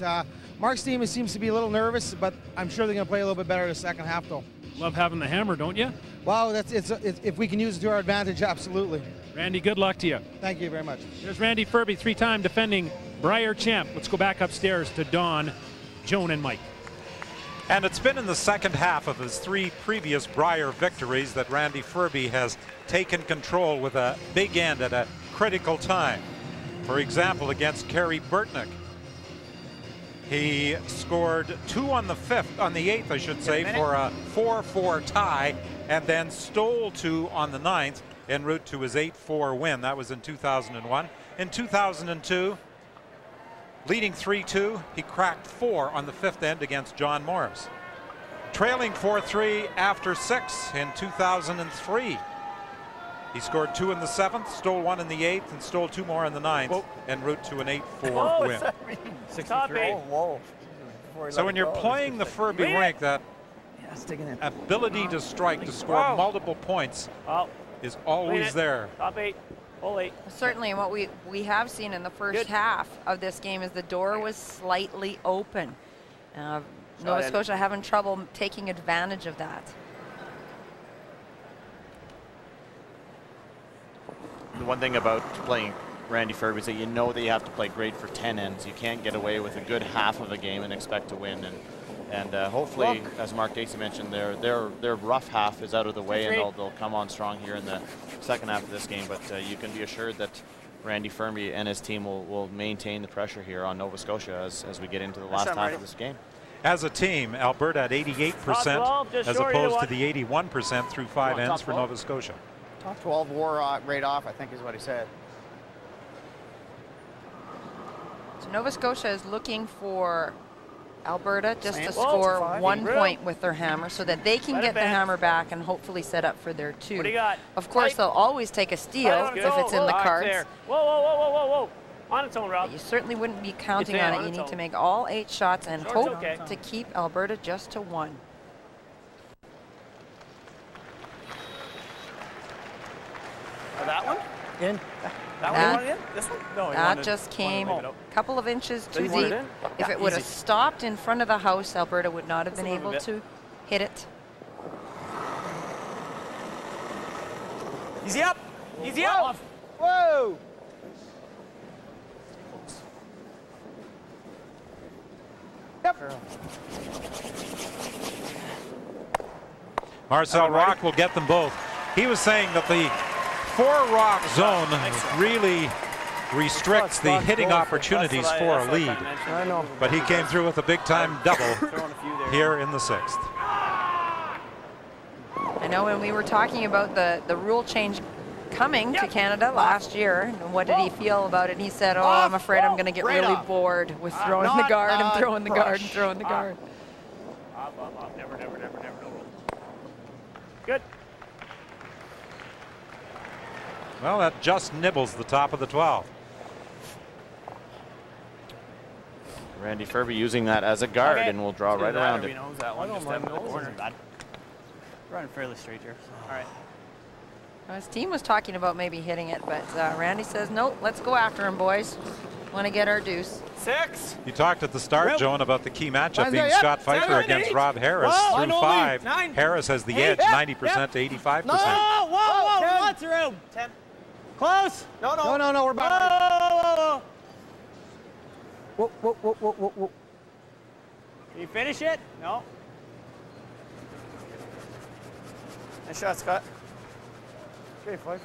Mark's team seems to be a little nervous, but I'm sure they're going to play a little bit better in the second half, though. Love having the hammer, don't you? Well, if we can use it to our advantage, absolutely. Randy, good luck to you. Thank you very much. There's Randy Ferbey, 3-time defending Brier champ. Let's go back upstairs to Don, Joan, and Mike. And it's been in the second half of his 3 previous Brier victories that Randy Ferbey has taken control with a big end at a critical time. For example, against Kerry Burtnick, he scored 2 on the 8th, I should say, for a 4-4 tie, and then stole 2 on the 9th en route to his 8-4 win. That was in 2001. In 2002, leading 3-2, he cracked 4 on the 5th end against John Morris. Trailing 4-3 after 6 in 2003. He scored 2 in the 7th, stole 1 in the 8th, and stole 2 more in the 9th, en route to an 8-4 win. 63. Whoa. So when you're playing the Ferbey rink, that ability to strike, to score multiple points is always there. Top 8. Full 8. Certainly, and what we have seen in the first half of this game is the door was slightly open. Nova Scotia having trouble taking advantage of that. The one thing about playing Randy Ferbey is that you know that you have to play great for 10 ends. You can't get away with a good half of a game and expect to win. And hopefully, as Mark Dacey mentioned, their rough half is out of the way, and they'll come on strong here in the second half of this game. But you can be assured that Randy Ferbey and his team will maintain the pressure here on Nova Scotia as we get into the last half of this game. As a team, Alberta at 88% as opposed to the 81% through 5 ends for Nova Scotia. Top 12 wore right off, I think is what he said. So Nova Scotia is looking for Alberta just to score 1 point with their hammer so that they can get the hammer back and hopefully set up for their 2. What do you got? Of course, they'll always take a steal if it's in the cards. Whoa, whoa, whoa, whoa, whoa, whoa. On its own, Rob. But you certainly wouldn't be counting on it. You need to make all 8 shots and hope to keep Alberta just to 1. that one? In. That one you wanted in? This one? No, That just came a couple of inches too deep. If it would have stopped in front of the house, Alberta would not have been able to hit it. Easy up. Easy up. Whoa. Yep. Marcel Rock will get them both. He was saying that the 4-rock zone really restricts the hitting opportunities for a lead. I know. But he came through with a big-time double here in the 6th. I know when we were talking about the rule change coming to Canada last year, and what did he feel about it? And he said, oh, I'm afraid I'm going to get really bored with throwing the guard and throwing the guard and throwing the guard. Never. Good. Well, that just nibbles the top of the 12. Randy Ferbey using that as a guard and will draw right around it. Knows that one. Just the corner. Running fairly straight here. All right. Well, his team was talking about maybe hitting it, but Randy says, nope, let's go after him, boys. Want to get our deuce. 6. You talked at the start, Joan, about the key matchup being Scott Pfeiffer against Rob Harris. Through 5, Harris has the edge, 90% to 85%. Whoa, lots of room. 10. Close. No, we're back. Whoa. Can you finish it? No. Nice shot, Scott. Okay, Fife.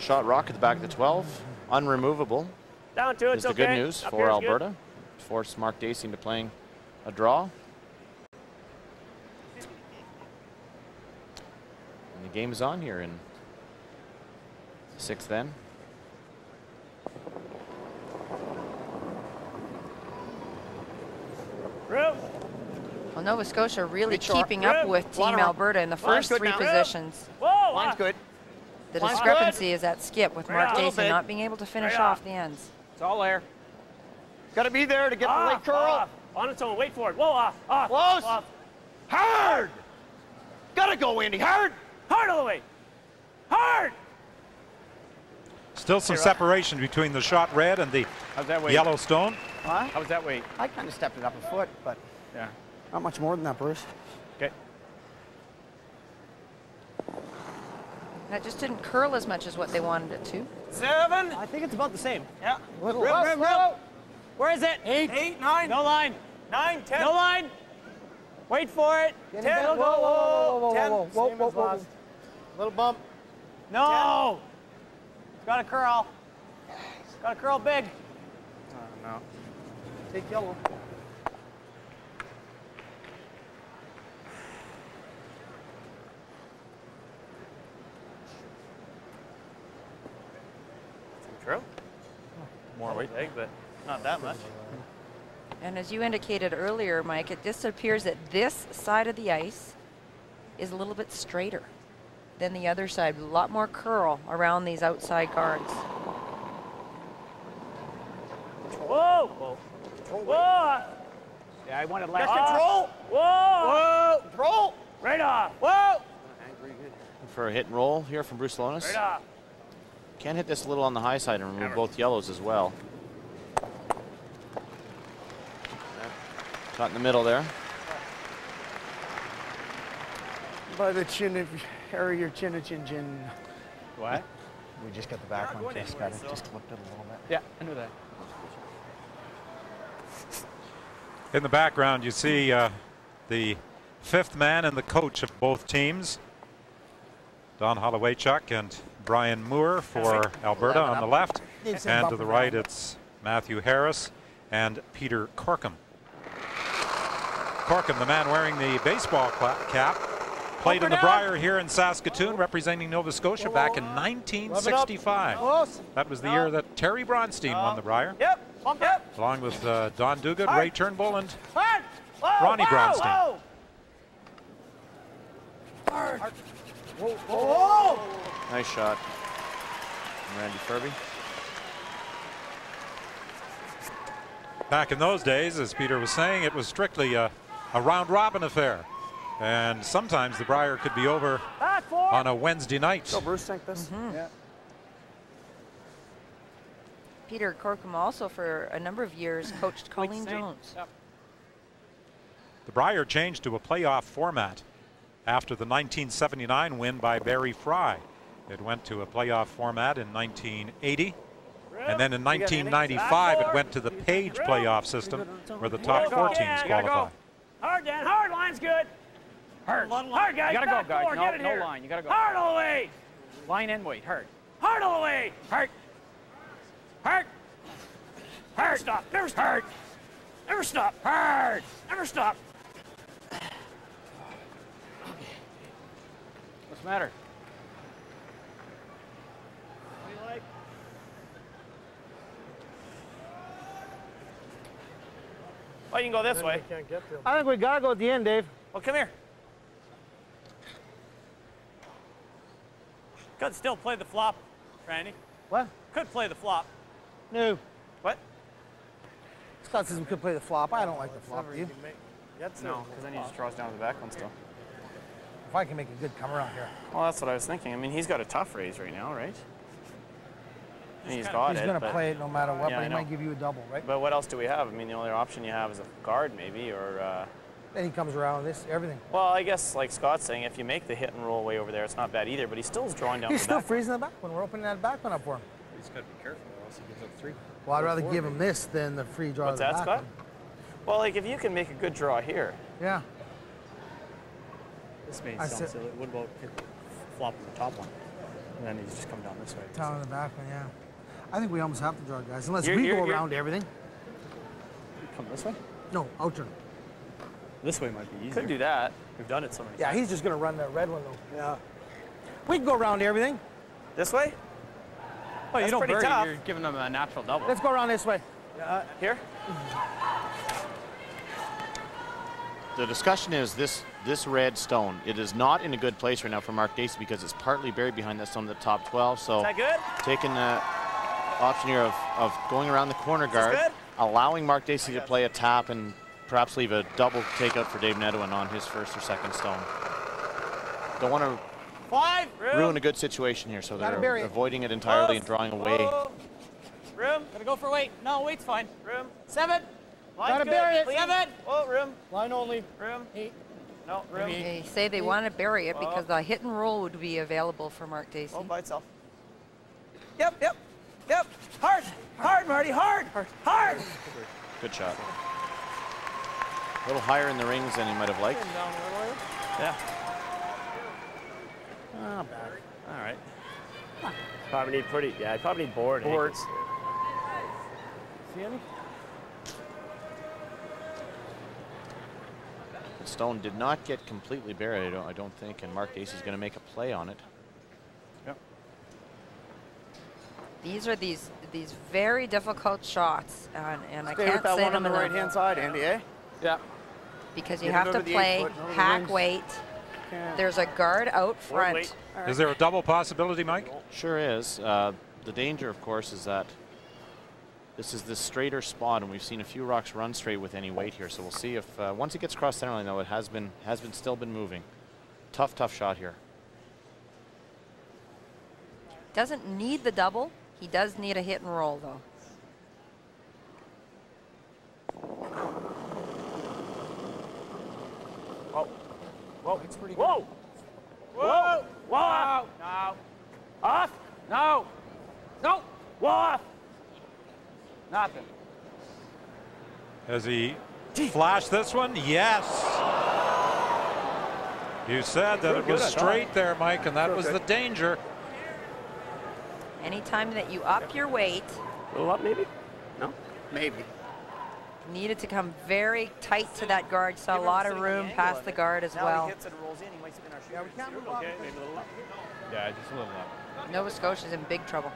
Shot Rock at the back of the 12, unremovable. Down to it, is the good news for Alberta. Forced Mark Dacey into playing a draw. And the game is on here in 6th then. Well, Nova Scotia really keeping up with Team Alberta in the first 3 positions. Whoa, line's good. The discrepancy is at skip with Mark Dacey not being able to finish off the ends. It's all there. Got to be there to get the late curl. On its own, wait for it. Whoa, off. Close. Off. Hard. Gotta go, Andy. Hard. Hard all the way. Hard. Still some separation between the shot red and the yellow stone. Huh? How was that weight? I kind of stepped it up a foot, but yeah, not much more than that, Bruce. Okay. That just didn't curl as much as what they wanted it to. 7. I think it's about the same. Yeah. Rim. Where is it? 8, 9. No line. 9, 10. No line. Wait for it. 10. Whoa. Little bump. No. 10. It's got to curl. Got to curl big. Oh, no. Take yellow. True. More weight, but not that much. And as you indicated earlier, Mike, it just appears that this side of the ice is a little bit straighter than the other side. A lot more curl around these outside guards. Whoa! Yeah, I wanted last. Control! Whoa! Control! Right off! Whoa! For a hit and roll here from Bruce Lonis. Right off. Can hit this a little on the high side and remove both yellows as well. Caught in the middle there. By the chin of your chin. What? We just got the back one. Just got it. Just clipped it a little bit. Yeah, I knew that. In the background, you see the 5th man and the coach of both teams, Don Hollowaychuk and Brian Moore for Alberta on the left, and to the right it's Matthew Harris and Peter Corkum. Corkum, the man wearing the baseball cap, played in the Brier here in Saskatoon, representing Nova Scotia back in 1965. That was the year that Terry Bronstein won the Brier. Along with Don Duguid, Ray Turnbull, and Ronnie Bronstein. Nice shot from Randy Ferbey. Back in those days, as Peter was saying, it was strictly a round-robin affair. And sometimes the Brier could be over on a Wednesday night. Go, Bruce, take this. Yeah. Peter Corkum also for a number of years coached Colleen Jones. Yep. The Brier changed to a playoff format after the 1979 win by Barry Fry. It went to a playoff format in 1980. And then in 1995, it went to the Page playoff system where the top 4 teams qualify. Hard, Dan. Hard. Line's good. Hard. Hard, guys. You gotta go, guys. Get it No here. line. You gotta go. Hard all the way. Line and weight. Hard. Hard all the way. Hard. Hard. Hard. Stop. Never stop. Hard. Never stop. Hard. Never stop. What's the matter? What do you like? Well, you can go this way. I think we gotta go at the end, Dave. Well, come here. Could still play the flop, Randy. What? Could play the flop. No. What? Scott says we could play the flop. I don't like the flop. Do you? No, because then he just draws down to the back one still. If I can make a good come around here. Well, that's what I was thinking. I mean, he's got a tough raise right now, right? He's got it. He's going to play it no matter what, Yeah, but I he know. might give you a double, right? But what else do we have? I mean, the only option you have is a guard, maybe, or. Then he comes around this, everything. Well, I guess, like Scott's saying, if you make the hit and roll way over there, it's not bad either. But he's still drawing down. He's the still back. freezing the back when we're opening that back one up for him. He's got to be careful, or else he gives up 3. Well, I'd rather give him this than the free draw. What's of the that, back Scott? one. Well, like if you can make a good draw here. Yeah. This made I sense. said- What about flopping the top one? And then he's just coming down this way. Down in the back one, yeah. I think we almost have to draw, guys, unless You're- we go you're- around everything. Come this way? No, outturn. This way might be easier. Could do that. We've done it so many Yeah, times. he's just going to run that red one, though. Yeah. We can go around everything. This way? Well, you That's don't pretty bury, tough. you're giving them a natural double. Let's go around this way. Here? The discussion is this red stone. It is not in a good place right now for Mark Dacey because it's partly buried behind that stone at the top 12. So Is that good? taking the option here of going around the corner guard, good? allowing Mark Dacey to play a tap and perhaps leave a double takeout for Dave Nedwin on his first or second stone. Don't want to 5. ruin a good situation here, so Gotta they're bury it. avoiding it entirely and drawing away. Room. Gotta go for weight. No, weight's fine. Room. 7. Line's Gotta good. bury it. 7. Oh, room. Line only. Room. 8. No, room. They say they want to bury it because the hit and roll would be available for Mark Dacey. Oh, by itself. Yep, yep, yep. Hard. Hard, Marty. Hard. Hard. Good shot. A little higher in the rings than he might have liked. Yeah. Ah, back. All right. Probably need pretty. Yeah, I probably need board. Boards. See any? The stone did not get completely buried, I don't think, and Mark Dacey's going to make a play on it. Yep. These are these very difficult shots, and I Stay can't with that say one on them the enough. right-hand side, Andy, eh? Yeah. Because you Get it have to over the play 8 foot, over the hack rings. weight. There's a guard out front. Is there a double possibility, Mike? Sure is. The danger, of course, is that this is the straighter spot, and we've seen a few rocks run straight with any weight here. So we'll see if once it gets across center line, though, it has still been moving. Tough shot here. Doesn't need the double. He does need a hit and roll, though. Whoa. Whoa. It's pretty good. Whoa. Whoa. Whoa. No. Off. No. No. Whoa. Off. Nothing. Has he flashed this one? Yes. You said that it was straight there, Mike, and that was the danger. Anytime that you up your weight, A little up, maybe? No? Maybe. needed to come very tight to that guard. Saw a lot of room past the guard as well. Hits and rolls in, he might spin our shoe. Yeah, we can't move off. Okay, maybe a little up. Yeah, just a little up. Nova Scotia's in big trouble.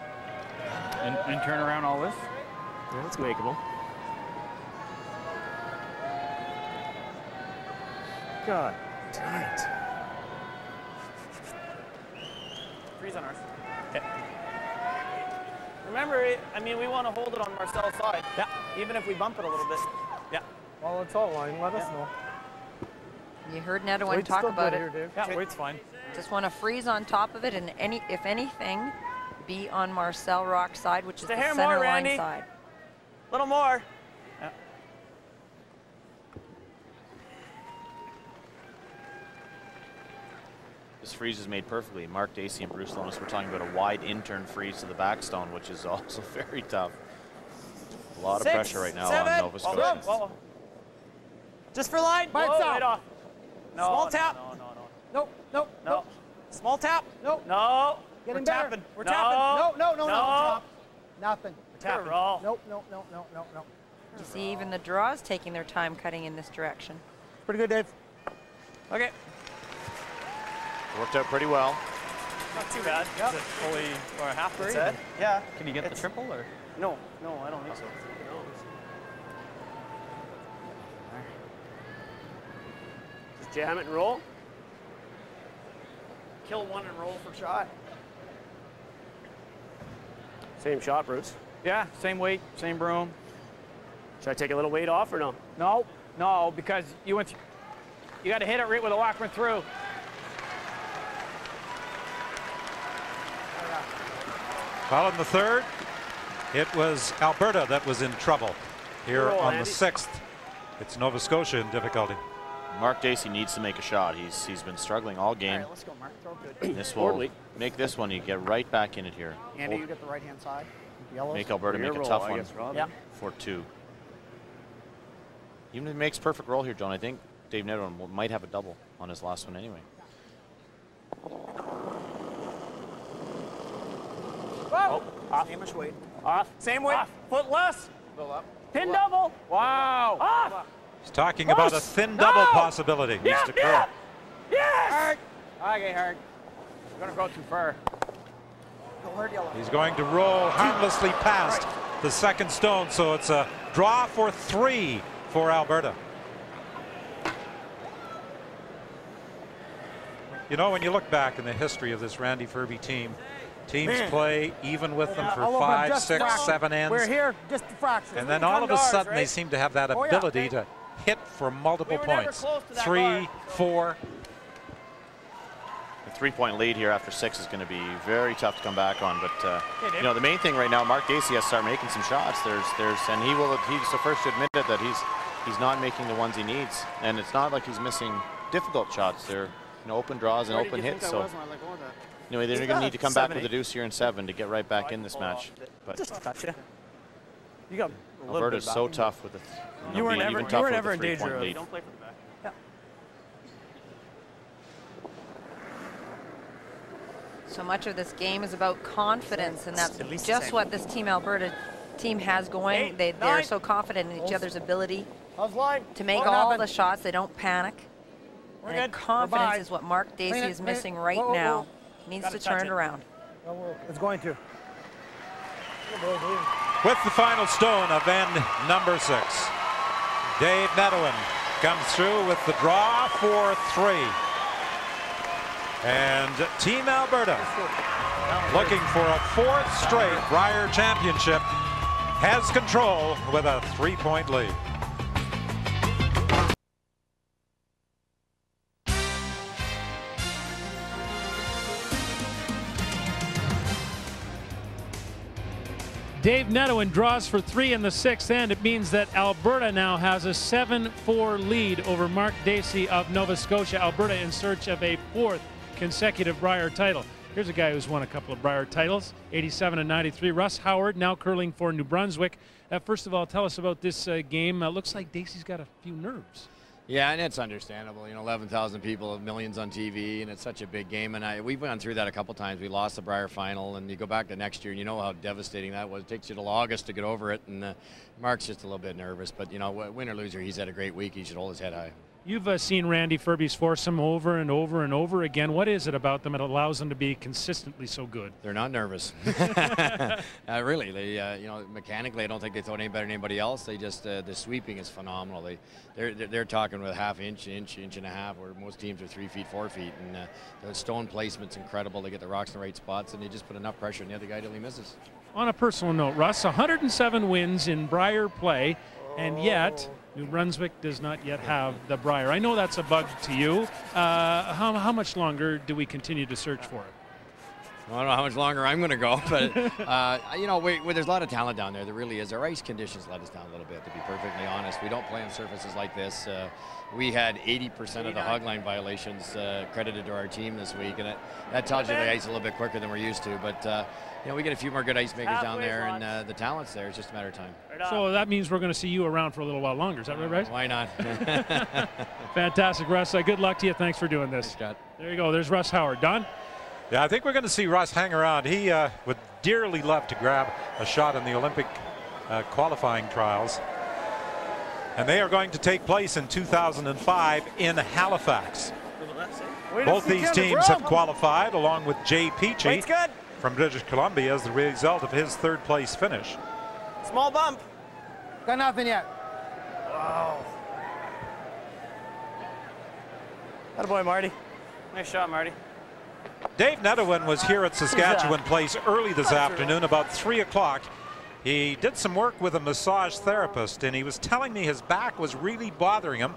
And turn around all this? Yeah, it's makeable. God damn it. Freeze on ours. Okay. Remember, I mean, we want to hold it on Marcel's side. Yeah. Even if we bump it a little bit. Yeah. Well, it's all line. Let us know. You heard Netawin talk about it. Here, yeah, weight's fine. Just want to freeze on top of it, and if anything, be on Marcel Rock's side, which is the center line side. A little more. Yeah. This freeze is made perfectly. Mark Dacey and Bruce Lonis were talking about a wide intern freeze to the backstone, which is also very tough. A lot of pressure right now on Nova Scotia. Whoa. Just for line. By itself. Right off. No, small tap. No. Small tap. No. Getting We're better. tapping. We're No. tapping. No. Stop. Nothing. We're tapping. No. You see, even the draws taking their time cutting in this direction. Pretty good, Dave. Okay. Worked out pretty well. Not too bad. Yep. Is it fully or half Very set? good. Yeah. Can you get the triple or? No, I don't think so. Just jam it and roll. Kill one and roll for shot. Same shot, Bruce. Yeah, same weight, same broom. Should I take a little weight off or no? No, because you got to hit it right where the walk went through. Well, in the third, it was Alberta that was in trouble. Here on the 6th, it's Nova Scotia in difficulty. Mark Dacey needs to make a shot. He's been struggling all game. All right, let's go, Mark. Throw good. This will make this one. You get right back in it here. Andy, you get the right-hand side. Yellows. Make Alberta make a tough one for 2. Even if he makes perfect roll here, John, I think Dave Netawin might have a double on his last one anyway. Whoa. Off. Same-ish weight. Off. Same weight. Off. Foot less. Go up. Pin double. Wow. Off. He's talking about a thin double possibility. Yeah, Needs to curl. Yes. Hard. Okay, hard. You're gonna go too far. Go hard, yellow. He's going to roll harmlessly past the second stone, so it's a draw for 3 for Alberta. You know, when you look back in the history of this Randy Ferbey team, teams play even with them for 5, 6, 7 ends. We're here just a fraction. And then all of a sudden they seem to have that ability to hit for multiple points. 3, 4. The 3-point lead here after 6 is going to be very tough to come back on. But you know, the main thing right now, Mark Dacey has to start making some shots. And he's the first to admit it that he's not making the ones he needs. And it's not like he's missing difficult shots. They're open draws and open hits. So anyway, they're going to need to come back with a deuce here in 7 to get right back in this match. But Just touch you. You got Alberta's so tough with it. You were never in danger of. Don't play for the back. Yeah. So much of this game is about confidence, and that's just what this Team Alberta team has going. They're so confident in each other's ability to make all the shots. They don't panic. And confidence is what Mark Dacey is missing right now. He needs to turn it around. It's going to. With the final stone of end number 6, Dave Netawin comes through with the draw for 3. And Team Alberta, looking for a 4th straight Brier championship, has control with a 3-point lead. Dave Netawin draws for 3 in the 6th end. It means that Alberta now has a 7-4 lead over Mark Dacey of Nova Scotia. Alberta in search of a 4th consecutive Brier title. Here's a guy who's won a couple of Brier titles, 87 and 93. Russ Howard, now curling for New Brunswick. First of all, tell us about this game. Looks like Dacey's got a few nerves. Yeah, and it's understandable. You know, 11,000 people, millions on TV, and it's such a big game. And we've gone through that a couple times. We lost the Brier final, and you go back to next year, and you know how devastating that was. It takes you till August to get over it, and Mark's just a little bit nervous. But, you know, win or loser, he's had a great week. He should hold his head high. You've seen Randy Ferbey's foursome over and over and over again. What is it about them that allows them to be consistently so good? They're not nervous. Really, they you know, mechanically, I don't think they throw any better than anybody else. They just the sweeping is phenomenal. They're talking with half inch and a half, where most teams are 3 feet, 4 feet, and the stone placement's incredible. They get the rocks in the right spots, and they just put enough pressure on the other guy till he misses. On a personal note, Russ, 107 wins in Brier play, and yet New Brunswick does not yet have the Brier. I know that's a bug to you. How much longer do we continue to search for it? I don't know how much longer I'm going to go, but you know, there's a lot of talent down there. There really is. Our ice conditions let us down a little bit, to be perfectly honest. We don't play on surfaces like this. We had 80% of the hog line violations credited to our team this week, and that tells you the ice a little bit quicker than we're used to. But you know, we get a few more good ice makers down there, and the talent's there. It's just a matter of time. So that means we're going to see you around for a little while longer. Is that right? Why not? Fantastic, Russ. Good luck to you. Thanks for doing this. Thanks, Scott. There you go. There's Russ Howard. Don? Yeah, I think we're going to see Russ hang around. He would dearly love to grab a shot in the Olympic qualifying trials. And they are going to take place in 2005 in Halifax. Both these teams have qualified, along with Jay Peachy from British Columbia, as the result of his third-place finish. Small bump. Got nothing yet. Wow. Attaboy, Marty. Nice shot, Marty. Dave Netherwin was here at Saskatchewan Place early this afternoon, about 3 o'clock. He did some work with a massage therapist, and he was telling me his back was really bothering him.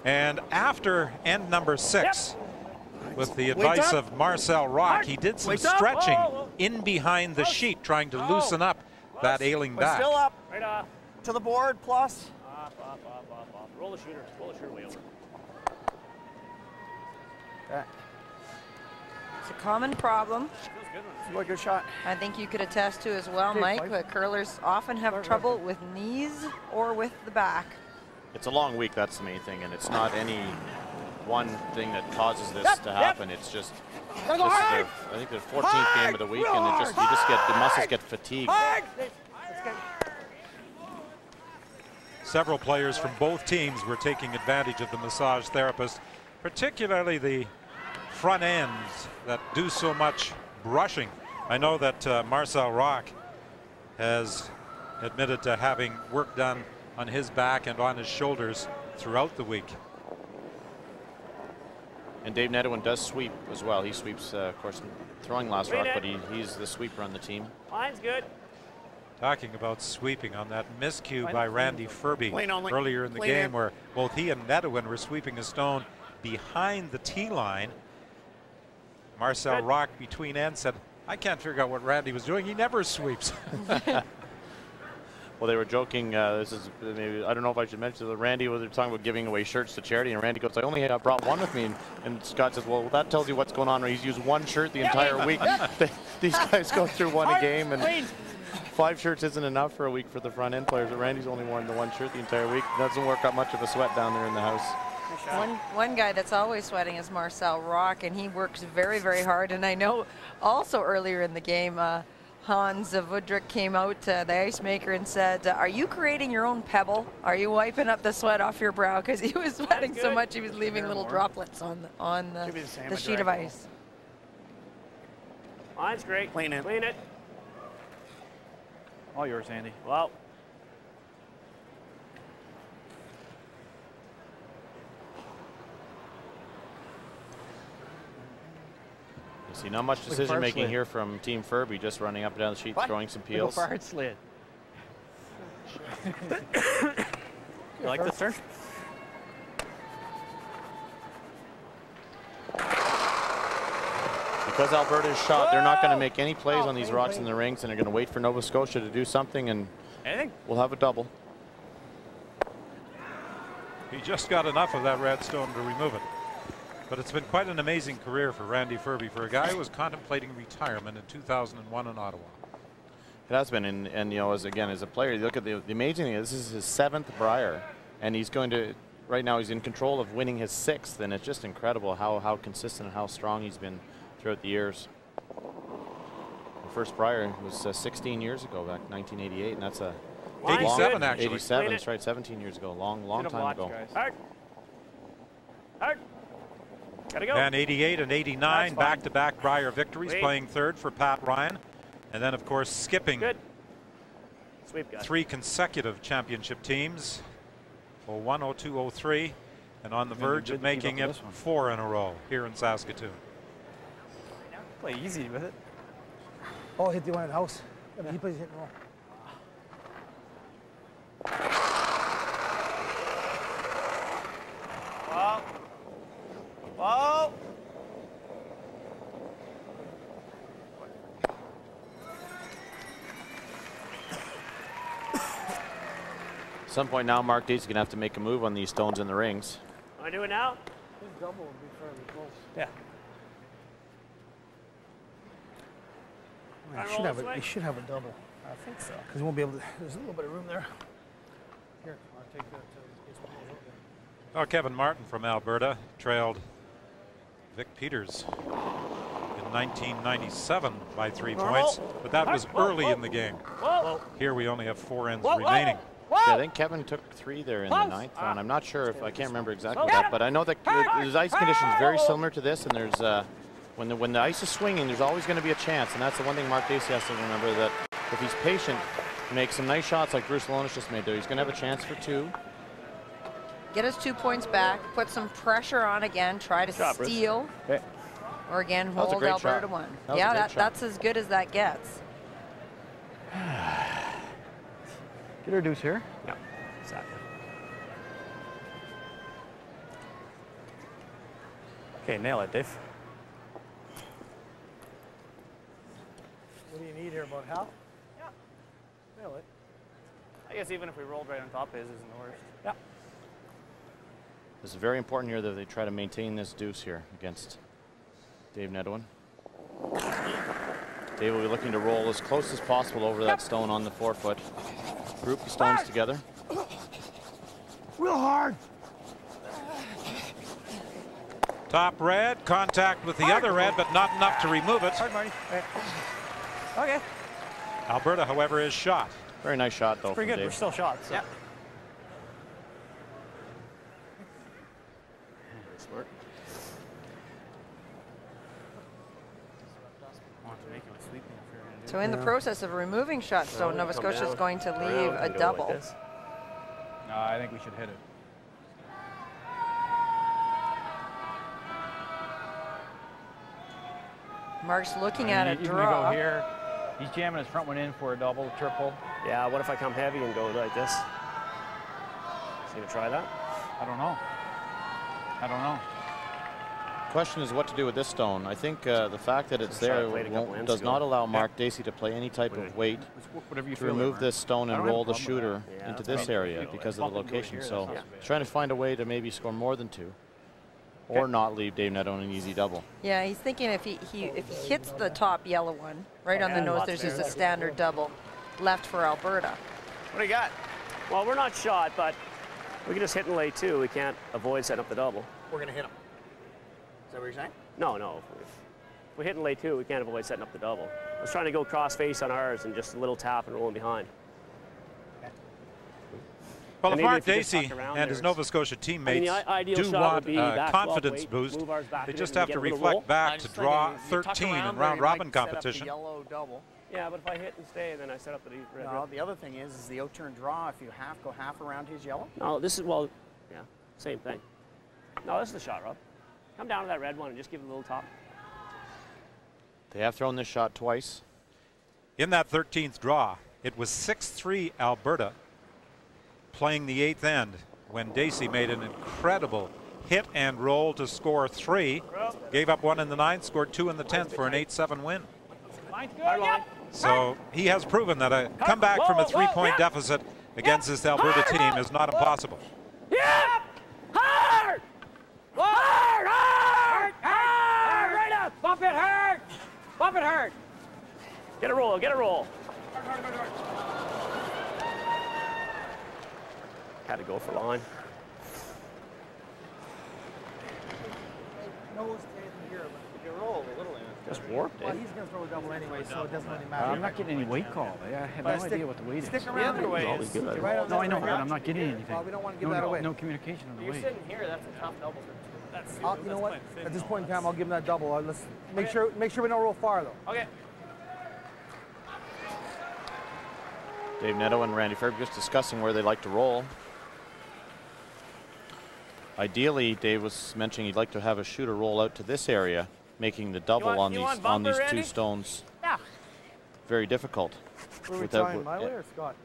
And after end number 6, with the advice of Marcel Rock, he did some stretching in behind the sheet, trying to loosen up that ailing back. Still up. Right off. To the board, plus. Off. Roll the shooter. Roll the shooter way over. Okay. It's a common problem. What a good shot. I think you could attest to as well, Mike, that curlers often have trouble with knees or with the back. It's a long week, that's the main thing, and it's not any one thing that causes this to happen. It's just I think the 14th game of the week, and you just get the muscles get fatigued. Several players from both teams were taking advantage of the massage therapist, particularly the front ends that do so much brushing. I know that Marcel Rock has admitted to having work done on his back and on his shoulders throughout the week. And Dave Netherwin does sweep as well. He sweeps, of course, throwing last rock, but he's the sweeper on the team. Line's good. Talking about sweeping on that miscue by Randy Ferbey earlier in the game, where both he and Netherwin were sweeping a stone behind the tee line. Marcel Rock between ends said, I can't figure out what Randy was doing. He never sweeps. Well, they were joking. This is maybe, I don't know if I should mention that Randy was talking about giving away shirts to charity, and Randy goes, I only brought one with me. And Scott says, well, that tells you what's going on. He's used one shirt the entire week. These guys go through one a game, and 5 shirts isn't enough for a week for the front end players. But Randy's only worn the one shirt the entire week. Doesn't work up much of a sweat down there in the house. One guy that's always sweating is Marcel Rock, and he works very, very hard. And I know also earlier in the game, Hans Woodrick came out, the ice maker, and said, are you creating your own pebble? Are you wiping up the sweat off your brow? Because he was sweating so much he was leaving little droplets on the sheet of ice. Line's great. Clean it. Clean it. All yours, Andy. Well. You see not much decision making here from Team Ferbey, just running up and down the sheet, throwing some peels. Far slid. You like this, sir? Because Alberta is shot, they're not going to make any plays on these rocks in the rings, and they're going to wait for Nova Scotia to do something, and we'll have a double. He just got enough of that red stone to remove it. But it's been quite an amazing career for Randy Ferbey, for a guy who was contemplating retirement in 2001 in Ottawa. It has been, and you know, as a player, you look at the amazing thing. This is his 7th Brier, and he's going to, right now, he's in control of winning his 6th, and it's just incredible how consistent and how strong he's been throughout the years. The first Brier was 16 years ago, back 1988, and that's a 87 actually. 87, that's right, 17 years ago, long time ago. Hard. Gotta go. And 88 and 89 back-to-back Brier victories, playing third for Pat Ryan. And then, of course, skipping 3 consecutive championship teams, 01, 02, 03, and on the verge of making it 4 in a row here in Saskatoon. Play easy with it. Oh, hit the one at the house. He plays hit and roll. At some point now, Mark Dacey's going to have to make a move on these stones in the rings. Want to do it now? His double would be fairly close. Yeah. He should have a double. I think so. Because he won't be able to. There's a little bit of room there. Here, I'll take that. Oh, Kevin Martin from Alberta trailed Vic Peters in 1997 by 3 points, but that was early in the game. Here we only have 4 ends remaining. Yeah, I think Kevin took 3 there in the 9th round. I'm not sure if I can't remember exactly that, but I know that there's ice conditions very similar to this, and there's when the ice is swinging, there's always going to be a chance, and that's the one thing Mark Dacey has to remember, that if he's patient, make some nice shots like Bruce Lonis just made there, he's going to have a chance for 2. Get us 2 points back, put some pressure on again, try to steal, or again hold Alberta to 1. Yeah, that's as good as that gets. Get her deuce here. Yeah, exactly. Okay, nail it, Dave. What do you need here, about half? Yeah. Nail it. I guess even if we rolled right on top, his isn't the worst. Yeah. This is very important here that they try to maintain this deuce here against Dave Nedwin. Dave will be looking to roll as close as possible over that stone on the 4-foot. Group the stones together. Real hard. Top red, contact with the other red, but not enough to remove it. Hard, Marty. Okay. Alberta, however, is shot. Very nice shot, though. Pretty good. Dave. We're still shot. So. Yeah. Smart. So in the process of removing shot stone, Nova Scotia is going to leave a double. No, I think we should hit it. Mark's looking at a He's draw. gonna go here. He's jamming his front one in for a double, triple. Yeah, what if I come heavy and go like this? So you gonna try that? I don't know. I don't know. Question is what to do with this stone. I think the fact that it's there does not allow Mark Dacey to play any type of weight to remove this stone and roll the shooter into this area because of the location. So he's trying to find a way to maybe score more than 2 or not leave Dave Nedwin an easy double. Yeah, he's thinking if he hits the top yellow one right on the nose, there's just a standard double left for Alberta. What do you got? Well, we're not shot, but we can just hit and lay 2. We can't avoid setting up the double. We're gonna hit him. Is that what you're saying? No, no. If we hit and lay 2, we can't avoid setting up the double. I was trying to go cross face on ours and just a little tap and rolling behind. Well, if Mark Dacey and his Nova Scotia teammates do want a confidence boost, they just have to reflect back to draw 13 in round-robin competition. Yellow double. Yeah, but if I hit and stay, then I set up the red. No, the other thing is the out-turn draw. If you go half around his yellow. No, this is, well, yeah, same thing. No, this is the shot, Rob. Come down to that red one and just give it a little top. They have thrown this shot twice. In that 13th draw, it was 6-3 Alberta playing the 8th end when Dacey made an incredible hit and roll to score 3. Gave up 1 in the 9th, scored 2 in the 10th for an 8-7 win. So he has proven that a comeback from a 3-point deficit against this Alberta team is not impossible. Yeah! Hard! Hard! Hard! Hard! Right up! Bump it hard! Bump it hard! Get a roll, get a roll. Had to go for line. Nose to here, but if you roll a little in. Just warped it. Well, he's going to throw a double anyway, so it doesn't really matter. I'm not getting any weight call. I have no idea what the weight is. Stick around the other way. No, I know, but I'm not getting anything. Well, we don't want to give that away. No communication on the weight. You're sitting here, that's a tough double. You know what? At this point in time, I'll give him that double. Let's make sure we don't roll far, though. Okay. Dave Netto and Randy Ferbey just discussing where they like to roll. Ideally, Dave was mentioning he'd like to have a shooter roll out to this area, making the double on these 2 stones very difficult. Were we trying my way or Scott?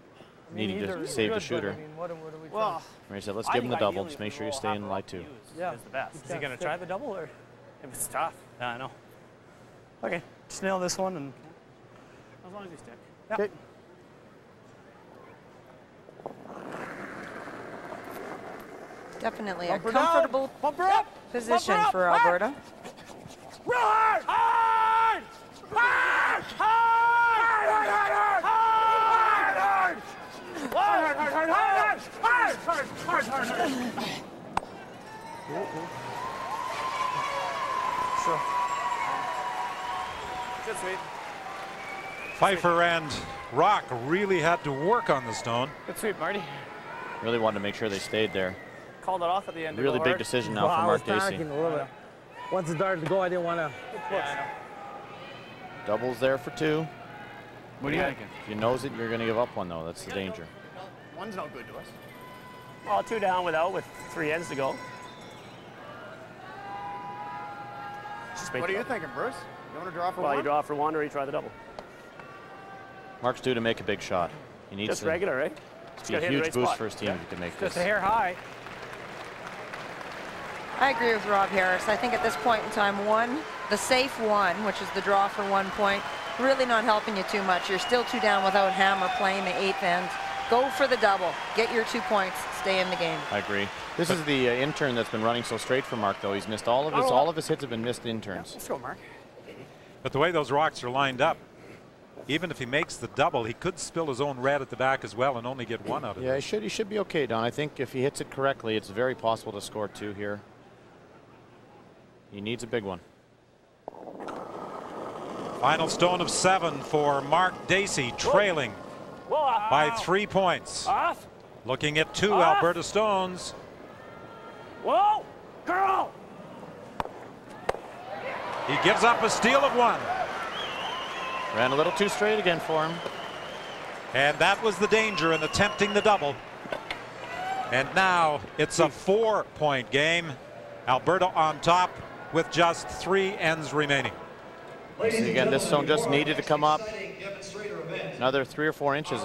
Needing to save the shooter. I mean, what are we trying? Randy said, let's give him the double. Just make sure you stay in line 2. Yeah, it's the best. Is he going to try the double or? If it's tough. I know. Okay, just nail this one and. As long as you stick. Yeah. Definitely a comfortable position for Alberta. Real hard! Hard! Hard! Hard! Hard! Hard! Hard! Sure. Good sweep. Pfeiffer and Rock really had to work on the stone. Good sweep, Marty. Really wanted to make sure they stayed there. Called it off at the end. Really big decision now for Mark Dacey. Once it started to go, I didn't want to. Yeah, Doubles there for 2. What are you thinking? If you nose it, you're going to give up 1, though. That's the danger. One's no good to us. Oh, 2 down without with 3 ends to go. What are you thinking, Bruce? You want to draw for 1? Well, you draw for 1 or you try the double. Mark's due to make a big shot. He needs just to regular, right? It's be a huge boost for his team if he can make this. Just a hair high. I agree with Rob Harris. I think at this point in time, the safe 1, which is the draw for 1 point, really not helping you too much. You're still 2 down without Hammer playing the 8th end. Go for the double. Get your 2 points. Stay in the game. I agree. This is the intern that's been running so straight for Mark, though. He's missed all of his hits have been missed interns. Let's go, Mark. But the way those rocks are lined up, even if he makes the double, he could spill his own red at the back as well and only get 1 out of it. Yeah, he should be okay, Don. I think if he hits it correctly, it's very possible to score 2 here. He needs a big one. Final stone of 7 for Mark Dacey, trailing by 3 points. Off. Looking at 2 Alberta stones. Whoa, girl! He gives up a steal of 1. Ran a little too straight again for him. And that was the danger in attempting the double. And now it's a 4-point game. Alberta on top with just 3 ends remaining. See, again, this stone just needed to come up another 3 or 4 inches.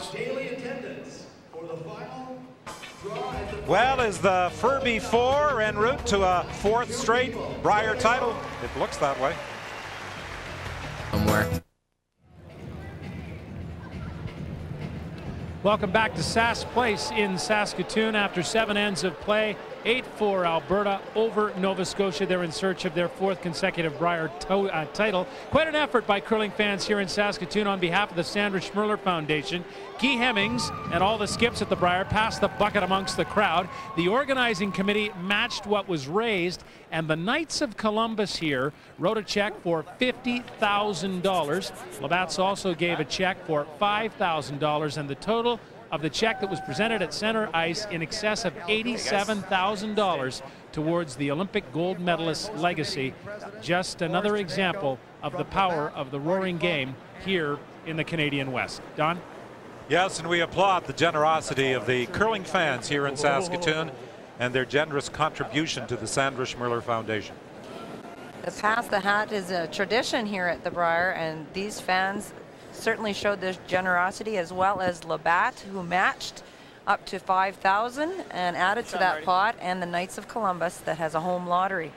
Well, is the Ferbey 4 en route to a 4th straight Brier title? It looks that way. Somewhere. Welcome back to Sask Place in Saskatoon after 7 ends of play. 8 for Alberta over Nova Scotia. They're in search of their 4th consecutive Brier title. Quite an effort by curling fans here in Saskatoon on behalf of the Sandra Schmirler Foundation. Guy Hemmings and all the skips at the Brier passed the bucket amongst the crowd. The organizing committee matched what was raised, and the Knights of Columbus here wrote a check for $50,000. Labatt's also gave a check for $5,000, and the total of the check that was presented at center ice in excess of $87,000 towards the Olympic gold medalist's legacy. Just another example of the power of the roaring game here in the Canadian West. Don? Yes, and we applaud the generosity of the curling fans here in Saskatoon and their generous contribution to the Sandra Schmirler Foundation. The pass the hat is a tradition here at the Brier, and these fans certainly showed this generosity, as well as Labatt, who matched up to $5,000 and added to that pot, and the Knights of Columbus that has a home lottery.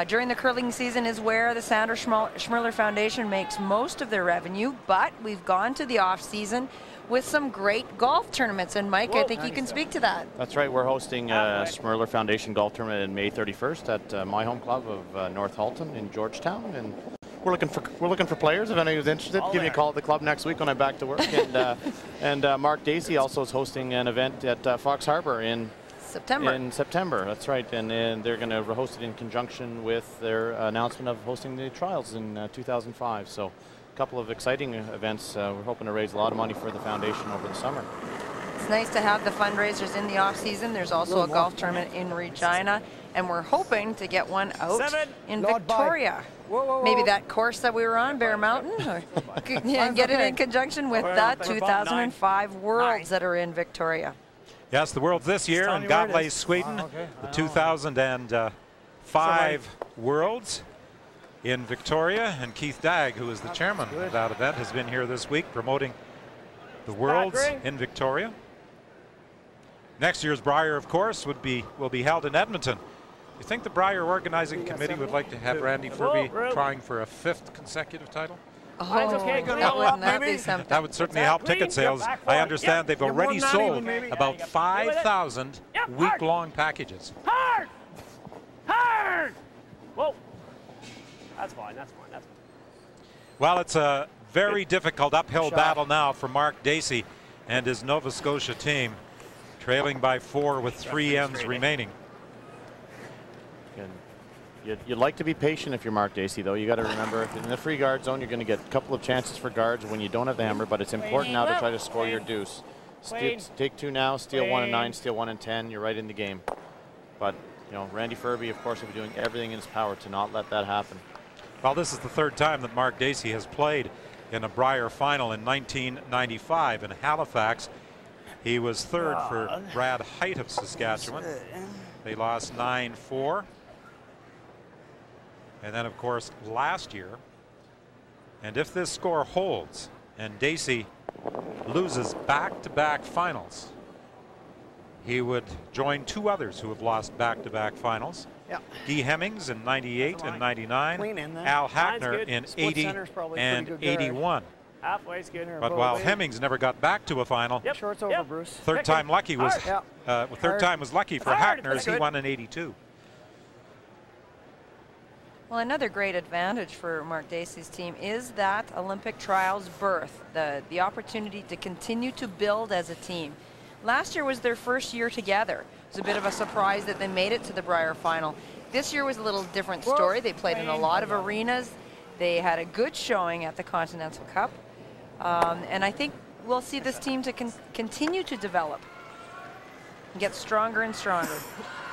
During the curling season is where the Sandra Schmirler Foundation makes most of their revenue, but we've gone to the off season with some great golf tournaments, and Mike, I think you can speak to that. That's right. We're hosting Schmirler Foundation Golf Tournament on May 31st at my home club of North Halton in Georgetown, and we're looking for players. If anyone's interested, give me a call at the club next week when I'm back to work. And Mark Dacey also is hosting an event at Fox Harbor in September. That's right, and they're going to host it in conjunction with their announcement of hosting the trials in 2005. So a couple of exciting events. We're hoping to raise a lot of money for the foundation over the summer. It's nice to have the fundraisers in the off season. There's also a golf tournament in Regina, and we're hoping to get one out in Victoria. Maybe that course that we were on, Bear Mountain, or and get it in conjunction with the 2005 Worlds that are in Victoria. Yes, the Worlds this year in Gotland, Sweden. The 2005 Worlds in Victoria, and Keith Dagg, who is the chairman of that event, has been here this week promoting the Worlds in Victoria. Next year's Brier, of course, will be held in Edmonton. You think the Brier organizing committee would like to have Randy Ferbey trying for a 5th consecutive title? Mine's okay. Good That enough. wouldn't that be something? That would certainly help ticket sales. I understand they've already sold about 5,000 week-long packages. Hard! Hard! Whoa. That's fine, that's fine, that's fine. Well, it's a very difficult uphill battle now for Mark Dacey and his Nova Scotia team, trailing by 4 with 3 ends remaining. You'd like to be patient if you're Mark Dacey, though. You got to remember, if in the free guard zone, you're going to get a couple of chances for guards when you don't have the hammer, but it's important now to try to score your deuce. Take 2 now, steal 1 and 9, steal 1 and 10, you're right in the game. But, you know, Randy Ferbey, of course, will be doing everything in his power to not let that happen. Well, this is the 3rd time that Mark Dacey has played in a Brier final. In 1995 in Halifax, he was 3rd for Brad Height of Saskatchewan. They lost 9-4. And then, of course, last year, and if this score holds and Dacey loses back-to-back finals, he would join 2 others who have lost back-to-back finals. Yeah. Guy Hemmings in 98 and 99, Al Hackner in 80 and 81. Halfway's good. But while Hemmings never got back to a final, Short's over, Bruce. third time lucky was lucky for Hackner as he won in 82. Well, another great advantage for Mark Dacey's team is that Olympic trials berth, the opportunity to continue to build as a team. Last year was their first year together. It was a bit of a surprise that they made it to the Brier final. This year was a little different story. They played in a lot of arenas. They had a good showing at the Continental Cup. And I think we'll see this team to continue to develop and get stronger and stronger.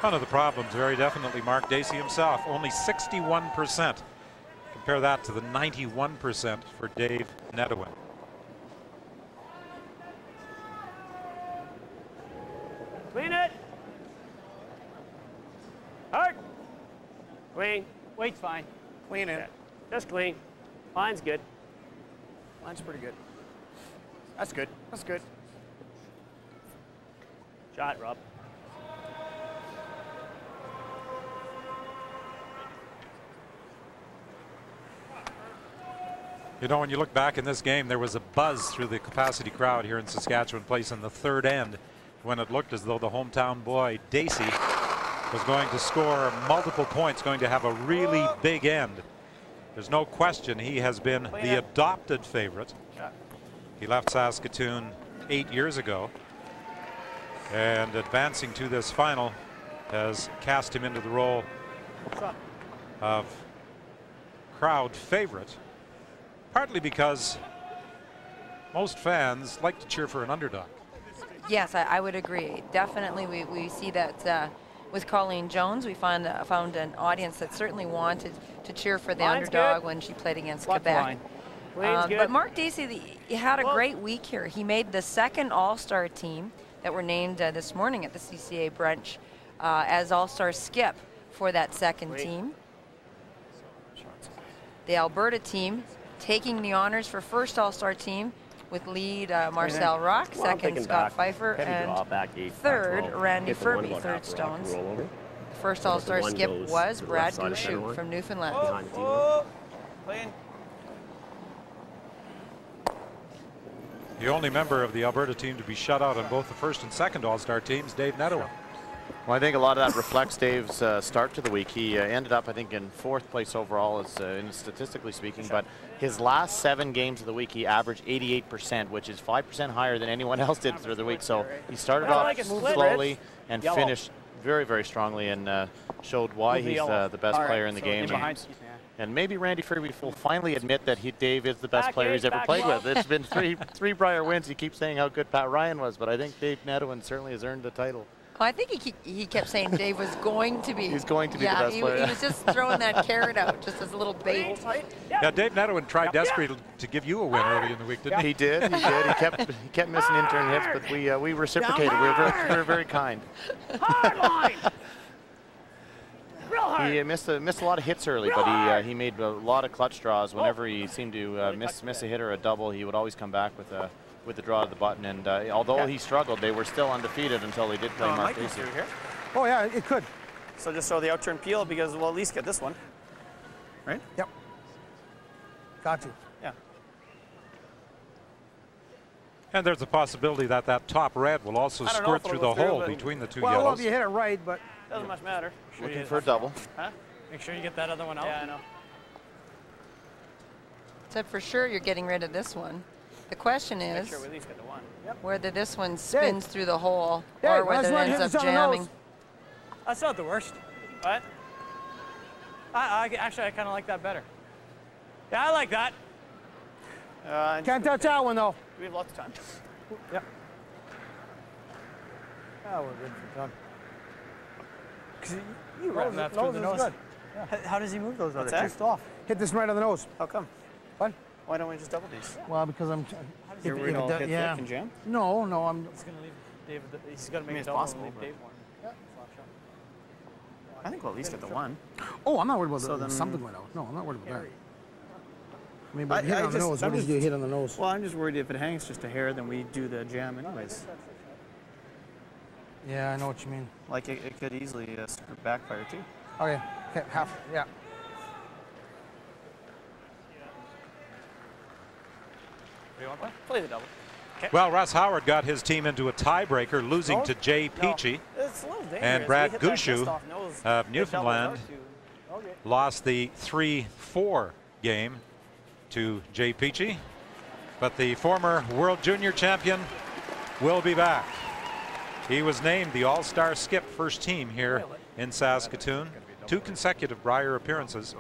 One of the problems, very definitely, Mark Dacey himself, only 61%. Compare that to the 91% for Dave Nedewin. Clean it. Hard. Clean. Weight's fine. Clean it. Yeah. Just clean. Line's good. Line's pretty good. That's good. That's good. Shot, Rob. You know, when you look back in this game, there was a buzz through the capacity crowd here in Saskatchewan Place in the 3rd end when it looked as though the hometown boy, Dacey, was going to score multiple points, going to have a really big end. There's no question he has been the adopted favorite. He left Saskatoon 8 years ago, and advancing to this final has cast him into the role of crowd favorite, partly because most fans like to cheer for an underdog. Yes, I would agree. Definitely, we see that with Colleen Jones. We found an audience that certainly wanted to cheer for the underdog when she played against Quebec. But Mark Dacey, he had a great week here. He made the 2nd All-Star team that were named this morning at the CCA brunch as All-Star skip for that 2nd team. The Alberta team taking the honors for 1st All-Star team with lead Marcel Rock, 2nd Scott Pfeiffer, and 3rd Randy Ferbey, 3rd Stones. The 1st All-Star skip was Brad Gouchou from Newfoundland. The only member of the Alberta team to be shut out on both the 1st and 2nd All-Star teams, Dave Nedewin. Well, I think a lot of that reflects Dave's start to the week. He ended up, I think, in 4th place overall, statistically speaking. But his last 7 games of the week, he averaged 88%, which is 5% higher than anyone else did through the week. So he started off slowly and finished very, very strongly, and showed why he's the best player in the game. And maybe Randy Ferbey will finally admit that Dave is the best player he's ever played with. It's been three Brier wins. He keeps saying how good Pat Ryan was, but I think Dave Nedewin certainly has earned the title. Well, I think he kept saying Dave was going to be. He's going to be the best player. He was just throwing that carrot out just as a little bait. Yeah, Dave Nedewin tried desperately to give you a win early in the week, didn't he? He did. He kept missing intern hits, but we reciprocated. We were very kind. Hard line. Real hard. He missed a lot of hits early, but he made a lot of clutch draws. Whenever he seemed to miss a hit or a double, he would always come back with the draw of the button. And although he struggled, they were still undefeated until they did play Mark Dacey. Oh yeah, it could. So just throw the outturn peel because we'll at least get this one. Right? Yep. Got to. Yeah. And there's a possibility that that top red will also squirt through the hole between the two well, yellows. Well, if you hit it right, but doesn't much matter. Looking for a double. Huh? Make sure you get that other one out. Yeah, I know. So for sure you're getting rid of this one. The question is we at least get the one. whether this one spins through the hole Dave, or whether it ends up jamming. That's not the worst. What? Actually, I kind of like that better. Yeah, I like that. Can't touch that one, though. We have lots of time. Yep. Oh, we're good for done. You ran that through the nose. Good. Yeah. How does he move those others? Just off. Hit this right on the nose. How come? What? Why don't we just double these? Well, because I'm. You're worried it'll hit thick and jam? No, I'm. He's going to leave David. He's got to make it double and leave Dave more. Yeah. I think we'll at least get the one. Oh, I'm not worried about something going out. No, I'm not worried about that. I mean, but hit on the nose. What did you hit on the nose? Well, I'm just worried if it hangs just a hair, then we do the jam anyways. Yeah, I know what you mean. Like it could easily backfire too. Okay, half. Yeah. You want to play the double? Okay. Well, Russ Howard got his team into a tiebreaker, losing to Jay Peachy. And Brad Gushu of Newfoundland lost the 3-4 game to Jay Peachy. But the former World Junior champion will be back. He was named the All-Star Skip first team here in Saskatoon. 2 consecutive Brier appearances.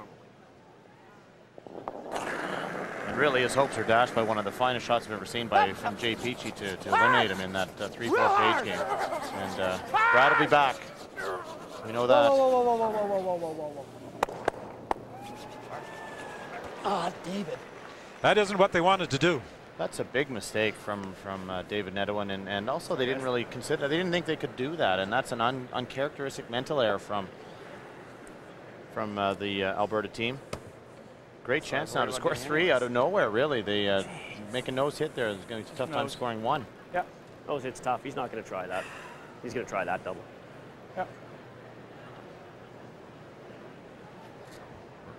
And really, his hopes are dashed by one of the finest shots I've ever seen from Jay Peachy to eliminate him in that 3-4 page game. And Brad will be back. We know that. Whoa. Ah, David. That isn't what they wanted to do. That's a big mistake from David Nedwin, and also they didn't really consider. They didn't think they could do that, and that's an uncharacteristic mental error from the Alberta team. Great chance now to score 3 out of nowhere. Really, they make a nose hit there. It's going to be a tough time scoring 1. Yeah, nose hit's tough. He's not going to try that. He's going to try that double. Yeah.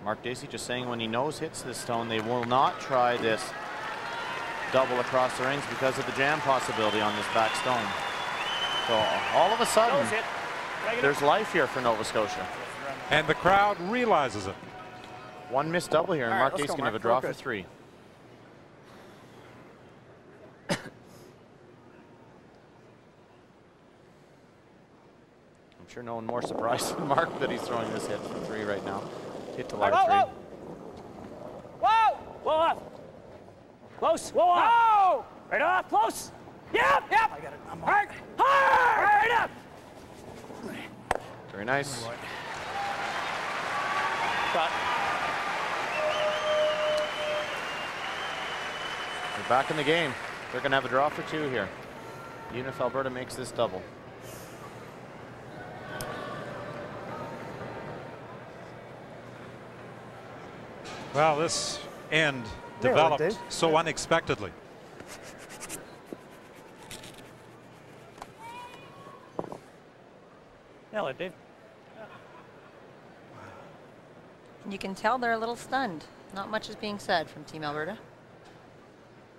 Mark Dacey just saying when he nose hits this stone, they will not try this double across the rings because of the jam possibility on this back stone. So all of a sudden, there's life here for Nova Scotia. And the crowd realizes it. 1 missed double here, and Mark Dacey's going to have a draw for 3. I'm sure no one more surprised than Mark that he's throwing this hit for 3 right now. Hit to line 3. Whoa! Whoa off! Close! Whoa off! No! Right off! Close! Yep! I got it. I'm hard! Hard! Right up! Very nice. Shot. They're back in the game. They're going to have a draw for 2 here, even if Alberta makes this double. Well, this end developed so unexpectedly. Yeah, Dave. You can tell they're a little stunned. Not much is being said from Team Alberta.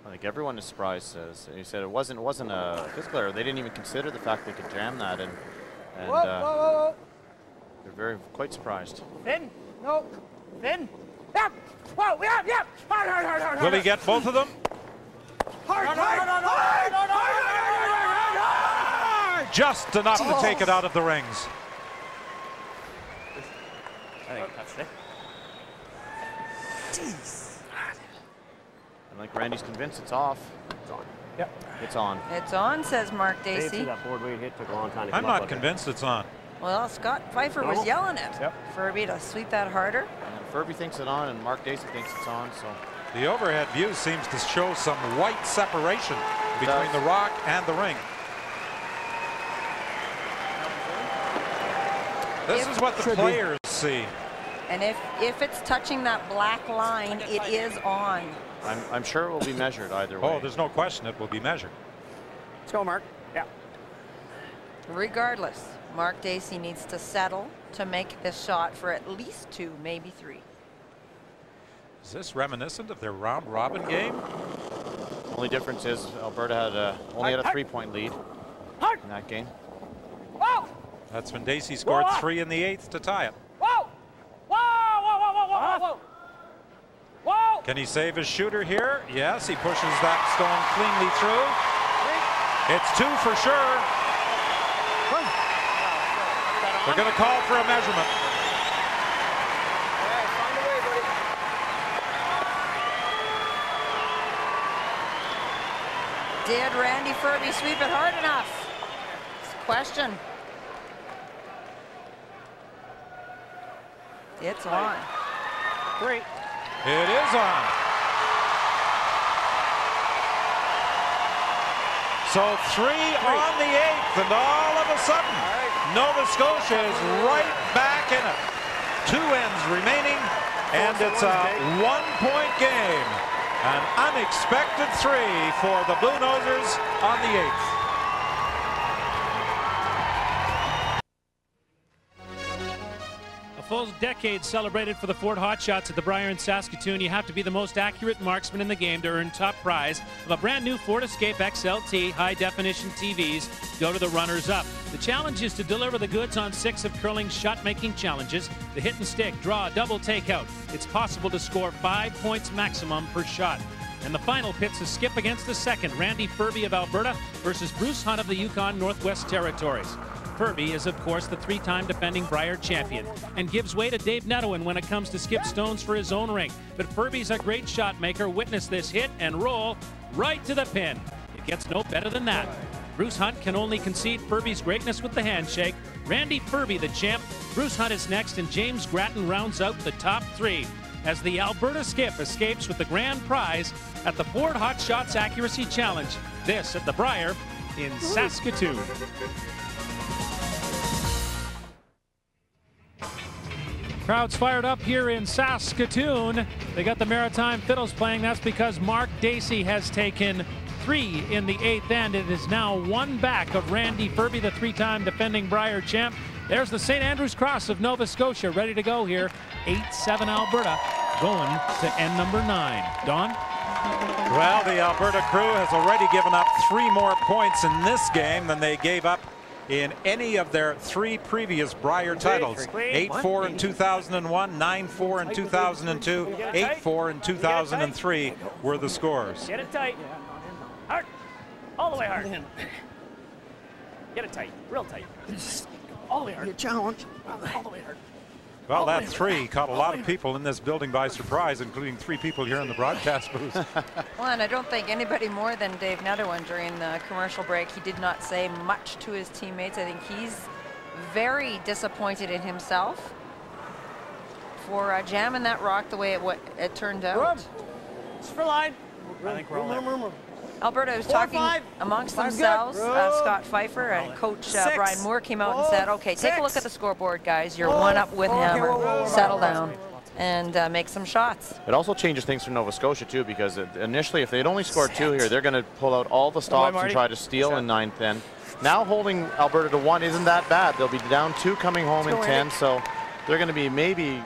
I think everyone is surprised. He said it wasn't a physical error. They didn't even consider the fact they could jam that, and Whoa. they're quite surprised. Finn. No. Finn. Yep. Whoa. Yep. Hard. Will he get both of them? Hard. Just enough to take it out of the rings. I think that's it. Jeez. And like Randy's convinced it's off. It's on. Yep. It's on. It's on, says Mark Dacey. Dacey. That board weight hit took a long time to I'm come up not with convinced it's on. Well, Scott Pfeiffer was yelling it. Ferbey to sweep that harder. And Ferbey thinks it's on, and Mark Dacey thinks it's on. So the overhead view seems to show some white separation between the rock and the ring. This is what the players see. And if it's touching that black line, it is on. I'm sure it will be measured either way. Oh, there's no question it will be measured. Let's go, Mark. Yeah. Regardless, Mark Dacey needs to settle to make this shot for at least 2, maybe 3. Is this reminiscent of their round-robin game? Only difference is Alberta had only had a 3-point lead in that game. That's when Dacey scored 3 in the 8th to tie it. Can he save his shooter here? Yes, he pushes that stone cleanly through. It's 2 for sure. They're going to call for a measurement. Did Randy Ferbey sweep it hard enough? It's a question. It's on. 3. It is on. So 3 on the 8th, and all of a sudden, Nova Scotia is right back in it. 2 ends remaining, and it's a 1-point game. An unexpected 3 for the Blue Nosers on the 8th. A full decade celebrated for the Ford Hotshots at the Brier in Saskatoon. You have to be the most accurate marksman in the game to earn top prize of a brand new Ford Escape XLT high-definition TVs. Go to the runners-up. The challenge is to deliver the goods on 6 of curling's shot-making challenges: the hit and stick, draw, double takeout. It's possible to score 5 points maximum per shot. And the final pits a skip against the second, Randy Ferbey of Alberta versus Bruce Hunt of the Yukon Northwest Territories. Ferbey is, of course, the 3-time defending Brier champion and gives way to Dave Nedohin when it comes to skip stones for his own ring. But Ferbey's a great shot maker. Witness this hit and roll right to the pin. It gets no better than that. Bruce Hunt can only concede Ferbey's greatness with the handshake. Randy Ferbey, the champ. Bruce Hunt is next, and James Grattan rounds out the top 3 as the Alberta skip escapes with the grand prize at the Ford Hotshots Accuracy Challenge. This at the Brier in Saskatoon. Crowd's fired up here in Saskatoon. They got the Maritime Fiddles playing. That's because Mark Dacey has taken 3 in the 8th end. It is now 1 back of Randy Ferbey, the 3-time defending Brier champ. There's the St. Andrews Cross of Nova Scotia ready to go here. 8-7 Alberta going to end number 9. Don? Well, the Alberta crew has already given up 3 more points in this game than they gave up in any of their 3 previous Brier titles. 8-4 in 2001, 9-4 in 2002, 8-4 in 2003 were the scores. Get it tight. Hard. All the way hard. Get it tight. Real tight. All the way hard. Your challenge. All the way hard. Well, that 3 caught a lot of people in this building by surprise, including 3 people here in the broadcast booth. Well, and I don't think anybody more than Dave Nedohin during the commercial break. He did not say much to his teammates. I think he's very disappointed in himself for jamming that rock the way it turned out. It's for line. I think we're all there. Alberta was talking amongst themselves. Scott Pfeiffer and Coach Brian Moore came out and said, okay, take a look at the scoreboard, guys. You're 1 up with Hammer. Settle down and make some shots. It also changes things for Nova Scotia, too, because initially, if they'd only scored 2 here, they're going to pull out all the stops and try to steal in 9th end. Now holding Alberta to 1 isn't that bad. They'll be down 2 coming home in 10, so they're going to be maybe,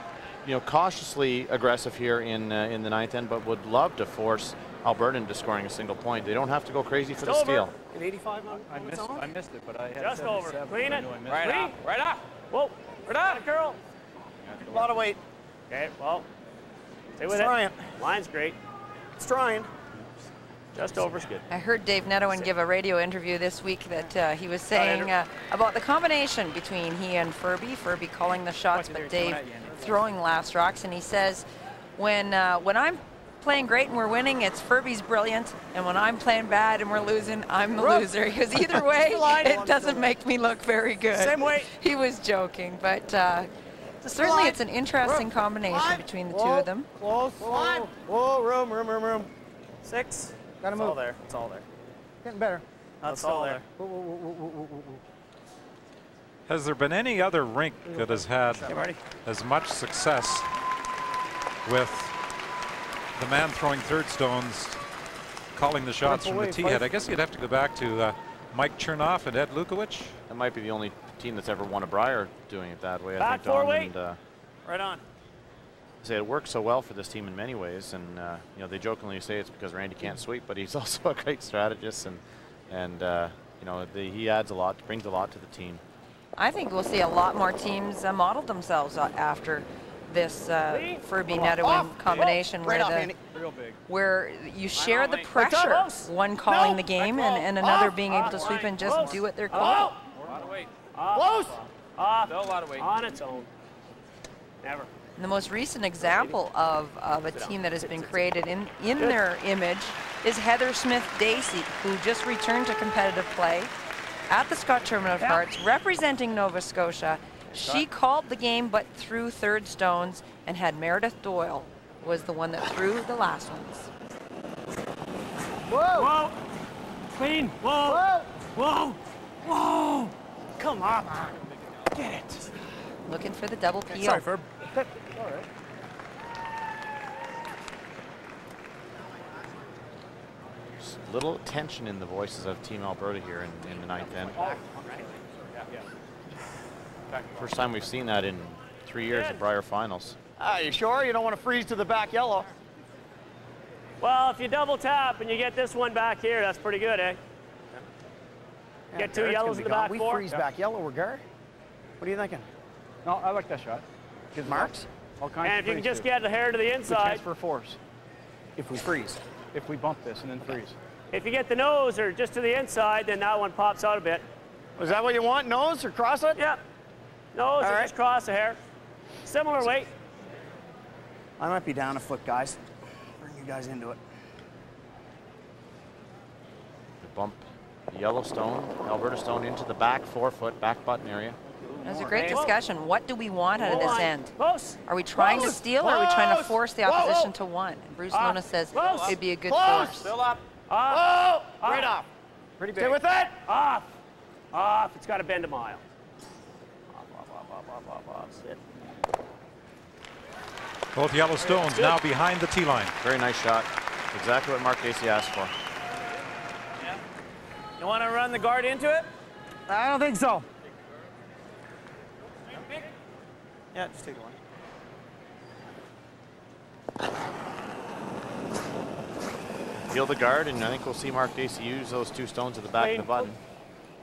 cautiously aggressive here in the 9th end, but would love to force Alberta into scoring a single point. They don't have to go crazy for the steal. At 85 I missed it, but I had just over. Clean it. Right up. Right up. Whoa. Right up, girl. A lot of weight. Okay, well, stay with it. Line's great. It's trying. Just over. I heard Dave Nedohin give a radio interview this week that he was saying about the combination between he and Ferbey. Ferbey calling the shots, but Dave throwing last rocks. And he says, when I'm playing great and we're winning, it's Ferbey's brilliant, and when I'm playing bad and we're losing, I'm the loser. Because either way, it doesn't make me look very good. Same way. He was joking, but certainly it's an interesting combination between the 2 of them. Close. Whoa, room. 6. Gotta move. It's all there. It's all there. Getting better. That's all there. Has there been any other rink that has had as much success with the man throwing third stones calling the shots from the tee head? I guess you'd have to go back to Mike Chernoff and Ed Lukowicz. That might be the only team that's ever won a Brier doing it that way. Back I think, Don, and, right on. say it works so well for this team in many ways, and you know, they jokingly say it's because Randy can't sweep, but he's also a great strategist, and you know, he adds a lot, brings a lot to the team. I think we'll see a lot more teams model themselves after this Ferbey-Nettowin combination, where you share the pressure, one calling the game and another being able to sweep and just do what they're called. Close! Off. A lot of weight. On its own. Never. And the most recent example of a team that has been created in their image is Heather Smith-Dacey, who just returned to competitive play at the Scott Tournament of Hearts, representing Nova Scotia. She called the game, but threw third stones, and had Meredith Doyle was the one that threw the last ones. Whoa! Whoa! Clean! Whoa! Whoa! Whoa! Come on! Get it! Looking for the double peel. Sorry, Ferb. All right. There's little tension in the voices of Team Alberta here in the ninth end. First time we've seen that in 3 years at Brier finals. You sure? You don't want to freeze to the back yellow. Well, if you double tap and you get this one back here, that's pretty good, eh? Yeah, get two yellows in the back we four. Freeze back yellow, we're Gar. What are you thinking? No, I like that shot. Gives marks? All kinds and of if you can just too. get the hair to the Good inside. chance for force. If we freeze. If we bump this and then freeze. If you get the nose or just to the inside, then that one pops out a bit. Is that what you want? Nose or cross it? Yep. Nose or just cross the hair. Similar weight. I might be down a foot, guys. Bring you guys into it. The bump the yellow stone, Alberta stone into the back 4 foot back button area. That's a great discussion. What do we want out of this end? Are we trying to steal, or are we trying to force the opposition to one? And Bruce Luna says it'd be a good force. Fill up. Off. Right off. Pretty big. Stay with it. Off. Off. It's got to bend a mile. Off. Sit. Both yellow stones now behind the tee line. Very nice shot. Exactly what Mark Dacey asked for. Yeah. You want to run the guard into it? I don't think so. Yeah, just take the one. Feel the guard, and I think we'll see Mark Dacey use those 2 stones at the back of the button.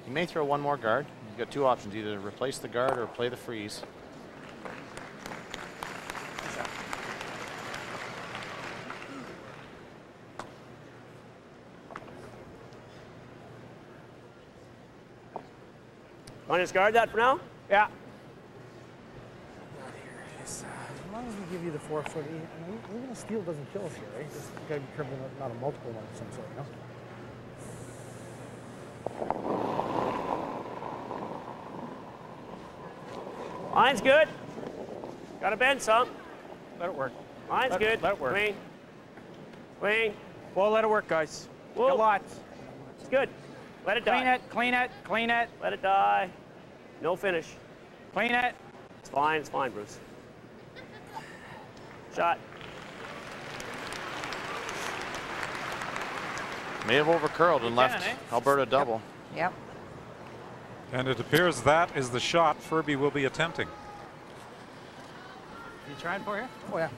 He may throw one more guard. He's got 2 options, either replace the guard or play the freeze. Want to just guard that for now? Yeah. As long as we give you the 4 foot, even a steal doesn't kill us here, right? Just gotta be careful not a multiple one of some sort, you know? Line's good. Got to bend some. Let it work. Line's good. Let it work. Clean. Clean. Well, let it work, guys. Whoa. A lot. It's good. Let it die. Clean it, clean it, clean it. Let it die. No finish. Clean it. It's fine, Bruce. Shot. May have overcurled and left Alberta double. Yep. And it appears that is the shot Ferbey will be attempting. You trying for you? Oh, yeah.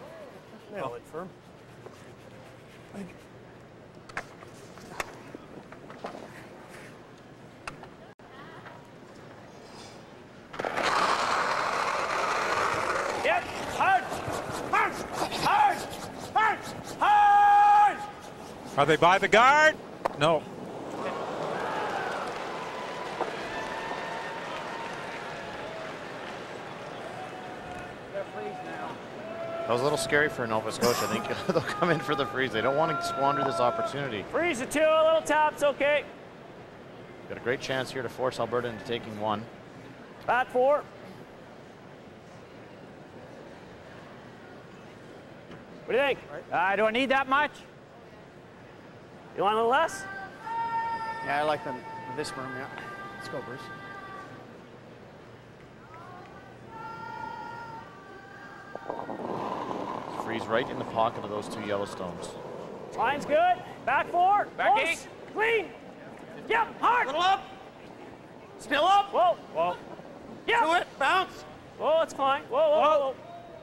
Nail it, firm. Yep, hard! Hard! Hard! Hard! Hard! Are they by the guard? No. That was a little scary for Nova Scotia. I think they'll come in for the freeze. They don't want to squander this opportunity. Freeze the 2, a little taps, okay. Got a great chance here to force Alberta into taking 1. Back 4. What do you think? Do I need that much? You want a little less? Yeah, I like this room, yeah. Let's go, Bruce. Freeze right in the pocket of those 2 yellow stones. Line's good. Back 4. Back Close. 8. Clean. Yep, hard. Little up. Still up. Whoa. Whoa. Yep. Do it. Bounce. Whoa, it's fine. Whoa.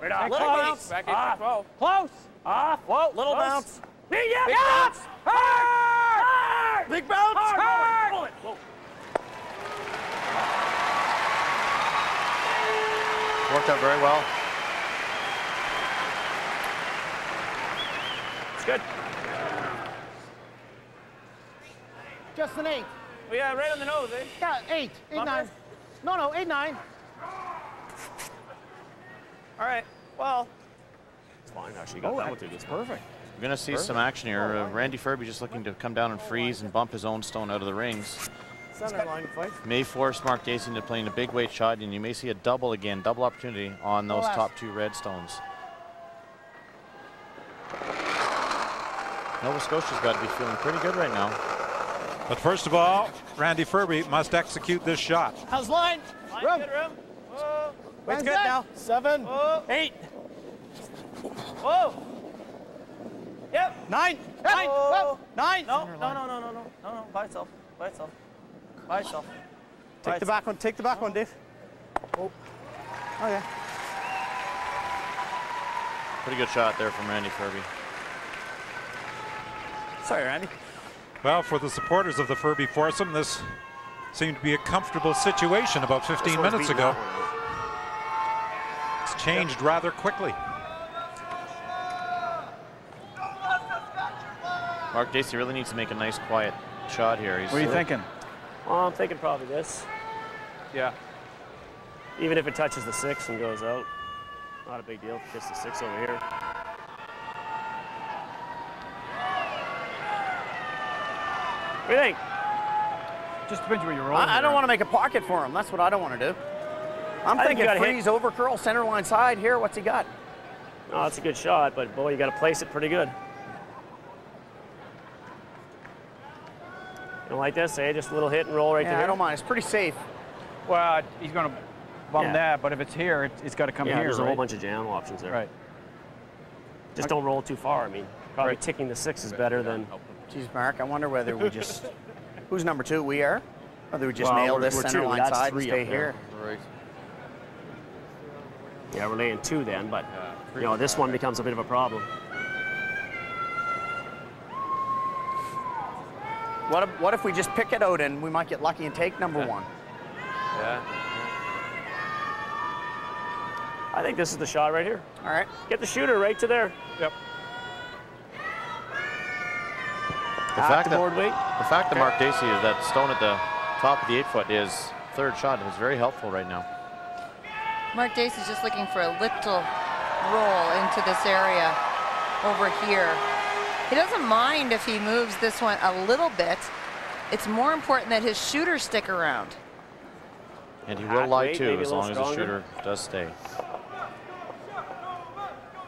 Right off. Little bounce. Back Off. Close. Off. Whoa. Little Close. bounce. Big Big bounce. bounce. Hard. Big bounce. Hard. Roll it. Whoa. Worked out very well. It's good. Just an 8. Oh, yeah, right on the nose, eh? Yeah, 8. 8, Bumper? 9. No, 8, 9. All right. Well, It's fine. Actually, you got that one too. It's perfect. We're going to see some action here. Randy Ferbey just looking to come down and freeze and bump his own stone out of the rings. center line fight. May force Mark Dacey into playing a big weight shot, and you may see a double again, double opportunity on those top 2 red stones. Nova Scotia's got to be feeling pretty good right now. But first of all, Randy Ferbey must execute this shot. How's line? Room. Good room. Whoa. Weight's good now. 7. Whoa. 8. Whoa. Yep. 9. 9. Whoa. 9. No. By itself. By itself. By itself. Take the back one. Take the back one, Dave. Oh. Okay. Pretty good shot there from Randy Ferbey. Sorry, Randy. Well, for the supporters of the Ferbey foursome, this seemed to be a comfortable situation about 15 minutes ago. It's changed rather quickly. Mark Dacey really needs to make a nice, quiet shot here. What are you thinking? Well, I'm thinking probably this. Yeah. Even if it touches the 6 and goes out, not a big deal if it gets the 6 over here. What do you think? Just depends where you're rolling. I don't want to make a pocket for him. That's what I don't want to do. I'm I think thinking you gotta freeze, over curl, center line side here. What's he got? Oh, that's a good shot, but boy, you got to place it pretty good. You don't like this, eh? Just a little hit and roll right Yeah, there. I don't mind. It's pretty safe. Well, he's going to bum that, but if it's here, it's got to come here. There's a right? whole bunch of jam options there. Right. Just don't roll too far. I mean, probably ticking the 6 is better than. Geez, Mark, I wonder whether we just. Who's number 2? We are? Whether we just Well, nail we're this center 2. line That's side and 3 stay up there. here. Right. Yeah, we're laying 2 then, but you know this one becomes a bit of a problem. What if we just pick it out and we might get lucky and take number 1? Yeah. I think this is the shot right here. All right. Get the shooter right to there. Yep. The fact that Mark Dacey is that stone at the top of the 8-foot is third shot is very helpful right now. Mark Dacey's just looking for a little roll into this area over here. He doesn't mind if he moves this one a little bit. It's more important that his shooters stick around. And he will lie too, as long as the shooter does stay.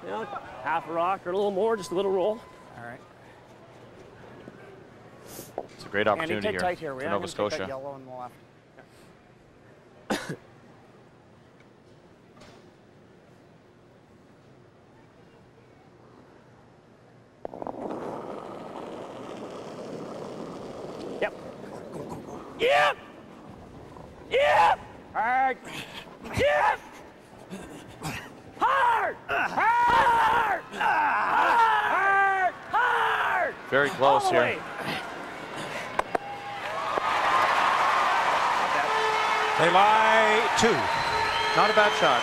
You know, half a rock or a little more, just a little roll. All right. It's a great opportunity Andy, take here tight for Nova Take that Scotia. yellow on the left. Yep. Yep. Yep. Hard. Yep. Hard. Hard. Hard. Hard. Very close All the here. way. They lie 2. Not a bad shot.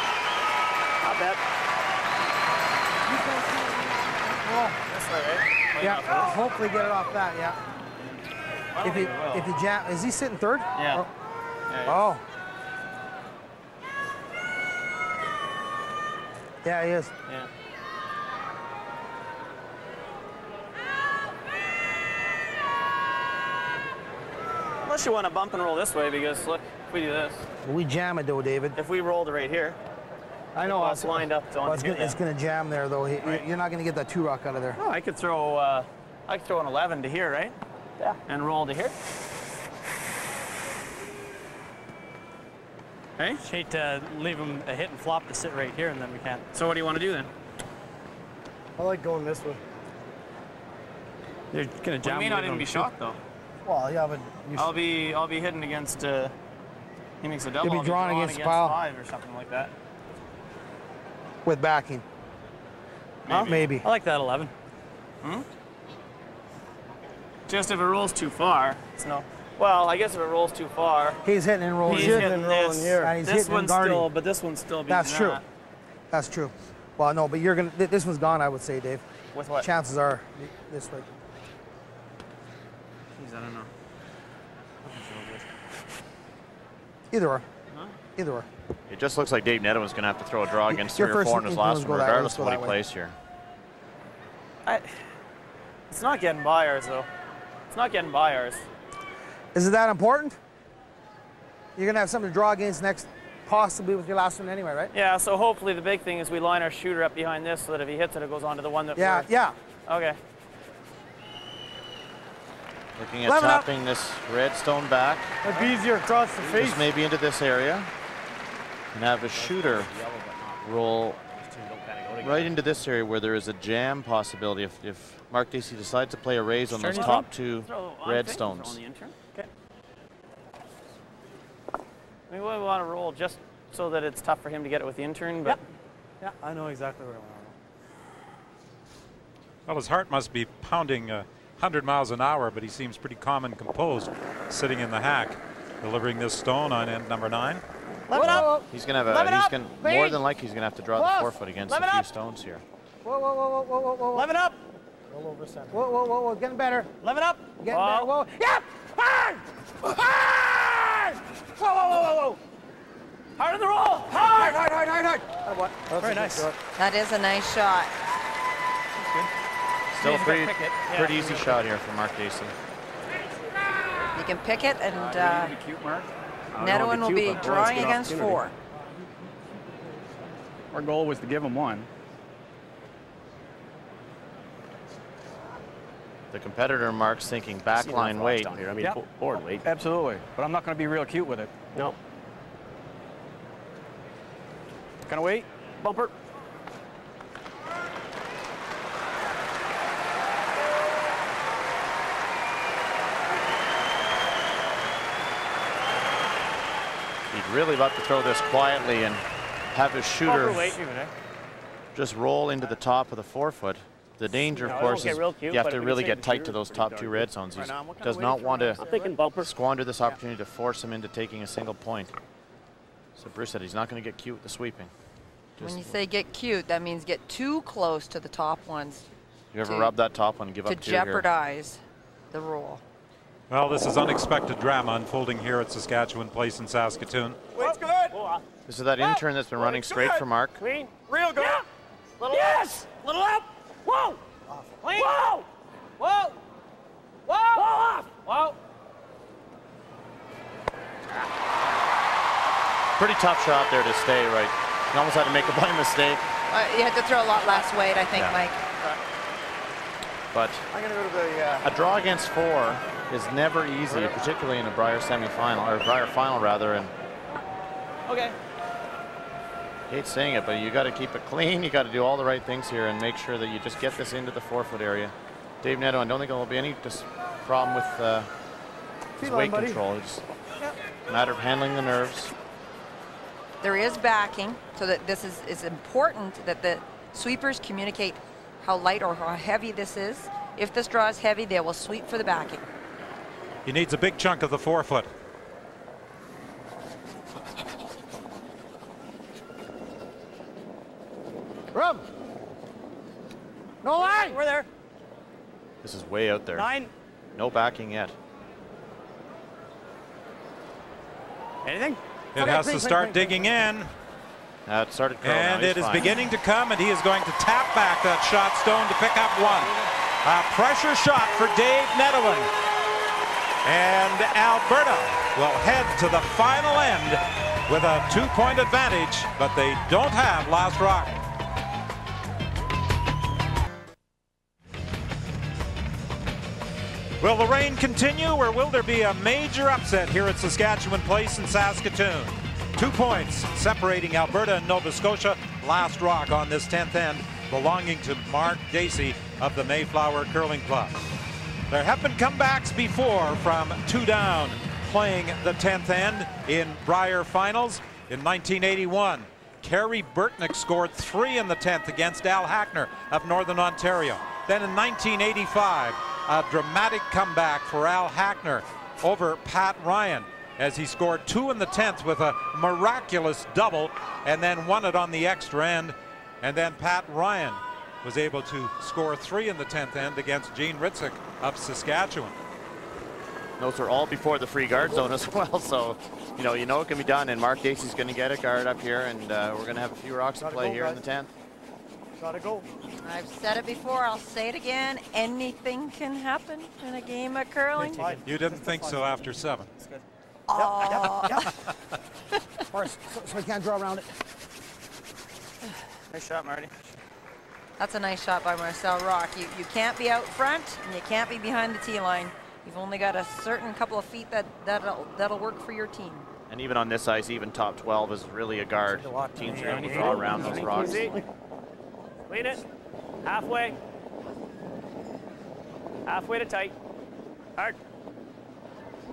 Not bad. This way, right? Yeah, hopefully get it off that, yeah. If he jam, is he sitting third? Yeah. Or- Yeah. Oh. Yeah, he is. Yeah. Unless you want to bump and roll this way, because look, if we do this. We jam it though, David. If we rolled right here. I know. It's lined up. Well, it's gonna jam there though. You're not gonna get that 2 rock out of there. No, I could throw an 11 to here, right? Yeah. And roll to here. Hey? Hate to leave him a hit and flop to sit right here, and then we can't. So what do you want to do then? I like going this way. They're gonna jam. We may not even be shot though. Well, yeah, but I'll be hitting against. He makes a double. You'll be I'll drawn against the pile. 5 or something like that. with backing. Maybe. I like that 11. Just if it rolls too far, it's no. Well, I guess if it rolls too far. He's hitting and rolling. He's hitting and rolling here. And he's this hitting one's and guarding. still, but this one's still being That's true. That's true. Well, no, but you're gonna. This one's gone, I would say, Dave. With what? Chances are this way. Jeez, I don't know. Either or. Either or. It just looks like Dave Nedowan's going to have to throw a draw against 3 or 4 in his last one, regardless of what he plays here. It's not getting by ours, though. It's not getting by ours. Is it that important? You're going to have something to draw against next, possibly with your last one anyway, right? Yeah, so hopefully the big thing is we line our shooter up behind this so that if he hits it, it goes on to the one that Yeah, yeah. Okay. Looking at topping this redstone back. That'd be easier across the face. Just maybe into this area. And have a shooter roll right into this area where there is a jam possibility if Mark Dacey decides to play a raise on those top 2 redstones. Okay. I mean, we want to roll just so that it's tough for him to get it with the intern, but yeah, I know exactly where I want to roll. Well, his heart must be pounding 100 miles an hour, but he seems pretty calm and composed, sitting in the hack, delivering this stone on end number 9. He's going to have more than likely he's going to have to draw the 4-foot against a few stones here. Whoa, whoa, whoa, whoa, whoa, whoa. 11 up. Roll over center. Whoa, whoa, whoa, whoa, getting better. 11 up. Getting better. Whoa. Yep. Hard. Hard. Whoa, whoa, whoa, whoa, whoa. Hard on the roll. Hard, hard, hard, hard, hard. Oh, very nice. That is a nice shot. Still a pretty easy shot here for Mark Dacey. You can pick it, and Nedowan will be drawing against 4. Our goal was to give him 1. The competitor Mark's thinking backline weight. Here. I mean, board weight. Absolutely, but I'm not going to be real cute with it. No. Kind of wait, bumper. He'd really love to throw this quietly and have his shooter just roll into the top of the 4-foot. The danger, of course, is you have to really get tight to those top 2 red zones. He does not want to squander this opportunity to force him into taking a single point. So Bruce said he's not going to get cute with the sweeping. When you say get cute, that means get too close to the top ones. You ever rub that top one and give up 2 to jeopardize the roll. Well, this is unexpected drama unfolding here at Saskatchewan Place in Saskatoon. Weight's good. This is that intern that's been running straight for Mark. Clean. Real good. Yeah. Little yes. Little up. Whoa. Clean. Whoa. Whoa. Whoa. Whoa off. Whoa. Pretty tough shot there to stay right. You almost had to make a blind mistake. You had to throw a lot less weight, I think, Mike. But a draw against 4 is never easy, particularly in a Brier semifinal, or Brier final rather. And okay. I hate saying it, but you got to keep it clean. You got to do all the right things here and make sure that you just get this into the 4-foot area. Dave Nedowan, I don't think there will be any problem with his weight control. It's a matter of handling the nerves. There is backing, so that this is important that the sweepers communicate how light or how heavy this is. If this draw is heavy, they will sweep for the backing. He needs a big chunk of the 4-foot. Room. No line. We're there. This is way out there. 9. No backing yet. Anything? It has to start digging in. It started curling. And it is beginning to come, and he is going to tap back that shot stone to pick up 1. A pressure shot for Dave Nedowan. And Alberta will head to the final end with a 2-point advantage, but they don't have last rock. Will the rain continue, or will there be a major upset here at Saskatchewan Place in Saskatoon? 2 points separating Alberta and Nova Scotia. Last rock on this 10th end belonging to Mark Dacey of the Mayflower Curling Club. There have been comebacks before from 2 down playing the 10th end in Brier finals. In 1981, Carey Burtnick scored 3 in the 10th against Al Hackner of Northern Ontario. Then in 1985, a dramatic comeback for Al Hackner over Pat Ryan as he scored 2 in the 10th with a miraculous double and then won it on the extra end. And then Pat Ryan was able to score 3 in the 10th end against Gene Ritzik of Saskatchewan. Those are all before the free guard zone as well, so you know it can be done. And Mark Dacey's going to get a guard up here, and we're going to have a few rocks to play here in the 10th. Gotta go. I've said it before, I'll say it again. Anything can happen in a game of curling. You didn't think so after 7. Oh. So I can't draw around it. Nice shot, Marty. That's a nice shot by Marcel Rock. You can't be out front, and you can't be behind the tee line. You've only got a certain couple of feet that'll work for your team. And even on this ice, even top 12 is really a guard. Teams are able to draw around those rocks. Clean it. Halfway. Halfway to tight. Hard.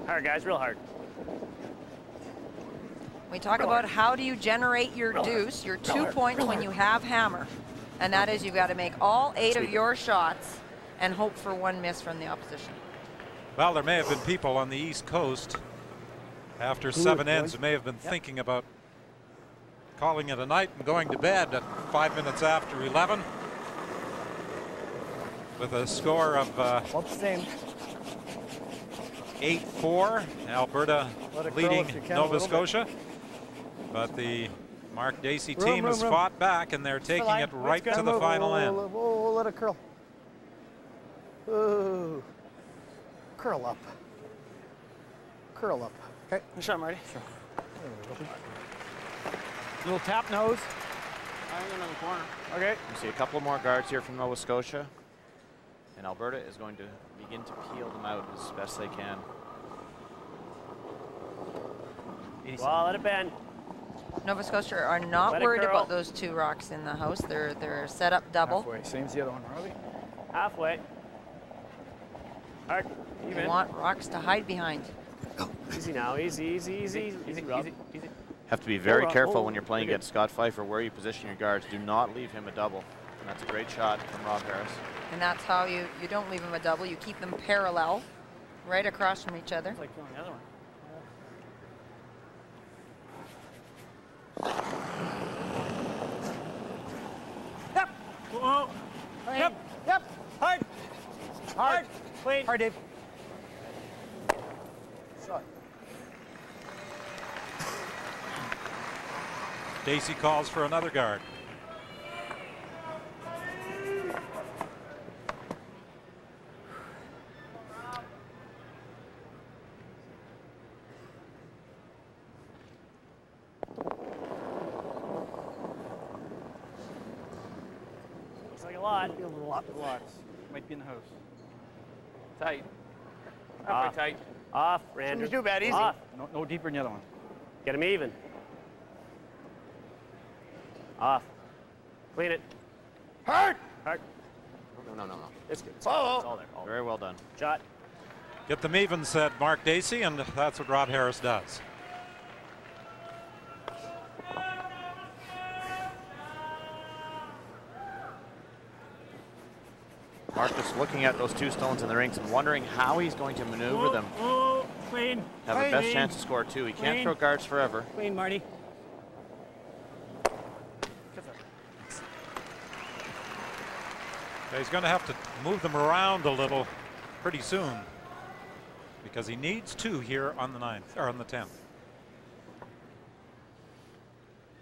Hard, guys, real hard. We talk about how do you generate your deuce, your 2 points when you have hammer. And that is you've got to make all 8 of your shots and hope for 1 miss from the opposition. Well, there may have been people on the East Coast after 7 ends who may have been thinking about calling it a night and going to bed at 5 minutes after 11 with a score of 8-4. Alberta leading Nova Scotia. But the Mark Dacey team has fought back, and they're taking it right to the final end. Oh, let it curl. Ooh. Curl up. Curl up. Okay. Good shot, Marty. Sure. Little tap nose. I'm in the corner. Okay. You see a couple more guards here from Nova Scotia, and Alberta is going to begin to peel them out as best they can. Well, let it bend. Nova Scotia are not worried about those 2 rocks in the house. They're set up double. Halfway. Same as the other one, Robbie. Halfway. Hard. You want rocks to hide behind. Easy now. Easy, easy, easy, easy, Rob. Easy. Have to be very careful when you're playing against Scott Pfeiffer where you position your guards. Do not leave him a double. And that's a great shot from Rob Harris. And that's how you don't leave them a double. You keep them parallel, right across from each other. It's like killing the other one. Yep. Whoa. Yep. Yep. Hard. Hard. Clean. Hard, Dave. Shot. Dacey calls for another guard. Lot. Be a little lots. Might be in the house. Tight. Halfway tight. Off, Randy. Shouldn't be too bad. Easy. Off. No deeper than the other one. Get him even. Off. Clean it. Hard. Hard. No. It's good. It's Oh. all there. Very well done. Shot. Get them even, said Mark Dacey, and that's what Rob Harris does. Mark is looking at those 2 stones in the rings and wondering how he's going to maneuver them. Clean. Have the best chance to score 2. He can't throw guards forever. Clean, Marty. He's going to have to move them around a little pretty soon because he needs 2 here on the 9th or on the 10th.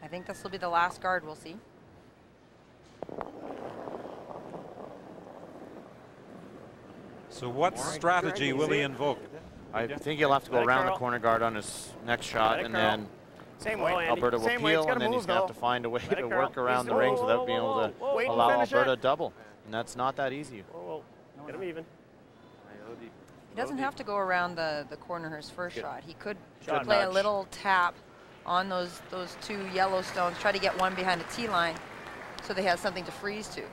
I think this will be the last guard we'll see. So what strategy will he invoke? I think he'll have to go around the corner guard on his next shot, and then Alberta will peel, and then he's going to have to find a way to work around the rings without being able to allow Alberta a double. And that's not that easy. Get him even. He doesn't have to go around the corner his first shot. He could play a little tap on those 2 yellow stones, try to get 1 behind the tee line so they have something to freeze to.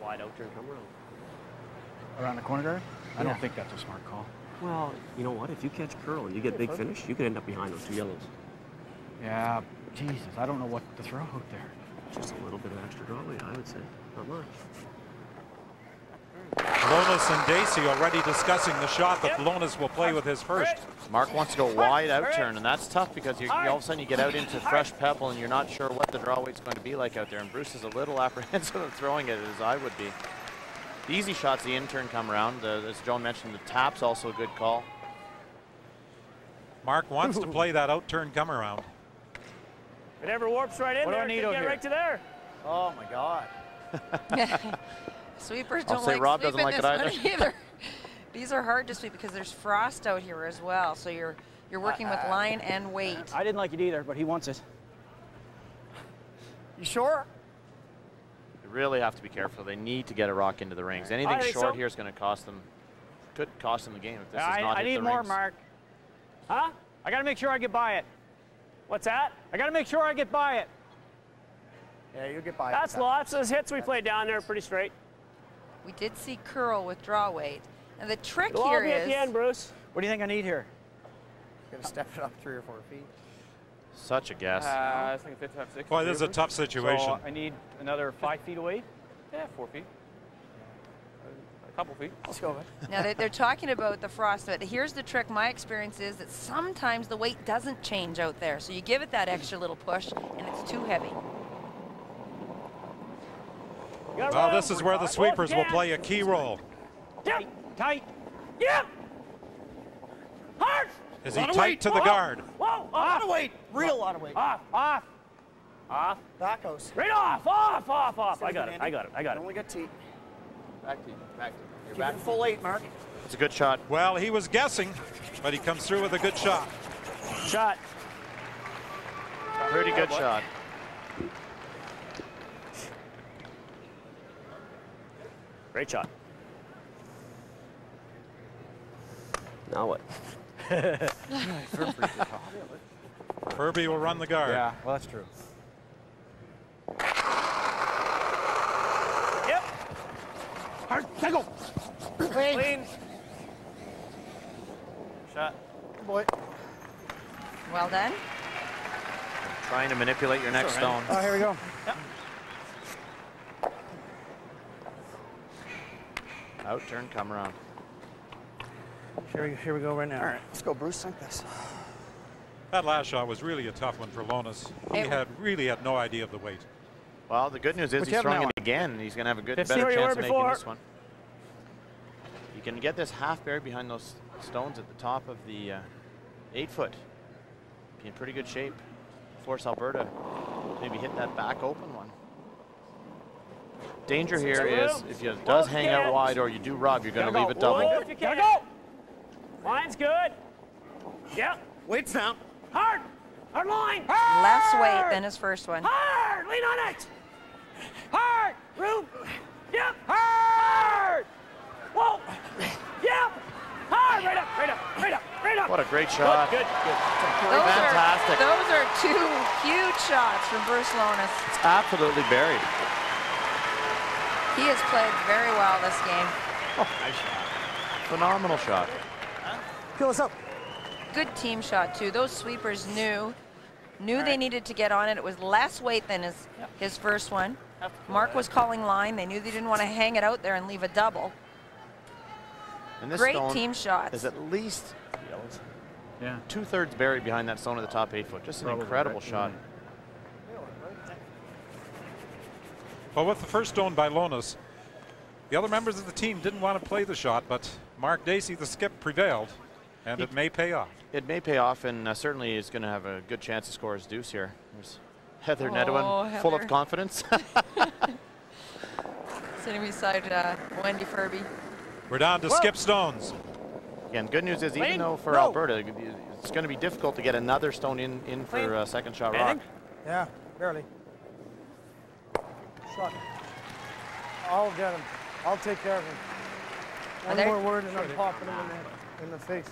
Wide out there, come around. Around the corner guard? I don't think that's a smart call. Well, you know what? If you catch curl and you get big finish, you could end up behind those 2 yellows. Yeah, Jesus, I don't know what to throw out there. Just a little bit of extra draw weight, I would say. Not much. Lonas and Dacey already discussing the shot that Lonas will play with his first. Mark wants to go wide out turn, and that's tough because you all of a sudden you get out into fresh pebble and you're not sure what the draw weight's going to be like out there. And Bruce is a little apprehensive of throwing it, as I would be. The easy shots, the in-turn come around. As Joan mentioned, the tap's also a good call. Mark wants to play that out-turn come around. It never warps right in there. Get right to there. Oh my God. Sweepers I'll don't say like Rob doesn't sweeping like it this one either. These are hard to sweep because there's frost out here as well. So you're working with line and weight. I didn't like it either, but he wants it. You sure? You really have to be careful. They need to get a rock into the rings. Anything short here is going to cost them, could cost them the game if this is not I hit need the more, rings. Mark. Huh? I got to make sure I get by it. What's that? I got to make sure I get by it. Yeah, you'll get by it. That's lots. Those hits we played down there are pretty straight. We did see curl with draw weight. And the trick It'll here all be is... at the end, Bruce. What do you think I need here? Gonna step it up 3 or 4 feet. Such a guess. I think 55, 60. Boy, this is a tough situation. So I need another 5 feet away. Yeah, 4 feet. A couple feet. Let's go, man. Now they're talking about the frost. But here's the trick. My experience is that sometimes the weight doesn't change out there. So you give it that extra little push, and it's too heavy. Well, this is where the sweepers will play a key role. Yep. Tight. Yep. Hard. Is he tight to the guard? Whoa. Lot of weight. Real lot of weight. Off. That goes. Right off. I got it. Only got T. Back to you. You're Keep back. it full 8, Mark. It's a good shot. Well, he was guessing, but he comes through with a good shot. Pretty good shot. Great shot. Now what? Ferbey will run the guard. Yeah, well, that's true. Yep. Hard, go. Clean. Shot. Good boy. Well done. Trying to manipulate your next stone. Oh, here we go. Yep. Out turn, come around. Here we go right now. All right, let's go, Bruce. Sink this. That last shot was really a tough one for Lonas. He really had no idea of the weight. Well, the good news is he's throwing it again. He's going to have a better chance of making this one. You can get this half buried behind those stones at the top of the 8-foot. Be in pretty good shape. Force Alberta maybe hit that back open one. Danger here is if it does hang out wide or you do rub, you're going to leave it double. If you can. Go. Line's good. Yep. Weight's down. Hard line. Hard. Less weight than his first one. Hard. Lean on it. Hard. Room. Yep. Hard. Whoa. Yep. Hard. Right up. What a great shot. Good. Fantastic. Those are 2 huge shots from Bruce Lonas. It's absolutely buried. He has played very well this game. Oh, nice shot. Phenomenal shot. Fill us up. Good team shot too. Those sweepers knew they needed to get on it. It was less weight than his first one. Mark was calling line. They knew they didn't want to hang it out there and leave a double. And this Great stone team shots. is at least 2/3 buried behind that stone at the top 8-foot. Just an incredible shot. Well, with the first stone by Lonas, the other members of the team didn't want to play the shot, but Mark Dacey, the skip, prevailed, and it may pay off. It may pay off, and certainly is going to have a good chance to score his deuce here. There's Heather Nedwin, full of confidence. Sitting beside Randy Ferbey. We're down to skip stones. Again, good news is even though for Alberta, it's going to be difficult to get another stone in for a second shot rock. Yeah, barely. Shot. I'll get him. I'll take care of him. One more word and I'm popping him in the face.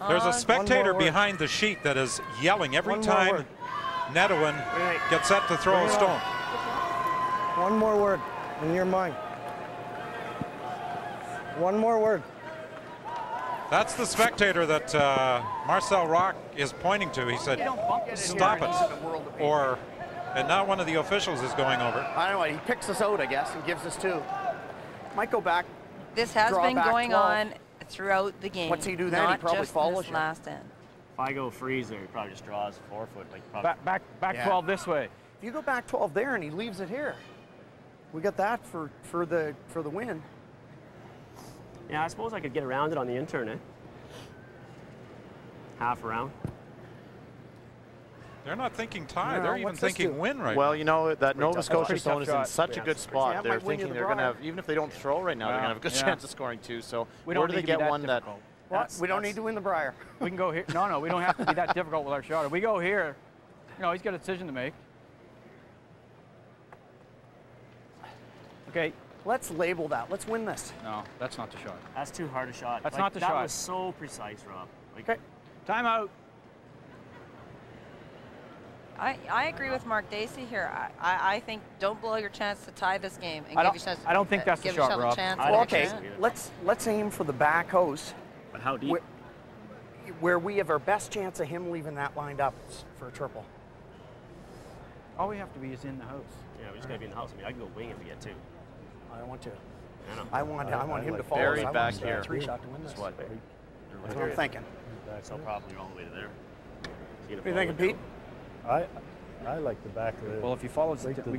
There's a spectator behind the sheet that is yelling every time Nedwin gets set to throw a stone. One more word in your mind. One more word. That's the spectator that Marcel Rock is pointing to. He said, stop it. Or, and now one of the officials is going over. I don't know, he picks us out, I guess, and gives us 2. Might go back. This has been going on throughout the game. What's he do then? He probably follows this last end. If I go freeze there, he probably just draws 4 foot. Like back 12 this way. If you go back 12 there and he leaves it here, we got that for the win. Yeah, I suppose I could get around it on the intern, eh? Half around. They're not thinking tie. They're even thinking win right now. Well, you know, that Nova Scotia zone is in shot. such a good spot. They're thinking they're going to have, even if they don't throw right now, they're going to have a good chance of scoring 2. So where do they get one that... We don't need to win the Brier. We can go here. No, we don't have to be that difficult with our shot. If we go here, you know, he's got a decision to make. Okay. Let's label that. Let's win this. No, that's not the shot. That's too hard a shot. That's not the shot. That was so precise, Rob. Like, okay. Time out. I agree with Mark Dacey here. I think don't blow your chance to tie this game and give yourself. I don't think that's the shot, Rob. Well, okay, let's aim for the back host. But how deep? Where we have our best chance of him leaving that lined up for a triple. All we have to be is in the house. Yeah, we just gotta be in the house. I mean, I can go wing if we get 2. I don't want to. I want him to follow. Buried back here. 3 shot to win this. What? That's what I'm thinking. So probably all the way to there. What are you thinking, Pete? I like the back of the. Well, if he follows, we got to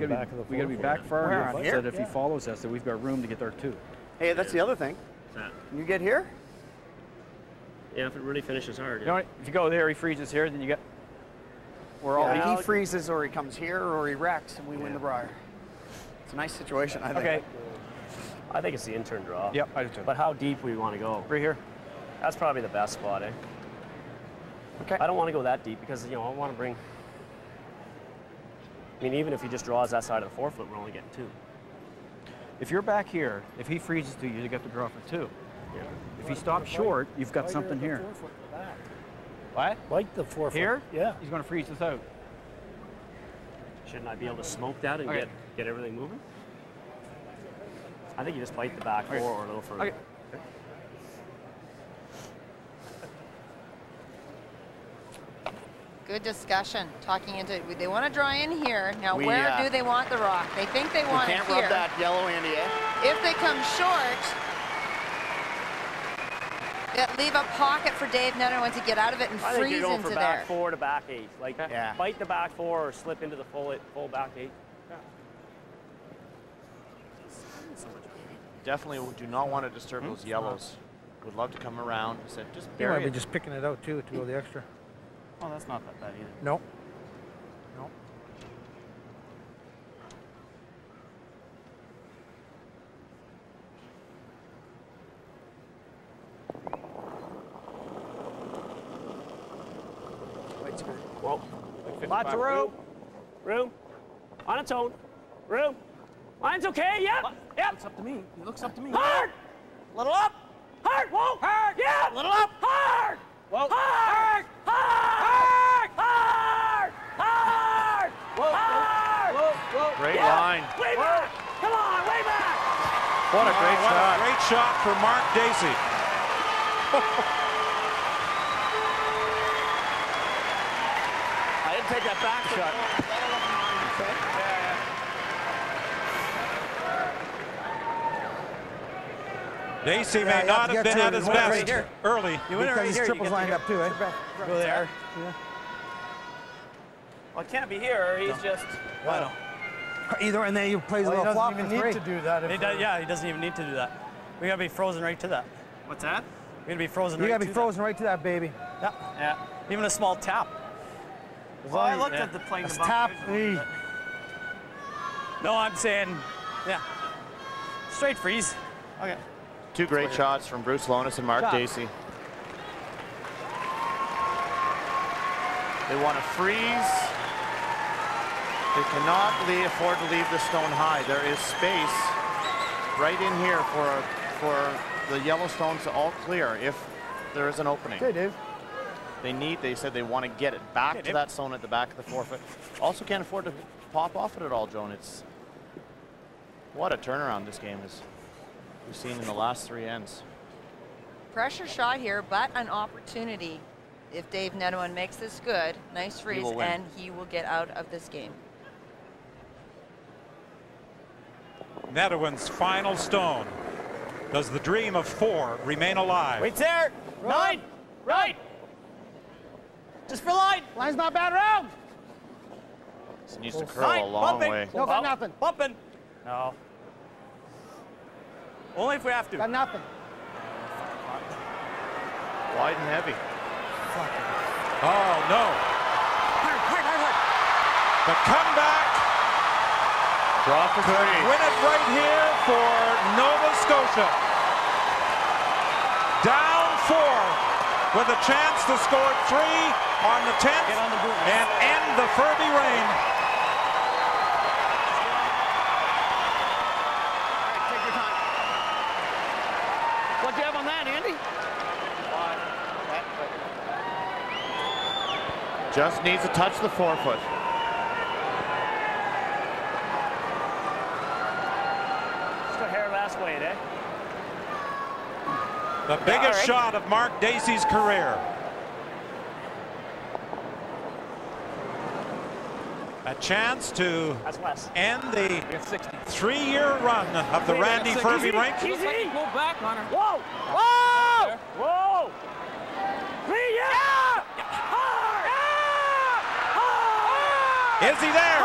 be back far enough so that if he follows us, that we've got room to get there too. Hey, that's the other thing. Can you get here? Yeah, if it really finishes hard. You know what? If you go there, he freezes here, then you get. We're all. He freezes, or he comes here, or he wrecks, and we win the Brier. It's a nice situation, I think. Okay. I think it's the intern draw. Yep, I do too. But how deep we want to go? Right here. That's probably the best spot, eh? Okay. I don't want to go that deep because, you know, I want to bring... I mean, even if he just draws that side of the 4 foot, we're only getting 2. If you're back here, if he freezes to you, you get the draw for 2. Yeah. If he stops short, you've got something here. What? Like the 4 foot. Here? Yeah. He's going to freeze us out. Shouldn't I be able to smoke that and get everything moving? I think you just bite the back 4 or a little further. Okay. Good discussion, talking into it. They want to draw in here. Now, where do they want the rock? They think they want it here. We can't rub that yellow, Andy, eh? If they come short, leave a pocket for Dave Netherland to get out of it and freeze you're going into for there. back 4 to back 8. Like, bite the back 4 or slip into the full back 8. Definitely do not want to disturb those yellows. Would love to come around. I said, just You might bury be it. just picking it out too to go the extra. Oh, that's not that bad either. Nope. Nope. Whoa. Lots of room. Room. On its own. Room. Mine's okay. Yep. Yep. Looks up to me. He looks up to me. Hard. Little up. Hard. Whoa. Hard. Yeah. Little up. Hard. Whoa. Hard. Hard. Hard. Hard. Whoa. Hard. Whoa. Great line. Way back. Come on. Way back. What a great shot. What a great shot for Mark Dacey. I didn't take that back shot. Dacey may not have been at his best early. You win these triples lined up too, eh? Go there. Well, it can't be here. He's just. I know. Either, and then he plays a little flop. He doesn't even need to do that. Yeah, he doesn't even need to do that. We gotta be frozen right to that. What's that? We gotta be frozen. You gotta be frozen right to that, baby. Yeah. Yeah. Even a small tap. Well, I looked at the plane. Tap. No, I'm saying, yeah. Straight freeze. Okay. 2 great shots from Bruce Lonis and Mark Dacey. They want to freeze. They cannot afford to leave the stone high. There is space right in here for the yellow stones to all clear if there is an opening. Okay, Dave. They said they want to get it back to that stone at the back of the 4 foot. Also can't afford to pop off it at all, Joan. It's what a turnaround this game is. We've seen in the last 3 ends. Pressure shot here, but an opportunity. If Dave Nedoin makes this good, nice freeze, and he will get out of this game. Nedoin's final stone. Does the dream of 4 remain alive? Wait there. 9. Right. Just for line. Line's not bad round. This needs to curl a long way. No, got nothing. Bumping. No. Only if we have to. Got nothing. Wide and heavy. Oh, no. Hard. The comeback. Draw for 3. Win it right here for Nova Scotia. Down 4 with a chance to score 3 on the 10th and end the Ferbey reign. Take your time. What'd you have on that, Andy? Just needs to touch the forefoot. Just a hair last weight, eh? The biggest shot of Mark Dacey's career. A chance to end the 3-year run of the Randy Ferbey rink. Easy. Go back on her. Whoa! Whoa! Whoa! 3, yeah! Is he there?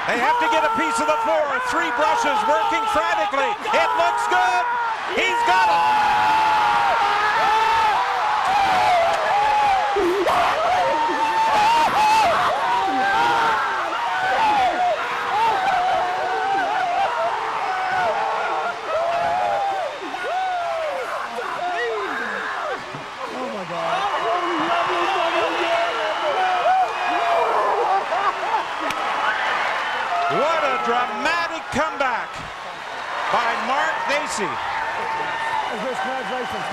They have to get a piece of the 4. 3 brushes working frantically. It looks good. He's got it. What a dramatic comeback by Mark Dacey. Congratulations.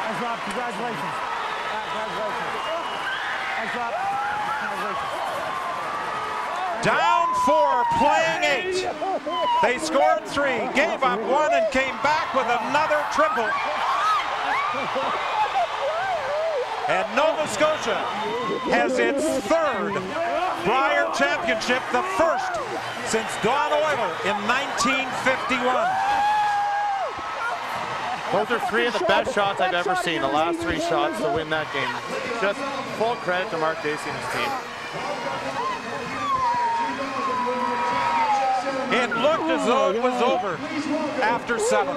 Nice job. Congratulations. Congratulations. Nice job. Congratulations. Down 4, playing 8. They scored 3, gave up 1, and came back with another triple. And Nova Scotia has its 3rd Brier championship, the first since Don Euler in 1951. Those are 3 of the best shots I've ever seen. The last 3 shots to win that game. Just full credit to Mark Dacey and his team. It looked as though it was over after 7.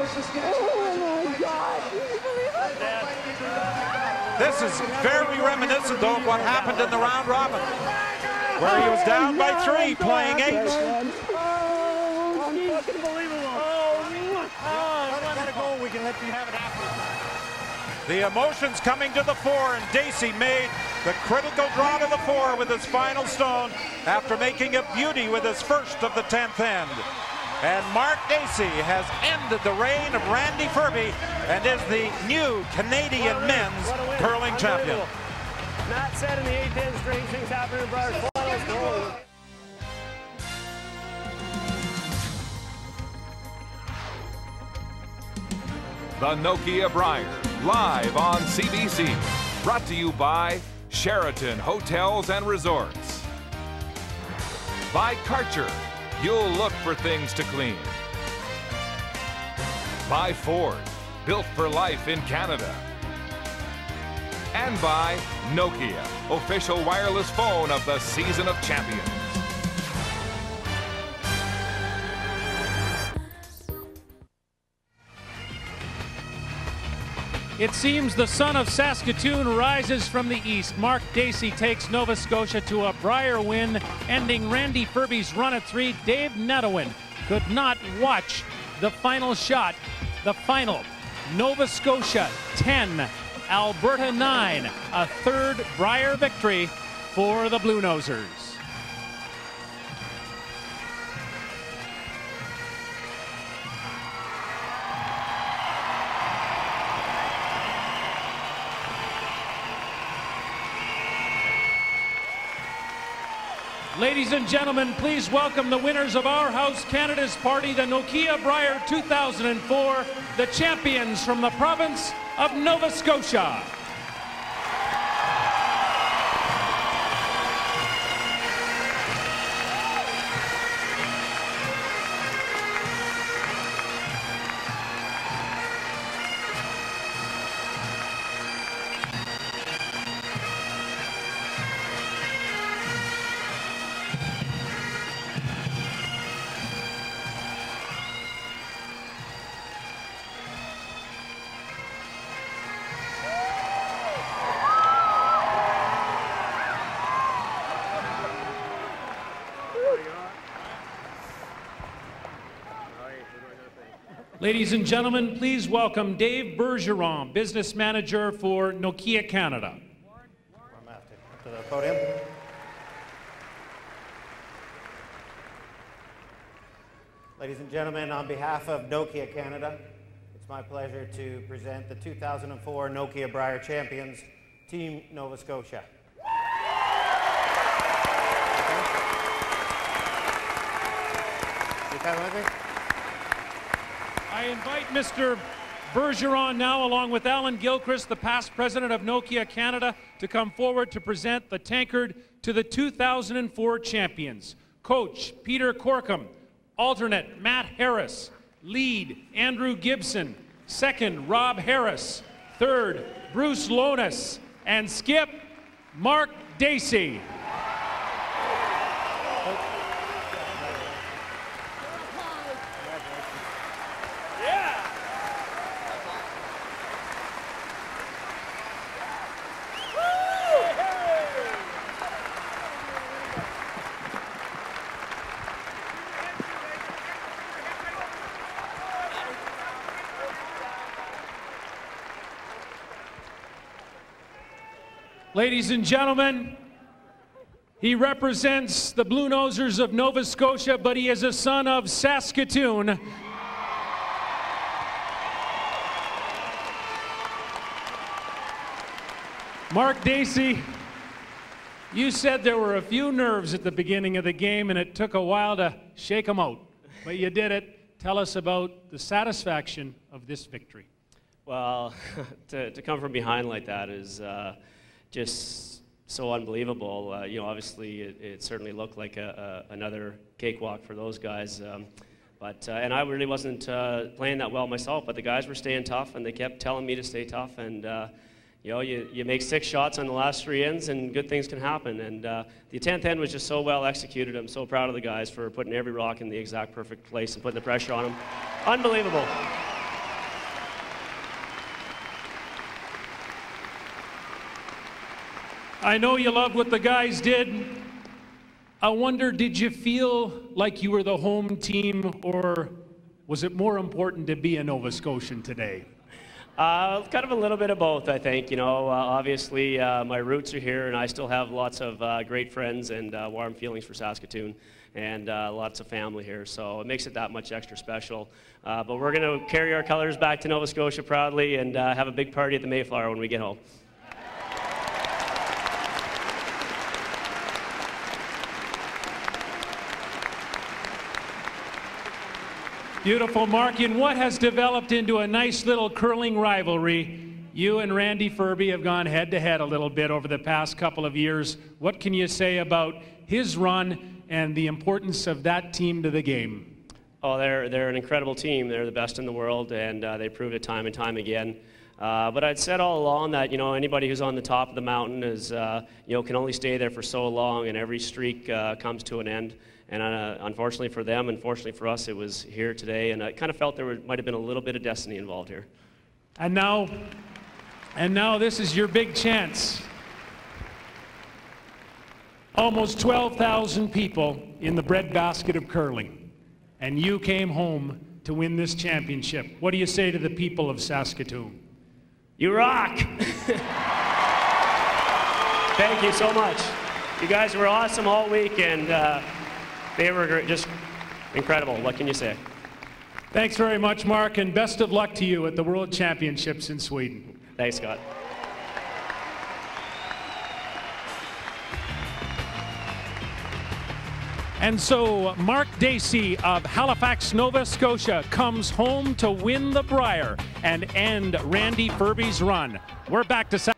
This is very reminiscent, though, of what happened in the round robin, where he was down by 3, playing 8. We can let you have it after. The emotions coming to the fore, and Dacey made the critical draw to the 4 with his final stone after making a beauty with his first of the 10th end. And Mark Dacey has ended the reign of Randy Ferbey and is the new Canadian men's curling champion. Matt said in the 8th end, strange things happen in Brier finals. The Nokia Brier, live on CBC. Brought to you by Sheraton Hotels and Resorts. By Karcher, you'll look for things to clean. By Ford, built for life in Canada. And by Nokia, official wireless phone of the Season of Champions. It seems the son of Saskatoon rises from the east. Mark Dacey takes Nova Scotia to a Brier win, ending Randy Ferbey's run at 3. Dave Nedoin could not watch the final shot. The final, Nova Scotia 10, Alberta 9, a 3rd Brier victory for the Blue Nosers. Ladies and gentlemen, please welcome the winners of our House Canada's Party, the Nokia Brier 2004, the champions from the province of Nova Scotia. Ladies and gentlemen, please welcome Dave Bergeron, Business Manager for Nokia Canada. To the podium. Ladies and gentlemen, on behalf of Nokia Canada, it's my pleasure to present the 2004 Nokia Brier champions, Team Nova Scotia. I invite Mr. Bergeron now, along with Alan Gilchrist, the past president of Nokia Canada, to come forward to present the tankard to the 2004 champions. Coach Peter Corkum, alternate Matt Harris, lead Andrew Gibson, second Rob Harris, third Bruce Lonis, and skip Mark Dacey. Ladies and gentlemen, he represents the Blue Nosers of Nova Scotia, but he is a son of Saskatoon. Mark Dacey, you said there were a few nerves at the beginning of the game and it took a while to shake them out, but you did it. Tell us about the satisfaction of this victory. Well, to come from behind like that is just so unbelievable. You know, obviously it certainly looked like another cakewalk for those guys. And I really wasn't playing that well myself, but the guys were staying tough and they kept telling me to stay tough. And you know, you make 6 shots on the last 3 ends and good things can happen. And the 10th end was just so well executed. I'm so proud of the guys for putting every rock in the exact perfect place and putting the pressure on them. Unbelievable. I know you loved what the guys did. I wonder, did you feel like you were the home team, or was it more important to be a Nova Scotian today? Kind of a little bit of both, I think. You know, obviously my roots are here, and I still have lots of great friends and warm feelings for Saskatoon, and lots of family here. So it makes it that much extra special. But we're going to carry our colors back to Nova Scotia proudly and have a big party at the Mayflower when we get home. Beautiful, Mark. And what has developed into a nice little curling rivalry? You and Randy Ferbey have gone head-to-head a little bit over the past couple of years. What can you say about his run and the importance of that team to the game? Oh, they're an incredible team. They're the best in the world, and they proved it time and time again. But I'd said all along that, you know, anybody who's on the top of the mountain is, you know, can only stay there for so long, and every streak comes to an end. And unfortunately for them, unfortunately for us, it was here today, and I kind of felt there might have been a little bit of destiny involved here. And now this is your big chance. Almost 12,000 people in the breadbasket of curling, and you came home to win this championship. What do you say to the people of Saskatoon? You rock! Thank you so much. You guys were awesome all week, and they were just incredible. What can you say? Thanks very much, Mark, and best of luck to you at the World Championships in Sweden. Thanks, Scott. And so Mark Dacey of Halifax, Nova Scotia comes home to win the Brier and end Randy Ferbey's run. We're back to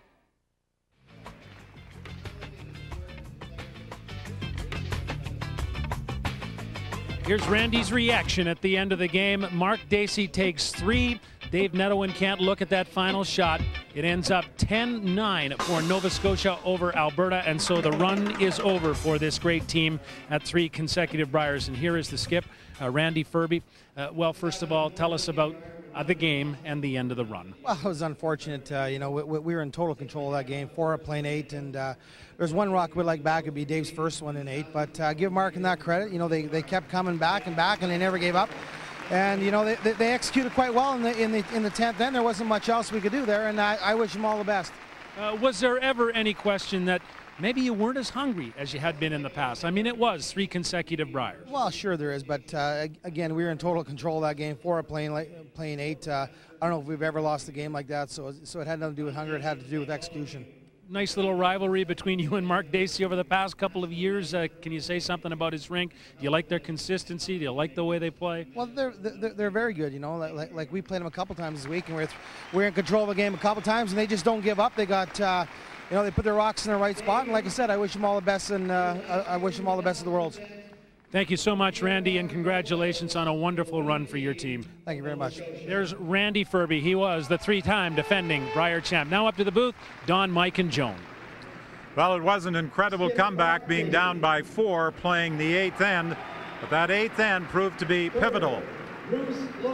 Here's Randy's reaction at the end of the game. Mark Dacey takes 3. Dave Netowin can't look at that final shot. It ends up 10-9 for Nova Scotia over Alberta, and so the run is over for this great team at 3 consecutive Briers. And here is the skip, Randy Ferbey. Well, first of all, tell us about the game and the end of the run. Well, it was unfortunate. You know, we were in total control of that game. 4 up playing 8, and there's one rock we'd like back. It'd be Dave's first one in 8. But give Mark and that credit. You know, they kept coming back, and they never gave up. And you know, they executed quite well in the 10th. Then there wasn't much else we could do there, and I wish them all the best. Was there ever any question that maybe you weren't as hungry as you had been in the past? I mean, it was 3 consecutive Briers. Well, sure there is, but again, we were in total control of that game. 4 up playing 8. I don't know if we've ever lost a game like that, so it had nothing to do with hunger. It had to do with execution. Nice little rivalry between you and Mark Dacey over the past couple of years. Can you say something about his rink? Do you like their consistency? Do you like the way they play? Well, they're very good. You know, like we played them a couple times this week, and we're in control of the game a couple times, and they just don't give up. They got, you know, they put their rocks in the right spot, and like I said, I wish them all the best, and I wish them all the best of the worlds. Thank you so much, Randy, and congratulations on a wonderful run for your team. Thank you very much. There's Randy Ferbey. He was the 3-time defending Brier champ. Now up to the booth, Don, Mike, and Joan. Well, it was an incredible comeback, being down by 4, playing the 8th end, but that 8th end proved to be pivotal.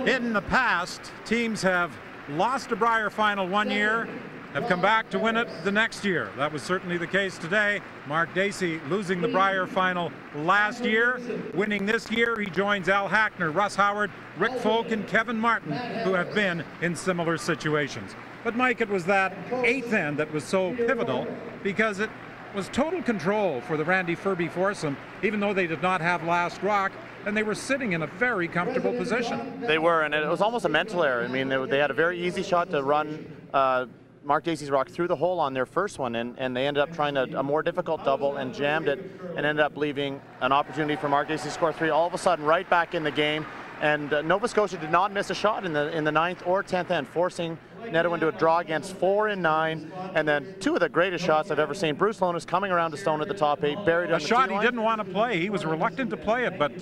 In the past, teams have lost a Brier final one year, have come back to win it the next year. That was certainly the case today. Mark Dacey losing the Brier final last year, winning this year. He joins Al Hackner, Russ Howard, Rick Folk, and Kevin Martin, who have been in similar situations. But Mike, it was that 8th end that was so pivotal because it was total control for the Randy Ferbey foursome, even though they did not have last rock, and they were sitting in a very comfortable position. They were, and it was almost a mental error. I mean, they had a very easy shot to run Mark Dacey's rock through the hole on their first one, and they ended up trying a more difficult double and jammed it, and ended up leaving an opportunity for Mark Dacey to score 3. All of a sudden, right back in the game, and Nova Scotia did not miss a shot in the 9th or 10th end, forcing Netowin to a draw against 4 and 9, and then 2 of the greatest shots I've ever seen. Bruce Lonis coming around to stone at the top 8, buried on the shot tee line. He didn't want to play. He was reluctant to play it, but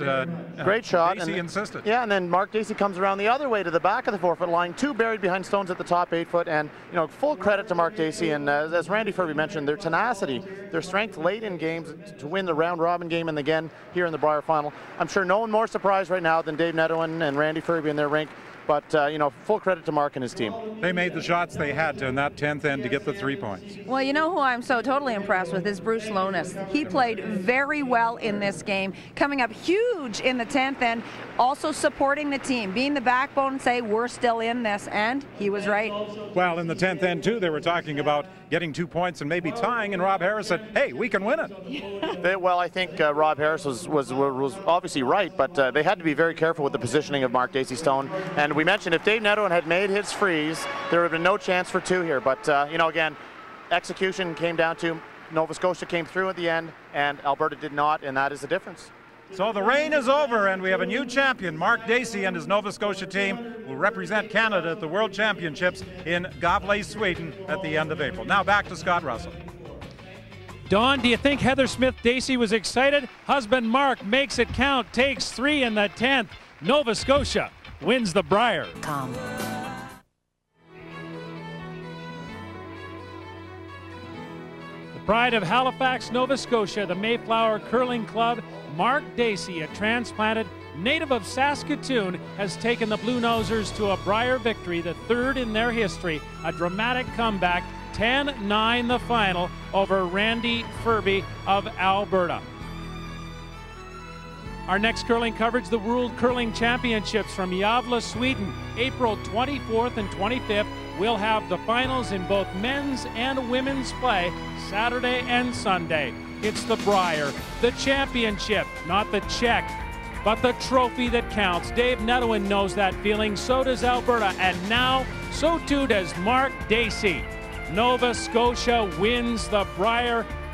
great shot. Dacey insisted. Yeah, and then Mark Dacey comes around the other way to the back of the 4-foot line, 2 buried behind stones at the top 8-foot, and you know, full credit to Mark Dacey, and as Randy Ferbey mentioned, their tenacity, their strength late in games to win the round robin game, and again here in the Brier final. I'm sure no one more surprised right now than Dave Netowin and Randy Ferbey in their rink. But, you know, full credit to Mark and his team. They made the shots they had to in that 10th end to get the 3 points. Well, you know who I'm so totally impressed with is Bruce Lonis. He played very well in this game, coming up huge in the 10th end, also supporting the team, being the backbone and say, we're still in this, and he was right. Well, in the 10th end, too, they were talking about getting 2 points and maybe tying, and Rob Harris said, hey, we can win it. Well, I think Rob Harris was obviously right, but they had to be very careful with the positioning of Mark Dacey Stone, and we mentioned if Dave Netowin had made his freeze, there would have been no chance for 2 here. But, you know, again, execution came down to Nova Scotia came through at the end, and Alberta did not, and that is the difference. So the reign is over, and we have a new champion. Mark Dacey and his Nova Scotia team will represent Canada at the World Championships in Gavle, Sweden at the end of April. Now back to Scott Russell. Don, do you think Heather Smith Dacey was excited? Husband Mark makes it count, takes 3 in the 10th. Nova Scotia wins the Brier. The pride of Halifax, Nova Scotia, the Mayflower Curling Club, Mark Dacey, a transplanted native of Saskatoon, has taken the Blue Nosers to a Brier victory, the 3rd in their history, a dramatic comeback, 10-9 the final over Randy Ferbey of Alberta. Our next curling coverage, the World Curling Championships from Gävle, Sweden, April 24th and 25th. We'll have the finals in both men's and women's play, Saturday and Sunday. It's the Brier, the championship, not the check, but the trophy that counts. Dave Netowin knows that feeling, so does Alberta, and now, so too does Mark Dacey. Nova Scotia wins the Brier.